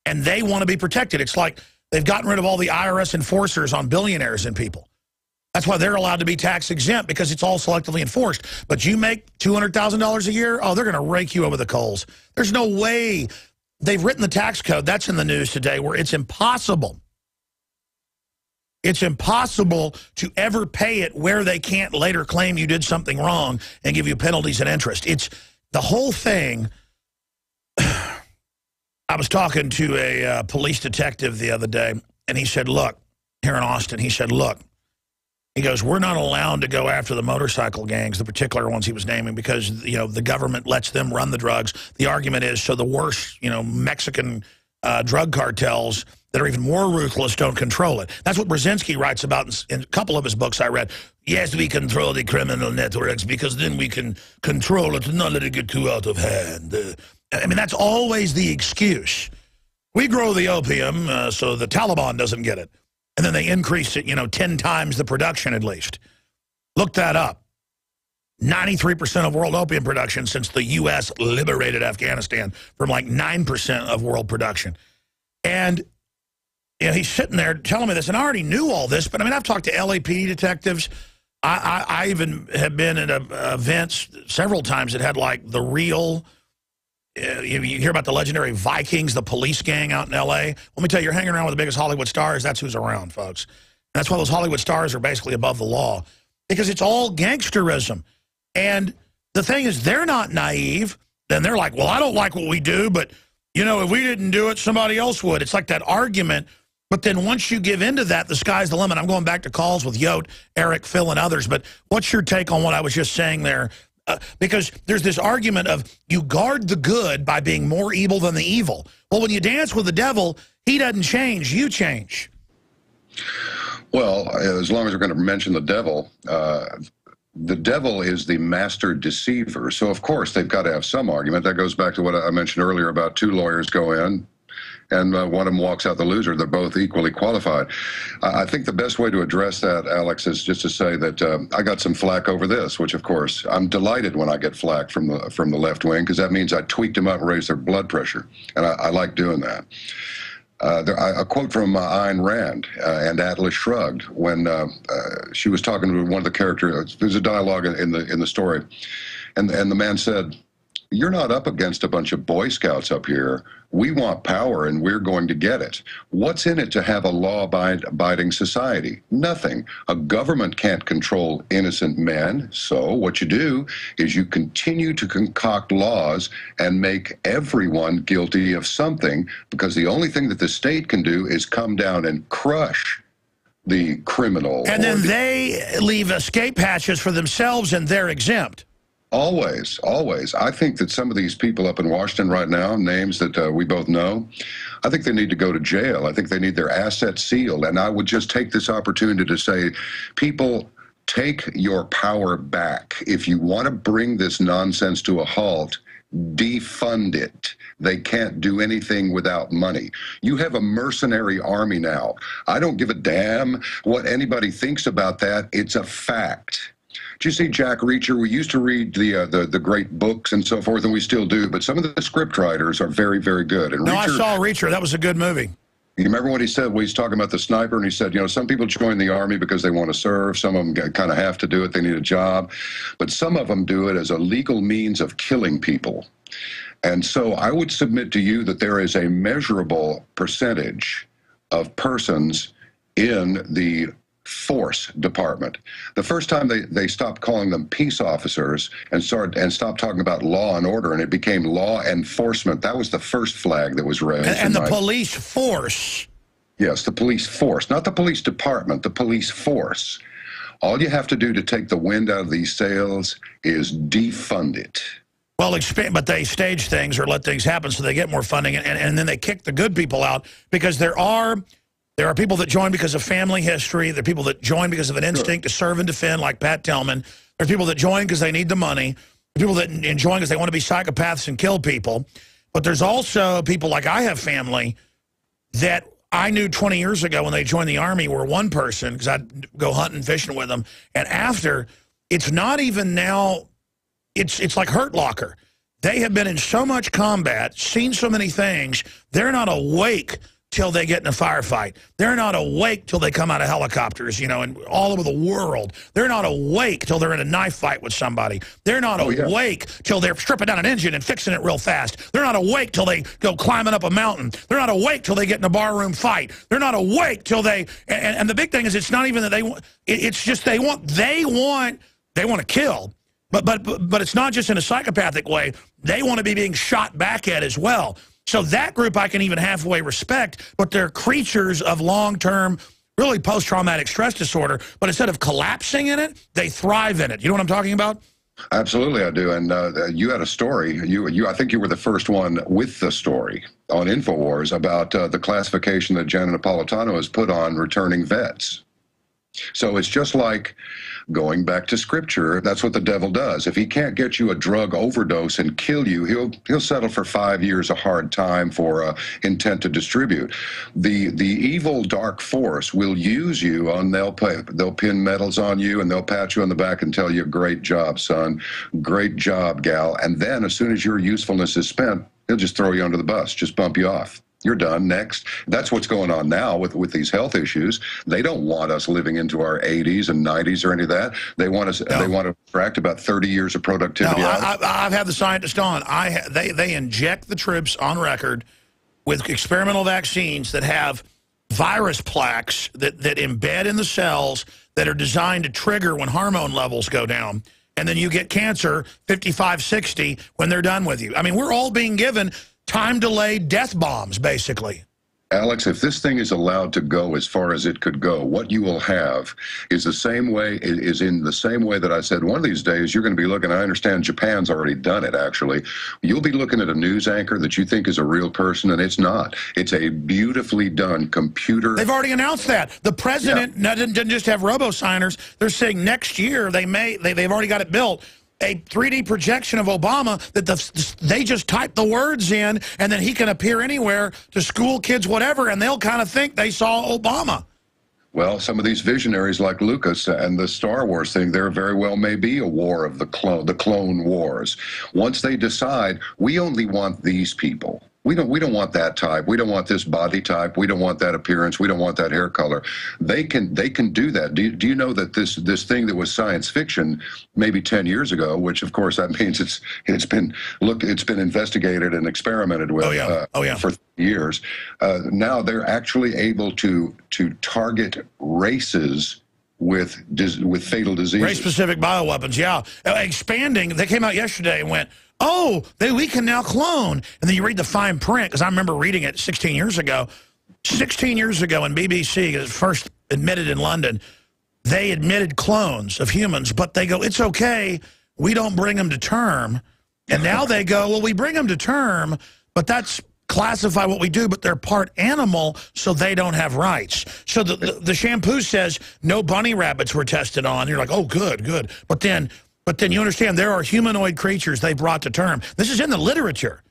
And they want to be protected. It's like they've gotten rid of all the IRS enforcers on billionaires and people. That's why they're allowed to be tax exempt, because it's all selectively enforced. But you make $200,000 a year, oh, they're going to rake you over the coals. There's no way. They've written the tax code. That's in the news today, where it's impossible. It's impossible to ever pay it where they can't later claim you did something wrong and give you penalties and interest. It's the whole thing. I was talking to a police detective the other day, and he said, look, here in Austin, he said, look, he goes, we're not allowed to go after the motorcycle gangs, the particular ones he was naming, because, you know, the government lets them run the drugs. The argument is, so the worst, you know, Mexican drug cartels that are even more ruthless don't control it. That's what Brzezinski writes about in a couple of his books I read. Yes, we control the criminal networks because then we can control it and not let it get too out of hand. I mean, that's always the excuse. We grow the opium so the Taliban doesn't get it. And then they increase it, you know, 10 times the production at least. Look that up. 93% of world opium production since the U.S. liberated Afghanistan from like 9% of world production. And you know, he's sitting there telling me this, and I already knew all this, but I mean, I've talked to LAPD detectives. I even have been at events several times that had like the real, you hear about the legendary Vikings, the police gang out in L.A. Let me tell you, you're hanging around with the biggest Hollywood stars, that's who's around, folks. And that's why those Hollywood stars are basically above the law, because it's all gangsterism. And the thing is, they're not naive. Then they're like, well, I don't like what we do, but, you know, if we didn't do it, somebody else would. It's like that argument. But then once you give into that, the sky's the limit. I'm going back to calls with Yote, Eric, Phil, and others. But what's your take on what I was just saying there? Because there's this argument of you guard the good by being more evil than the evil. Well, when you dance with the devil, he doesn't change. You change. Well, as long as we're going to mention the devil is the master deceiver. So, of course, they've got to have some argument. That goes back to what I mentioned earlier about two lawyers go in, and one of them walks out the loser. They're both equally qualified. I think the best way to address that, Alex, is just to say that I got some flack over this, which, of course, I'm delighted when I get flack from the left wing, because that means I tweaked them up and raised their blood pressure, and I like doing that. A quote from Ayn Rand and Atlas Shrugged, when she was talking to one of the characters. There's a dialogue in the story, and the man said, "You're not up against a bunch of Boy Scouts up here. We want power, and we're going to get it. What's in it to have a law-abiding society? Nothing. A government can't control innocent men, so what you do is you continue to concoct laws and make everyone guilty of something, because the only thing that the state can do is come down and crush the criminal." And then they leave escape hatches for themselves, and they're exempt. Always, always. I think that some of these people up in Washington right now, names that we both know, I think they need to go to jail. I think they need their assets sealed. And I would just take this opportunity to say, people, take your power back. If you want to bring this nonsense to a halt, defund it. They can't do anything without money. You have a mercenary army now. I don't give a damn what anybody thinks about that. It's a fact. Did you see Jack Reacher? We used to read the great books and so forth, and we still do, but some of the script writers are very, very good. And no, Reacher, I saw Reacher. That was a good movie. You remember what he said? Well, he's talking about the sniper, and he said, you know, some people join the army because they want to serve. Some of them kind of have to do it. They need a job. But some of them do it as a legal means of killing people. And so I would submit to you that there is a measurable percentage of persons in the force department. The first time they stopped calling them peace officers and stopped talking about law and order, and it became law enforcement. That was the first flag that was raised. And the police force. Yes, the police force, not the police department, the police force. All you have to do to take the wind out of these sails is defund it. Well, but they stage things or let things happen so they get more funding, and then they kick the good people out, because there are people that join because of family history. There are people that join because of an instinct to serve and defend, like Pat Tillman. There are people that join because they need the money. There are people that join because they want to be psychopaths and kill people. But there's also people like I have family that I knew 20 years ago when they joined the Army were one person, because I'd go hunting, fishing with them. And after, it's not even now, it's like Hurt Locker. They have been in so much combat, seen so many things, they're not awake till they get in a firefight. They're not awake till they come out of helicopters, you know, and all over the world. They're not awake till they're in a knife fight with somebody. They're not awake till they're stripping down an engine and fixing it real fast. They're not awake till they go climbing up a mountain. They're not awake till they get in a barroom fight. They're not awake till they, and the big thing is it's not even that they want, it's just they want to kill. But it's not just in a psychopathic way. They want to be being shot back at as well. So that group I can even halfway respect, but they're creatures of long-term, really post-traumatic stress disorder. But instead of collapsing in it, they thrive in it. You know what I'm talking about? Absolutely, I do. And you had a story. I think you were the first one with the story on InfoWars about the classification that Janet Napolitano has put on returning vets. So it's just like going back to scripture. That's what the devil does. If he can't get you a drug overdose and kill you, he'll settle for 5 years of hard time for intent to distribute. The evil dark force will use you, and they'll pin medals on you, and they'll pat you on the back and tell you, "Great job, son. Great job, gal." And then as soon as your usefulness is spent, he'll just throw you under the bus, just bump you off. You're done. Next. That's what's going on now with these health issues. They don't want us living into our 80s and 90s or any of that. They want us. No. They want to extract about 30 years of productivity. No, I've had the scientist on. They inject the troops on record with experimental vaccines that have virus plaques that embed in the cells that are designed to trigger when hormone levels go down. And then you get cancer 55, 60 when they're done with you. I mean, we're all being given time-delayed death bombs, basically. Alex, if this thing is allowed to go as far as it could go, what you will have is in the same way that I said one of these days you're going to be looking, I understand Japan's already done it, actually. You'll be looking at a news anchor that you think is a real person, and it's not. It's a beautifully done computer. They've already announced that. The president didn't just have robo-signers. They're saying next year they've already got it built. A 3D projection of Obama that they just type the words in, and then he can appear anywhere to school kids, whatever, and they'll kind of think they saw Obama. Well, some of these visionaries like Lucas and the Star Wars thing, there very well may be a war of the clone wars. Once they decide, we only want these people. We don't want that type. We don't want this body type. We don't want that appearance. We don't want that hair color. They can do that. Do you know that this thing that was science fiction maybe 10 years ago, which of course that means it's been investigated and experimented with for years. Now they're actually able to target races with fatal diseases. Race-specific bioweapons, yeah. Expanding, they came out yesterday and went, oh, we can now clone. And then you read the fine print, because I remember reading it 16 years ago. 16 years ago in BBC, it was first admitted in London, they admitted clones of humans, but they go, it's okay, we don't bring them to term. And now they go, well, we bring them to term, but that's classify what we do, but they're part animal, so they don't have rights. So the shampoo says no bunny rabbits were tested on. You're like, oh, good, good. But then you understand there are humanoid creatures they brought to term. This is in the literature.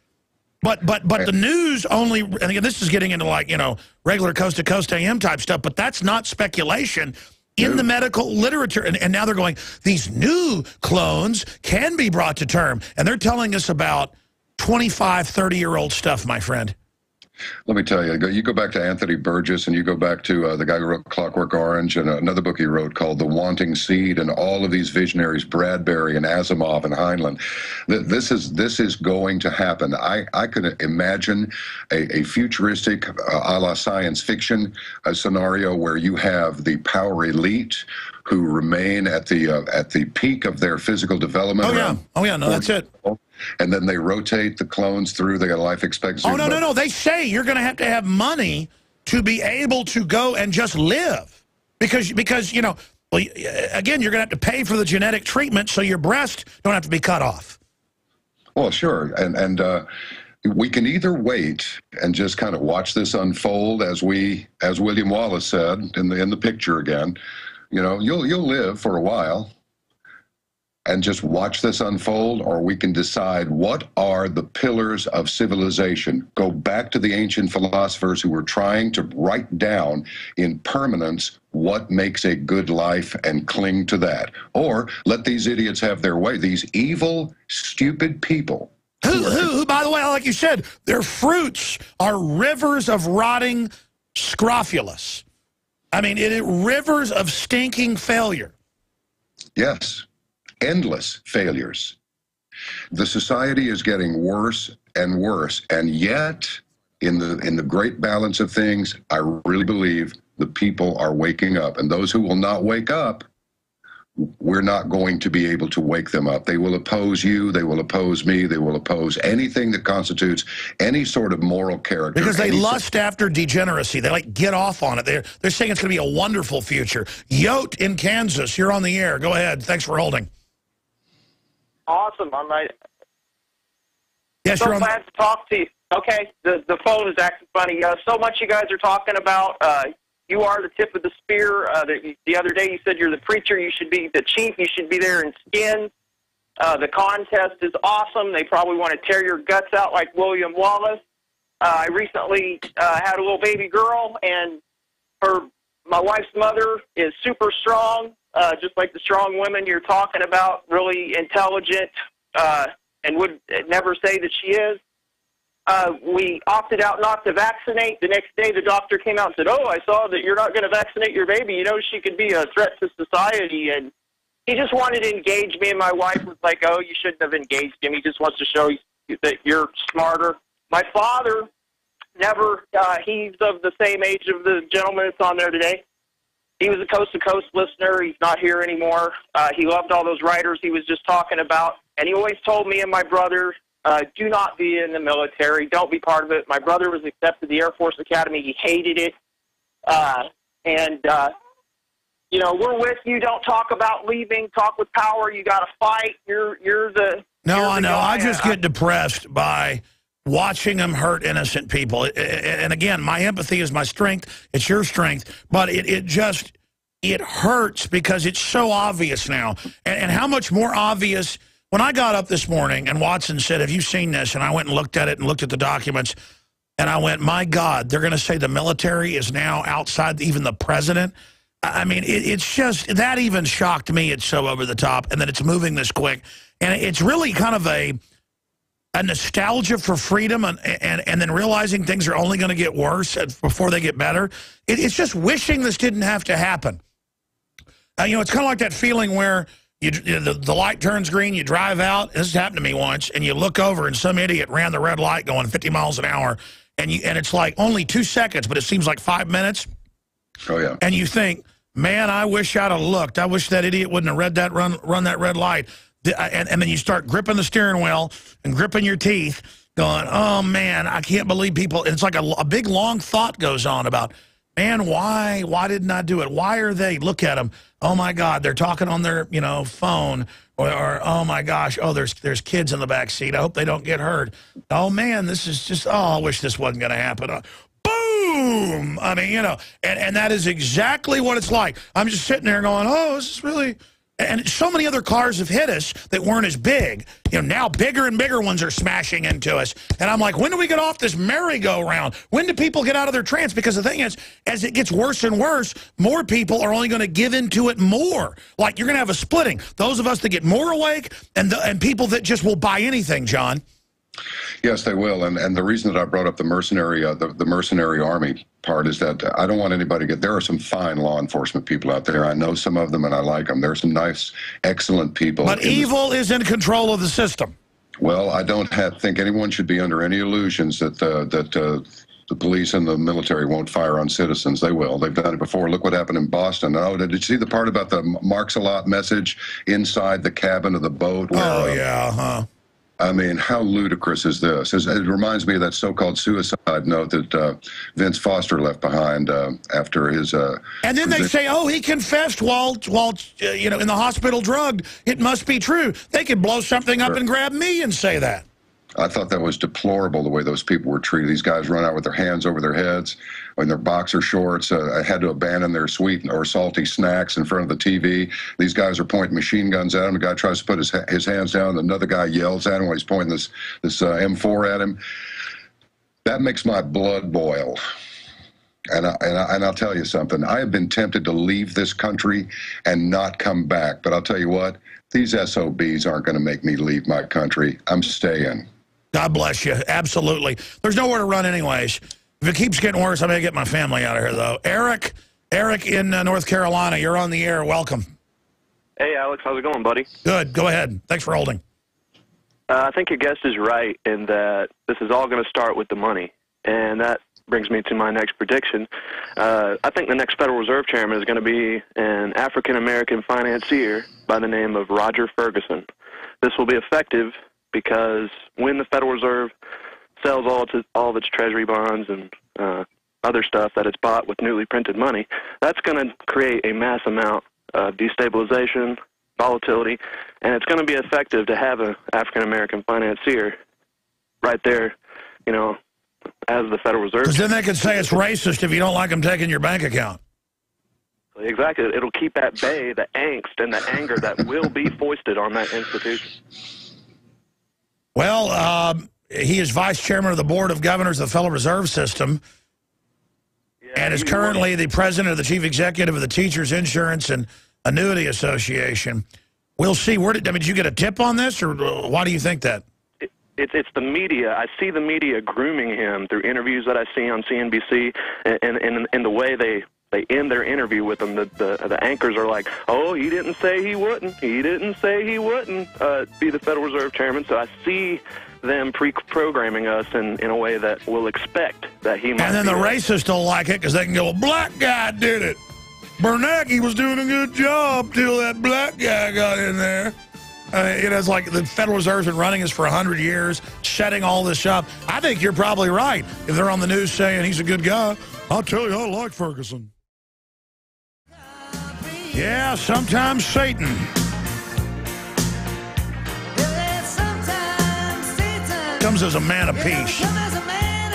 But the news only, and again, this is getting into like, you know, regular coast-to-coast AM type stuff, but that's not speculation in the medical literature. And now they're going, these new clones can be brought to term. And they're telling us about 25, 30-year-old stuff, my friend. Let me tell you go back to Anthony Burgess, and you go back to the guy who wrote Clockwork Orange, and another book he wrote called The Wanting Seed, and all of these visionaries, Bradbury and Asimov and Heinlein. This is going to happen. I could imagine a futuristic, a la science fiction, scenario where you have the power elite who remain at the peak of their physical development. Oh yeah, no, that's it. And then they rotate the clones through. They got a life expectancy. Oh, no. They say you're going to have money to be able to go and just live. Because you know, well, again, you're going to have to pay for the genetic treatment so your breasts don't have to be cut off. Well, sure. And we can either wait and just kind of watch this unfold, as William Wallace said in the picture again. You know, you'll live for a while. and just watch this unfold, or we can decide what are the pillars of civilization. Go back to the ancient philosophers who were trying to write down in permanence what makes a good life and cling to that. Or let these idiots have their way, these evil, stupid people. Who, by the way, like you said, their fruits are rivers of rotting scrofulous. I mean, rivers of stinking failure. Yes. Endless failures. The society is getting worse and worse, and yet, in the great balance of things, I really believe the people are waking up, and those who will not wake up, we're not going to be able to wake them up. They will oppose you, they will oppose me, they will oppose anything that constitutes any sort of moral character. Because they lust after degeneracy. They like get off on it. They're saying it's going to be a wonderful future. Yote in Kansas, you're on the air. Go ahead. Thanks for holding. Awesome. Yes, so glad to talk to you. Okay, the phone is acting funny. So much you guys are talking about. You are the tip of the spear. The other day you said you're the preacher. You should be the chief. You should be there in skins. The contest is awesome. They probably want to tear your guts out like William Wallace. I recently had a little baby girl, and my wife's mother is super strong. Just like the strong women you're talking about, really intelligent, and would never say that she is. We opted out not to vaccinate. The next day, the doctor came out and said, "Oh, I saw that you're not going to vaccinate your baby. You know, she could be a threat to society." And he just wanted to engage me, and my wife was like, "Oh, you shouldn't have engaged him. He just wants to show you that you're smarter." My father never, he's of the same age of the gentleman that's on there today. He was a coast-to-coast listener. He's not here anymore. He loved all those writers he was just talking about. And he always told me and my brother, do not be in the military. Don't be part of it. My brother was accepted to the Air Force Academy. He hated it. You know, we're with you. Don't talk about leaving. Talk with power. You got to fight. You're the... No, I know. I just get depressed by watching them hurt innocent people. And again, my empathy is my strength. It's your strength. But it hurts because it's so obvious now. And how much more obvious... When I got up this morning and Watson said, "Have you seen this?" And I went and looked at it and looked at the documents. And I went, my God, they're going to say the military is now outside even the president. I mean, it's just, that even shocked me. It's so over the top. And that it's moving this quick. And it's really kind of a nostalgia for freedom and then realizing things are only going to get worse before they get better. It's just wishing this didn't have to happen. You know, it's kind of like that feeling where the light turns green, you drive out. This has happened to me once, and you look over, and some idiot ran the red light going 50 miles an hour, and it's like only 2 seconds, but it seems like 5 minutes. Oh, yeah. And you think, man, I wish I'd have looked. I wish that idiot wouldn't have run that red light. And then you start gripping the steering wheel and gripping your teeth, going, oh, man, I can't believe people. And it's like a big, long thought goes on about, man, why didn't I do it? Why are they? Look at them. Oh, my God, they're talking on their, phone. Or oh, my gosh, oh, there's kids in the back seat. I hope they don't get hurt. Oh, man, this is just, oh, I wish this wasn't going to happen. Boom! I mean, and that is exactly what it's like. I'm just sitting there going, oh, this is really... And so many other cars have hit us that weren't as big. Now bigger and bigger ones are smashing into us. And I'm like, when do we get off this merry-go-round? When do people get out of their trance? Because the thing is, as it gets worse and worse, more people are only going to give into it more. Like, you're going to have a splitting. Those of us that get more awake and people that just will buy anything, John. Yes, they will. And the reason that I brought up the mercenary army part is that I don't want anybody to get... There are some fine law enforcement people out there. I know some of them, and I like them. There's some nice, excellent people. But evil is in control of the system. Well, I don't think anyone should be under any illusions that the police and the military won't fire on citizens. They will. They've done it before. Look what happened in Boston. Oh, did you see the part about the Marks-a-Lot message inside the cabin of the boat? Where, yeah, huh? I mean, how ludicrous is this? It reminds me of that so-called suicide note that Vince Foster left behind after his... and then they say, oh, he confessed while in the hospital drugged. It must be true. They could blow something up and grab me and say that. I thought that was deplorable, the way those people were treated. These guys run out with their hands over their heads in their boxer shorts. I had to abandon their sweet or salty snacks in front of the TV. These guys are pointing machine guns at him. The guy tries to put his hands down. Another guy yells at him while he's pointing this M4 at him. That makes my blood boil. And I'll tell you something. I have been tempted to leave this country and not come back. But I'll tell you what, these SOBs aren't going to make me leave my country. I'm staying. God bless you. Absolutely. There's nowhere to run anyways. If it keeps getting worse, I may get my family out of here, though. Eric in North Carolina, you're on the air. Welcome. Hey, Alex. How's it going, buddy? Good. Go ahead. Thanks for holding. I think your guest is right in that this is all going to start with the money. And that brings me to my next prediction. I think the next Federal Reserve Chairman is going to be an African-American financier by the name of Roger Ferguson. This will be effective because when the Federal Reserve sells all of its treasury bonds and other stuff that it's bought with newly printed money, that's going to create a mass amount of destabilization, volatility, and it's going to be effective to have an African-American financier right there, you know, as the Federal Reserve. Because then they could say it's racist if you don't like them taking your bank account. Exactly. It'll keep at bay the angst and the anger that will be foisted on that institution. Well, he is vice chairman of the Board of Governors of the Federal Reserve System and is currently the president of the chief executive of the Teachers Insurance and Annuity Association. We'll see. Did you get a tip on this, or why do you think that? It's the media. I see the media grooming him through interviews that I see on CNBC, and the way they end their interview with him. The anchors are like, oh, he didn't say he wouldn't. He didn't say he wouldn't be the Federal Reserve Chairman. So I see them pre-programming us in a way that we'll expect that he might. And then the racists don't like it because they can go, a black guy did it. Bernanke was doing a good job till that black guy got in there. It's like the Federal Reserve's been running this for 100 years, setting all this up. I think you're probably right. If they're on the news saying he's a good guy, I'll tell you, I like Ferguson. Yeah, sometimes Satan. Comes as a man of peace.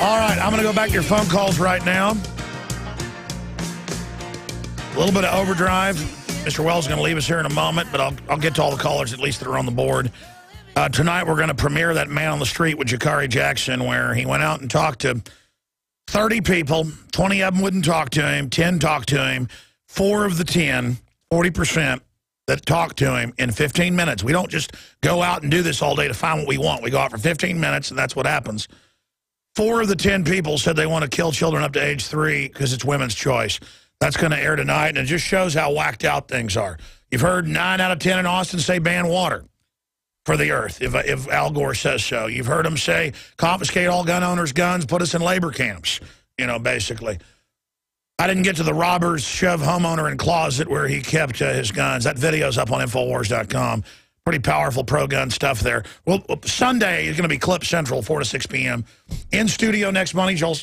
All right, I'm going to go back to your phone calls right now. A little bit of overdrive. Mr. Wells is going to leave us here in a moment, but I'll get to all the callers, at least that are on the board. Tonight we're going to premiere that Man on the Street with Jakari Jackson, where he went out and talked to 30 people. 20 of them wouldn't talk to him. 10 talked to him. 4 of the 10, 40%, that talked to him in 15 minutes. We don't just go out and do this all day to find what we want. We go out for 15 minutes, and that's what happens. 4 of the 10 people said they want to kill children up to age 3 because it's women's choice. That's going to air tonight, and it just shows how whacked out things are. You've heard 9 out of 10 in Austin say ban water for the earth, if Al Gore says so. You've heard them say confiscate all gun owners' guns, put us in labor camps, basically. I didn't get to the robbers shove homeowner in closet where he kept his guns. That video's up on Infowars.com. Pretty powerful pro-gun stuff there. Well, Sunday is going to be Clip Central, 4 to 6 p.m. In studio next Monday, Joel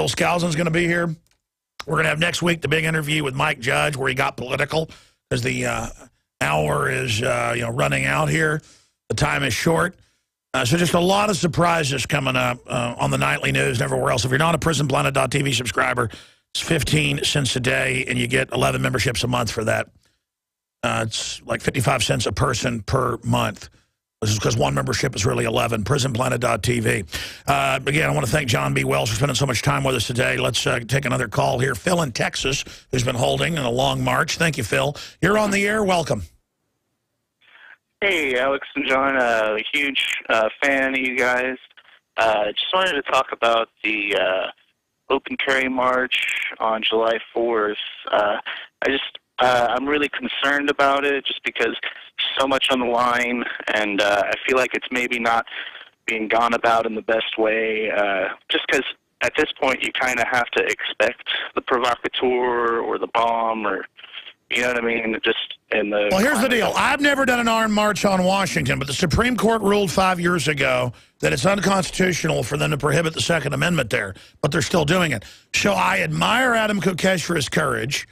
Skousen's going to be here. We're going to have next week the big interview with Mike Judge where he got political because the hour is running out here. The time is short. So just a lot of surprises coming up on the nightly news and everywhere else. If you're not a PrisonPlanet.tv subscriber, it's 15 cents a day, and you get 11 memberships a month for that. It's like 55 cents a person per month. This is because one membership is really 11. PrisonPlanet.tv. Again, I want to thank John B. Wells for spending so much time with us today. Let's take another call here. Phil in Texas, who's been holding in a long march. Thank you, Phil. You're on the air. Welcome. Hey, Alex and John. A huge fan of you guys. Just wanted to talk about the open carry march on July 4th. I'm really concerned about it just because so much on the line, and I feel like it's maybe not being gone about in the best way, just because at this point you kind of have to expect the provocateur or the bomb, or, you know what I mean? Well, here's the deal. I've never done an armed march on Washington, but the Supreme Court ruled 5 years ago that it's unconstitutional for them to prohibit the Second Amendment there, but they're still doing it. So I admire Adam Kokesh for his courage.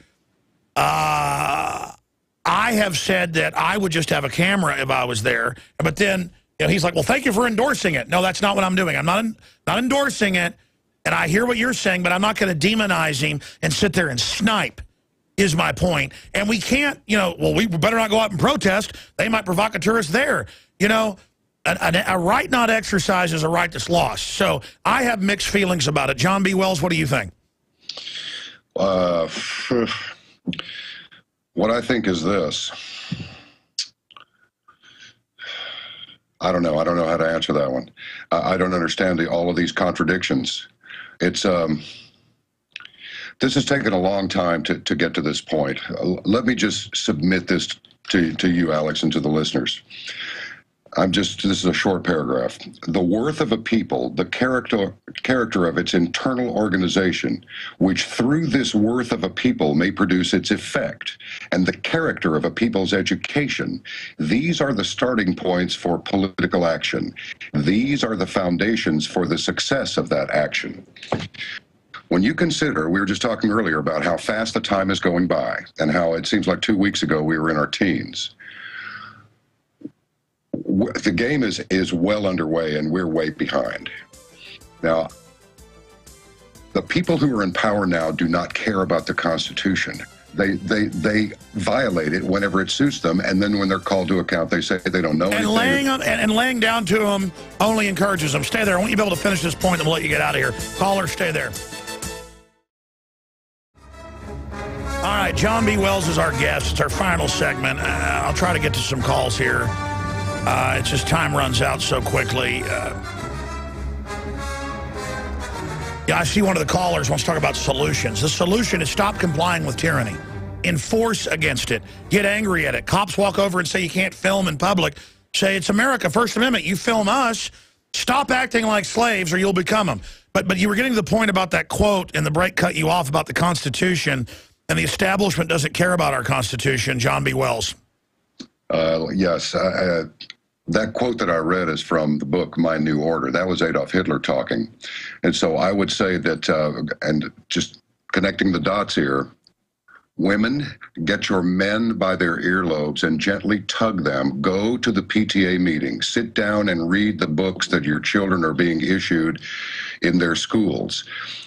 I have said that I would just have a camera if I was there. But then he's like, well, thank you for endorsing it. No, that's not what I'm doing. I'm not endorsing it. And I hear what you're saying, but I'm not going to demonize him and sit there and snipe, is my point. And we can't, well, we better not go out and protest. They might provocateur us there. A right not exercised is a right that's lost. So I have mixed feelings about it. John B. Wells, what do you think? What I think is this. I don't know. I don't know how to answer that one. I don't understand all of these contradictions. It's this has taken a long time to get to this point. Let me just submit this to you, Alex, and to the listeners. This is a short paragraph. The worth of a people, the character of its internal organization, which through this worth of a people may produce its effect, and the character of a people's education, these are the starting points for political action. These are the foundations for the success of that action. When you consider, we were just talking earlier about how fast the time is going by, and how it seems like 2 weeks ago we were in our teens. The game is well underway, and we're way behind. Now, the people who are in power now do not care about the Constitution. They violate it whenever it suits them, and then when they're called to account, they say they don't know anything. And laying down to them only encourages them. Stay there. I want you to be able to finish this point, and we'll let you get out of here. Caller, stay there. All right, John B. Wells is our guest. It's our final segment. I'll try to get to some calls here. It's just time runs out so quickly. Yeah, I see one of the callers wants to talk about solutions. The solution is stop complying with tyranny. Enforce against it. Get angry at it. Cops walk over and say you can't film in public. Say, it's America, First Amendment. You film us. Stop acting like slaves or you'll become them. But you were getting to the point about that quote, and the break cut you off about the Constitution, and the establishment doesn't care about our Constitution. John B. Wells. Yes. That quote that I read is from the book My New Order. That was Adolf Hitler talking. And so I would say that, and just connecting the dots here, women, get your men by their earlobes and gently tug them. Go to the PTA meeting. Sit down and read the books that your children are being issued in their schools.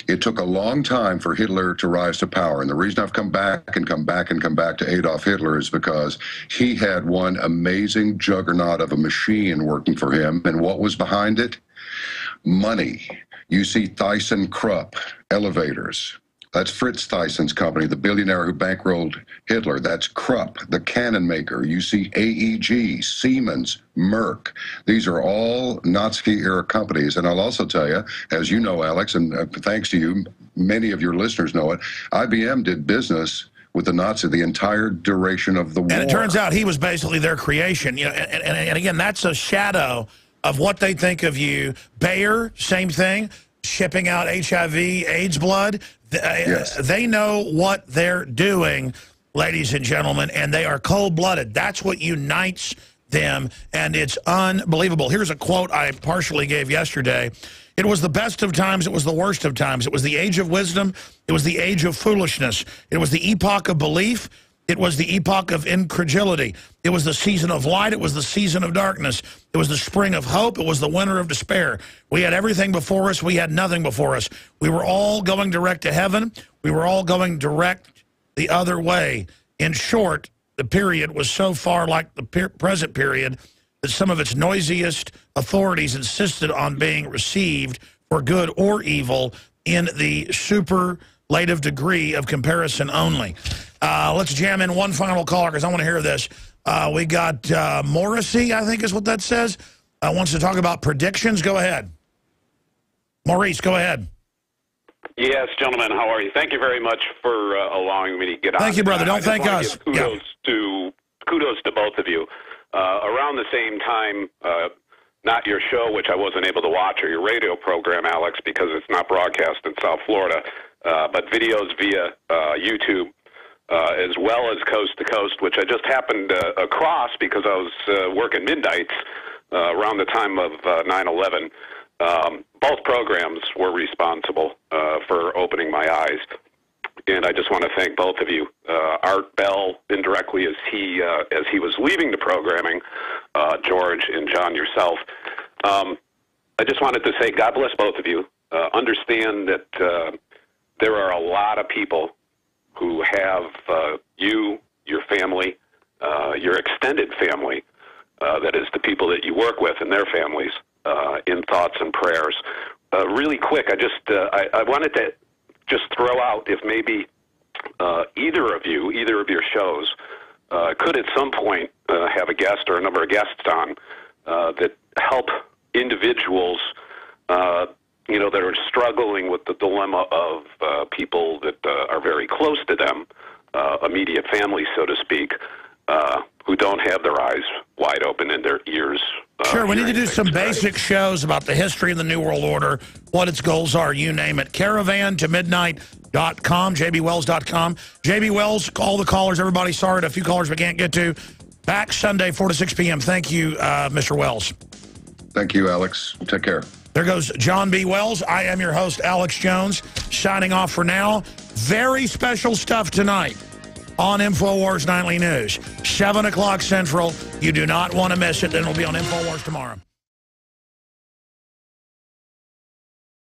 It took a long time for Hitler to rise to power. And the reason I've come back to Adolf Hitler is because he had one amazing juggernaut of a machine working for him. And what was behind it? Money. You see ThyssenKrupp elevators. That's Fritz Thyssen's company, the billionaire who bankrolled Hitler. That's Krupp, the cannon maker. You see AEG, Siemens, Merck. These are all Nazi-era companies. And I'll also tell you, as you know, Alex, and thanks to you, many of your listeners know it, IBM did business with the Nazi the entire duration of the war. And it turns out he was basically their creation. And again, that's a shadow of what they think of you. Bayer, same thing, shipping out HIV, AIDS blood. Yes. They know what they're doing, ladies and gentlemen, and they are cold-blooded. That's what unites them, and it's unbelievable. Here's a quote I partially gave yesterday. It was the best of times. It was the worst of times. It was the age of wisdom. It was the age of foolishness. It was the epoch of belief. It was the epoch of incredulity. It was the season of light. It was the season of darkness. It was the spring of hope. It was the winter of despair. We had everything before us. We had nothing before us. We were all going direct to heaven. We were all going direct the other way. In short, the period was so far like the present period that some of its noisiest authorities insisted on being received for good or evil in the superlative degree of comparison only. Let's jam in one final caller because I want to hear this. We got Morrissey, I think is what that says, wants to talk about predictions. Go ahead. Maurice, go ahead. Yes, gentlemen, how are you? Thank you very much for allowing me to get on. Thank you, brother. Don't thank us. Kudos to both of you. Around the same time, not your show, which I wasn't able to watch, or your radio program, Alex, because it's not broadcast in South Florida, but videos via YouTube, as well as Coast to Coast, which I just happened across because I was working midnights around the time of 9/11. Both programs were responsible for opening my eyes. And I just want to thank both of you. Art Bell, indirectly, as he was leaving the programming, George and John, yourself. I just wanted to say God bless both of you. Understand that there are a lot of people who have you, your family, your extended family, that is the people that you work with and their families, in thoughts and prayers. Really quick, I wanted to just throw out if maybe either of your shows could at some point have a guest or a number of guests on that help individuals, that are struggling with the dilemma of people that are very close to them, immediate family, so to speak, who don't have their eyes wide open and their ears. Sure, we need to do some basic shows about the history of the New World Order, what its goals are, you name it. caravantomidnight.com, jbwells.com. JB Wells, all the callers, everybody, sorry to a few callers we can't get to. Back Sunday, 4 to 6 p.m. Thank you, Mr. Wells. Thank you, Alex. Take care. There goes John B. Wells. I am your host, Alex Jones, signing off for now. Very special stuff tonight on InfoWars Nightly News. 7 o'clock Central. You do not want to miss it. Then it'll be on InfoWars tomorrow.